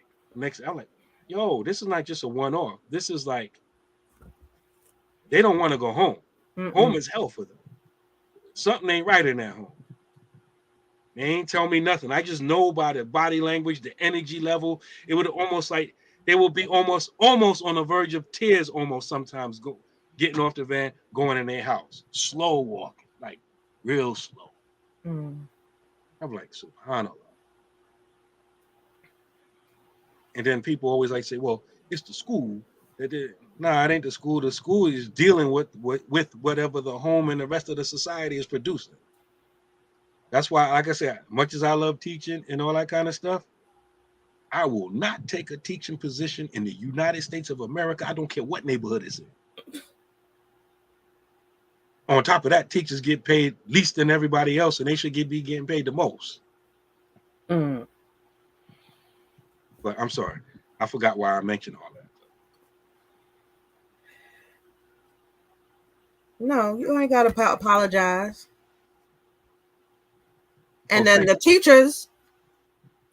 I'm like, yo, this is not just a one-off. This is like, they don't want to go home. Home is hell for them. Something ain't right in that home. They ain't tell me nothing. I just know by the body language, the energy level. It would almost like they will be almost on the verge of tears almost sometimes getting off the van, going in their house. Slow walking, like real slow. I'm like, subhanAllah. And then people always like say, well, it's the school. Nah, it ain't the school. The school is dealing with whatever the home and the rest of the society is producing. That's why, like I said, much as I love teaching and all that kind of stuff, I will not take a teaching position in the United States of America. I don't care what neighborhood it's in. On top of that, teachers get paid least than everybody else, and they should be getting paid the most. But I'm sorry, I forgot why I mentioned all that. No, you ain't got to apologize. And then the teachers,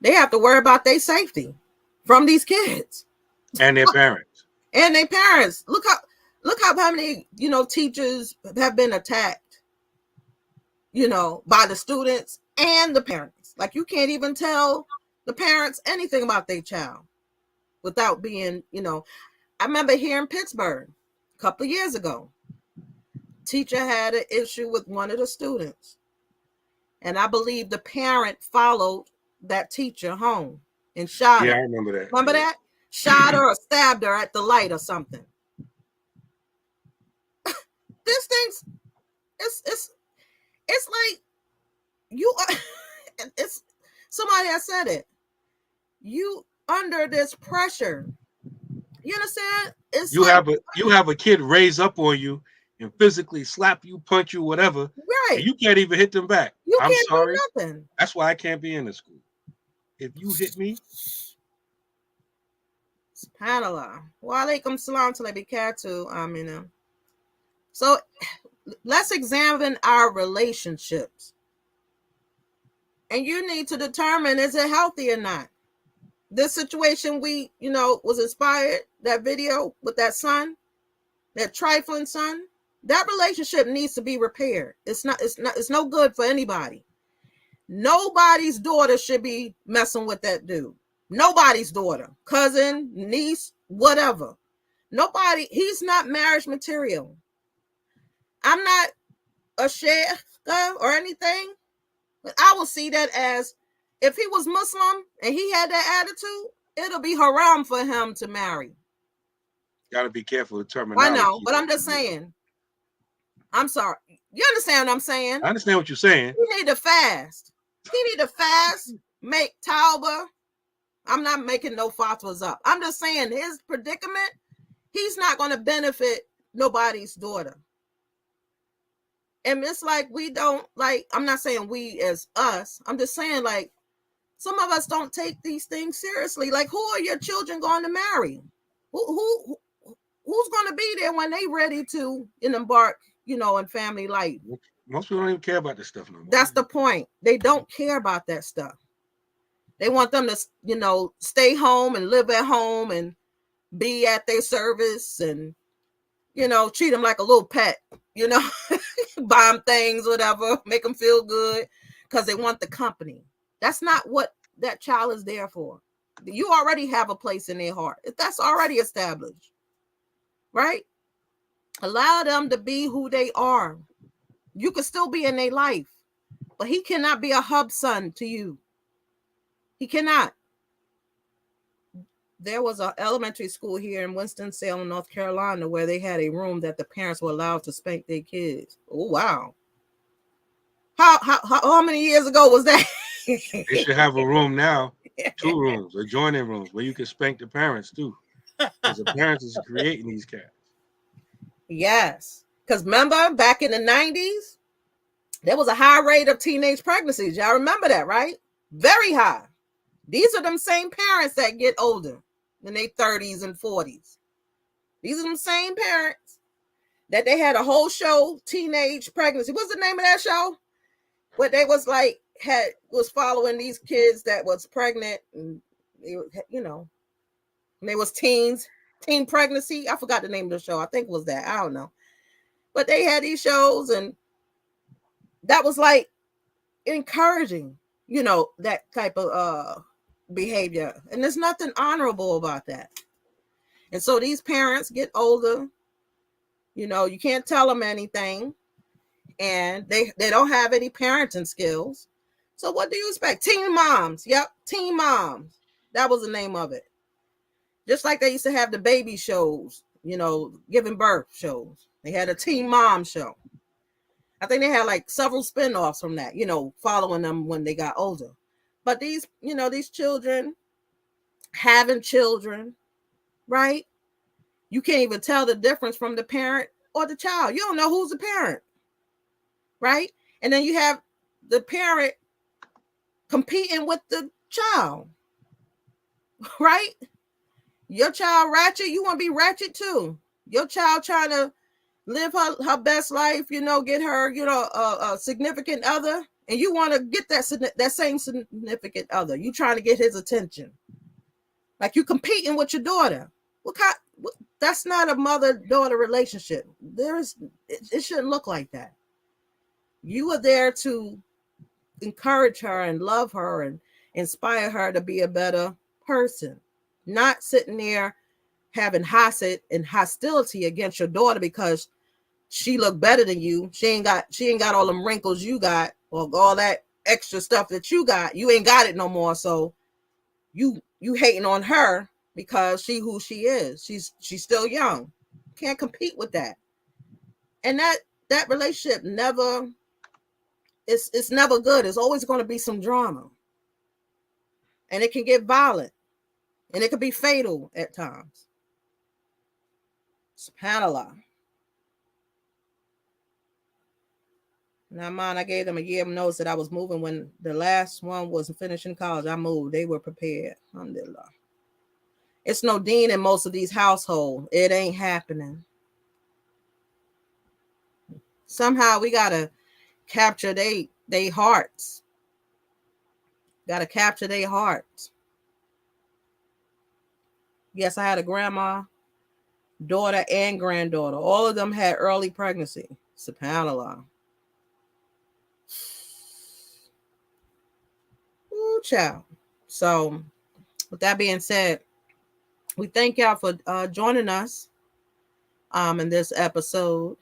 they have to worry about their safety from these kids and their parents. And their parents. Look how many, teachers have been attacked, by the students and the parents. Like, you can't even tell the parents anything about their child without being, I remember here in Pittsburgh a couple of years ago, teacher had an issue with one of the students. And I believe the parent followed that teacher home and shot her. Yeah, I remember that. Remember that? Shot her or stabbed her at the light or something. This thing's, it's like you are, it's somebody has said it. You under this pressure. You understand? It's you have a kid raise up on you and physically slap you, punch you, whatever. Right. You can't even hit them back. I'm can't sorry. do nothing. That's why I can't be in the school. If you hit me. SubhanAllah. Wa alaikum salam to barakatuh. Amina. So let's examine our relationships. And you need to determine, is it healthy or not? This situation was inspired, that video with that son, that trifling son. That relationship needs to be repaired. It's no good for anybody. Nobody's daughter should be messing with that dude. Nobody's daughter, cousin, niece, whatever. Nobody, he's not marriage material. I'm not a sheikh or anything, but I will see that as, if he was Muslim and he had that attitude, it'll be haram for him to marry. Gotta be careful with terminology. I know, but I'm just saying. I'm sorry. You understand what I'm saying? I understand what you're saying. He need to fast. He need to fast, make tauba. I'm not making no fatwas up. I'm just saying his predicament, he's not going to benefit nobody's daughter. And it's like we don't, like, I'm not saying we as us. I'm just saying, like, some of us don't take these things seriously. Like, who are your children going to marry? Who's going to be there when they ready to embark, in family life? Most people don't even care about this stuff no more. That's the point. They don't care about that stuff. They want them to, stay home and live at home and be at their service and, treat them like a little pet, buy them things, whatever, make them feel good. because they want the company. That's not what that child is there for. You already have a place in their heart. That's already established, right? Allow them to be who they are. You can still be in their life, but he cannot be a hub son to you. He cannot. There was an elementary school here in Winston-Salem, North Carolina, where they had a room that the parents were allowed to spank their kids. Oh, wow. How many years ago was that? They should have a room now, 2 rooms, adjoining rooms, where you can spank the parents too. Because the parents is creating these cats. Yes. Because remember, back in the 90s, there was a high rate of teenage pregnancies. Y'all remember that, right? Very high. These are them same parents that get older in their 30s and 40s. These are them same parents that they had a whole show, Teenage Pregnancy. What's the name of that show? Where they was like, was following these kids that was pregnant, and they, you know, and they was teen pregnancy. I forgot the name of the show. I think it was that. I don't know. But they had these shows, and that was like encouraging, you know, that type of behavior. And there's nothing honorable about that. And so these parents get older, you know, you can't tell them anything, and they don't have any parenting skills. So what do you expect? Teen moms. Yep, teen moms. That was the name of it. Just like they used to have the baby shows, you know, giving birth shows. They had a teen mom show. I think they had like several spinoffs from that, you know, following them when they got older. But these, you know, these children having children, right? You can't even tell the difference from the parent or the child. You don't know who's the parent, right? And then you have the parent competing with the child, right? Your child ratchet, you want to be ratchet too. Your child trying to live her best life, you know, get her, you know, a significant other, and you want to get that same significant other. You trying to get his attention. Like you competing with your daughter. That's not a mother-daughter relationship. It shouldn't look like that. You are there to encourage her and love her and inspire her to be a better person, not sitting there having hased and hostility against your daughter because she look better than you. She ain't got all them wrinkles you got or all that extra stuff that you got. You ain't got it no more. So you hating on her because she who she is. She's still young. Can't compete with that. And that relationship never, it's never good. It's always going to be some drama. And it can get violent. And it can be fatal at times. SubhanAllah. Now, I gave them a year of notice that I was moving when the last one was finishing college. I moved. They were prepared. Alhamdulillah. It's no dean in most of these households. It ain't happening. Somehow we got to capture they hearts. Got to capture their hearts. Yes, I had a grandma, daughter, and granddaughter. All of them had early pregnancy. SubhanAllah. Ooh, child. So, with that being said, we thank y'all for joining us in this episode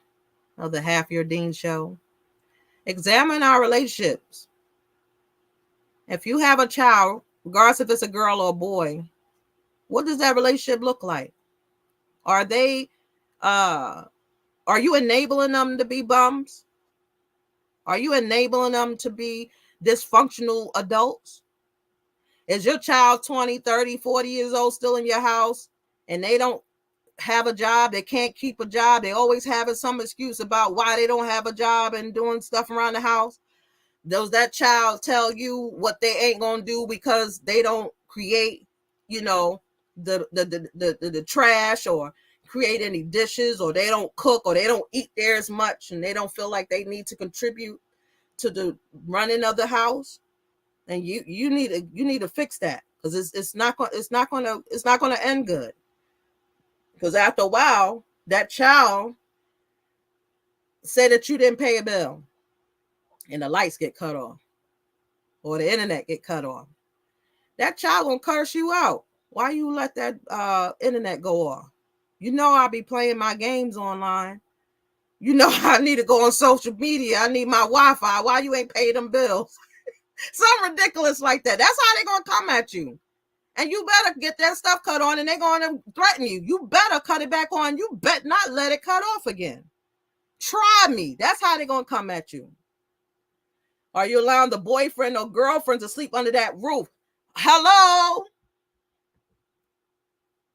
of the Half Your Dean Show. Examine our relationships. If you have a child, regardless if it's a girl or a boy, what does that relationship look like? Are you enabling them to be bums? Are you enabling them to be dysfunctional adults? Is your child 20, 30, 40 years old still in your house and they don't have a job? They can't keep a job. They always having some excuse about why they don't have a job and doing stuff around the house. Does that child tell you what they ain't going to do because they don't create, you know, the trash or create any dishes, or they don't cook, or they don't eat there as much, and they don't feel like they need to contribute to the running of the house? And you need to fix that, because it's not going to end good. Because after a while, that child say that you didn't pay a bill, and the lights get cut off. or the internet get cut off, that child gonna curse you out. Why you let that internet go off? You know I'll be playing my games online. You know I need to go on social media. I need my Wi-Fi. Why you ain't pay them bills? Something ridiculous like that. That's how they gonna come at you. And you better get that stuff cut on, and they're gonna threaten you. You better cut it back on. You better not let it cut off again. Try me. That's how they're gonna come at you. Are you allowing the boyfriend or girlfriend to sleep under that roof? Hello.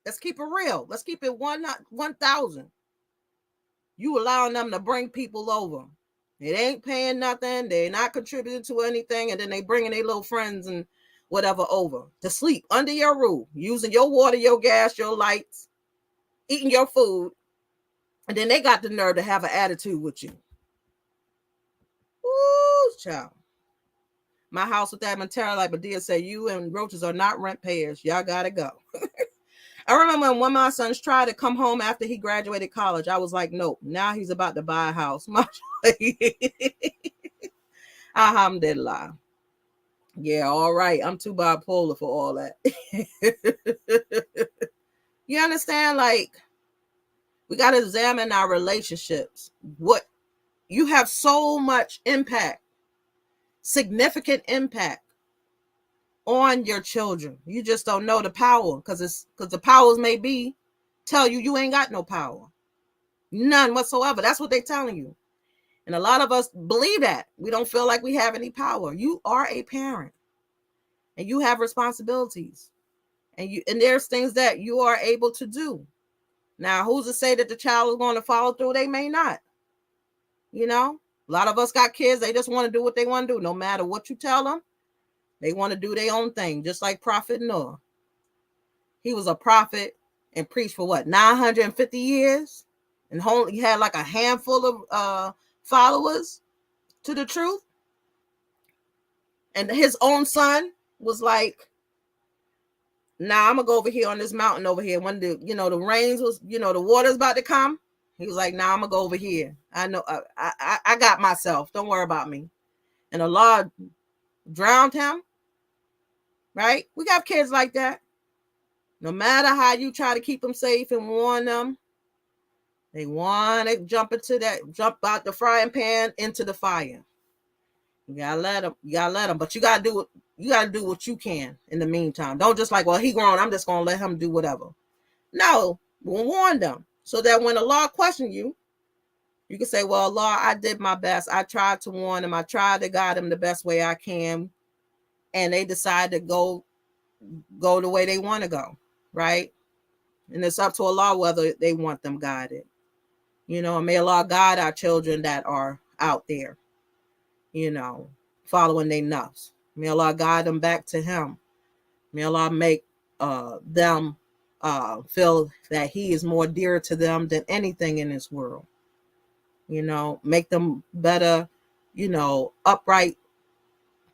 Let's keep it real. Let's keep it 1,000. You allowing them to bring people over. It ain't paying nothing. They're not contributing to anything. And then they bringing their little friends and whatever over to sleep under your roof, using your water, your gas, your lights, eating your food. And then they got the nerve to have an attitude with you. Ooh, child. My house with that Montero, like Badia said, you and Roaches are not rent payers. Y'all gotta go. I remember when one of my sons tried to come home after he graduated college. I was like, nope. Now he's about to buy a house. Alhamdulillah. Yeah, all right. I'm too bipolar for all that. You understand? Like, we got to examine our relationships. What you have so much impact, significant impact on your children. You just don't know the power because the powers may be tell you ain't got no power, none whatsoever. That's what they're telling you, and a lot of us believe that. We don't feel like we have any power. You are a parent, and you have responsibilities, and there's things that you are able to do. Now, who's to say that the child is going to follow through? They may not. You know, a lot of us got kids. They just want to do what they want to do, no matter what you tell them. They want to do their own thing, just like Prophet Noah. He was a prophet and preached for what, 950 years? And only had like a handful of followers to the truth. And his own son was like, nah, I'm going to go over here on this mountain over here. When the rains was, the water's about to come. He was like, nah, I'm going to go over here. I know, I got myself. Don't worry about me. And Allah drowned him. Right? We got kids like that. No matter how you try to keep them safe and warn them, they want to jump out the frying pan into the fire. You gotta let them. But you gotta do what you can in the meantime. Don't just like, well, he grown, I'm just gonna let him do whatever. No, we'll warn them so that when Allah questions you, you can say, well, Allah, I did my best. I tried to warn him. I tried to guide him the best way I can. And they decide to go the way they want to go, right? And it's up to Allah whether they want them guided. And may Allah guide our children that are out there, following their nafs. May Allah guide them back to Him. May Allah make them feel that He is more dear to them than anything in this world. Make them better, upright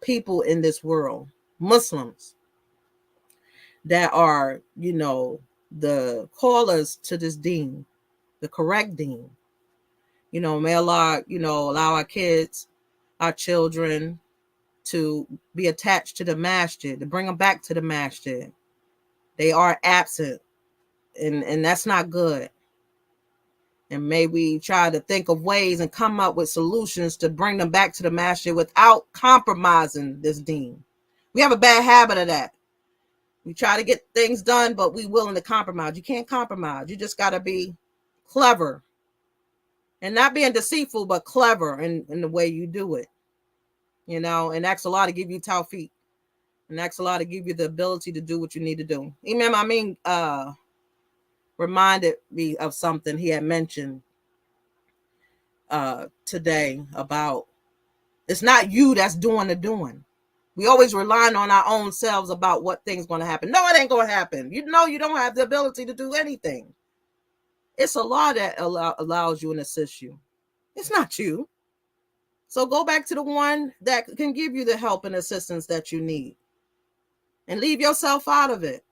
people in this world, Muslims that are, the callers to this deen, the correct deen. May Allah, allow our kids, our children to be attached to the masjid, to bring them back to the masjid. They are absent, and that's not good. And may we try to think of ways and come up with solutions to bring them back to the masjid without compromising this deen. We have a bad habit of that. We try to get things done, but we willing to compromise. You can't compromise. You just got to be clever. And not being deceitful, but clever in the way you do it. And ask Allah to give you tawfiq. And ask Allah to give you the ability to do what you need to do. Imam Amin reminded me of something he had mentioned today about it's not you that's doing the doing. We always relying on our own selves about what things going to happen. No, it ain't going to happen. You don't have the ability to do anything. It's Allah that allows you and assists you. It's not you. So go back to the one that can give you the help and assistance that you need. And leave yourself out of it.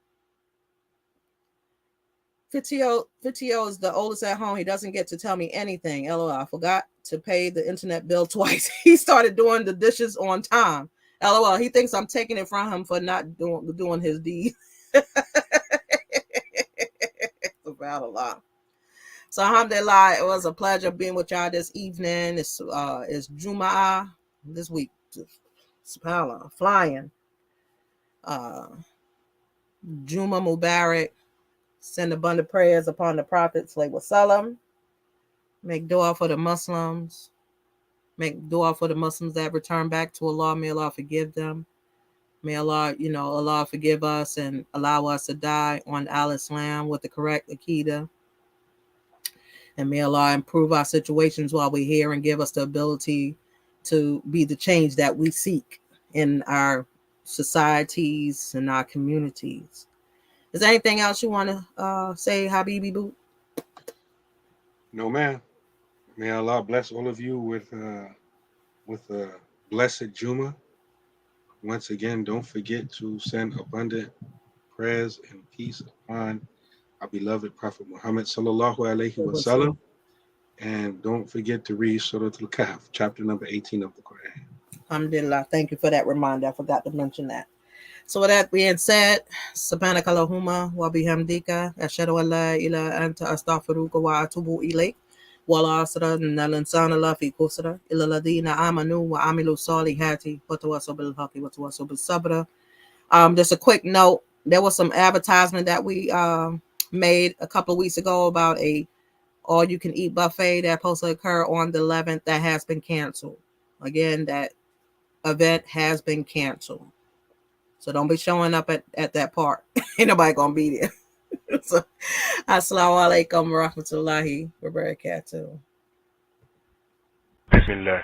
Fitio is the oldest at home. He doesn't get to tell me anything. LOL, I forgot to pay the internet bill twice. He started doing the dishes on time. LOL, he thinks I'm taking it from him for not doing his deed. SubhanAllah. So alhamdulillah, it was a pleasure being with y'all this evening. It's Jum'ah this week. SubhanAllah, flying. Juma Mubarak. Send abundant prayers upon the Prophet Sallallahu Alaihi Wasallam. Make dua for the Muslims. Make dua for the Muslims that return back to Allah. May Allah forgive them. May Allah, Allah forgive us and allow us to die on Al-Islam with the correct Aqidah. And may Allah improve our situations while we're here and give us the ability to be the change that we seek in our societies and our communities. Is there anything else you want to say, Habibi Boo? No, ma'am. May Allah bless all of you with a blessed Juma. Once again, don't forget to send abundant prayers and peace upon our beloved Prophet Muhammad sallallahu alaihi wasallam. And don't forget to read Surah Al-Kahf, chapter number 18 of the Quran. Alhamdulillah. Thank you for that reminder. I forgot to mention that. So with that being said, Subhanaka Allahumma wa bihamdika ashhadu an la ilaha anta astaghfiruka wa atubu ilayk. Wal asra innal insana lafi khusr illa alladhina amanu wa amilu salihati wa tawassaw bil haqqi wa tawassaw bis sabr. Just a quick note, there was some advertisement that we made a couple of weeks ago about a all-you-can-eat buffet that supposed to occur on the 11th that has been canceled. Again, that event has been canceled. So don't be showing up at that part. Ain't nobody gonna be there. So, assalamu alaikum wa rahmatullahi wa barakatuh. Bismillah.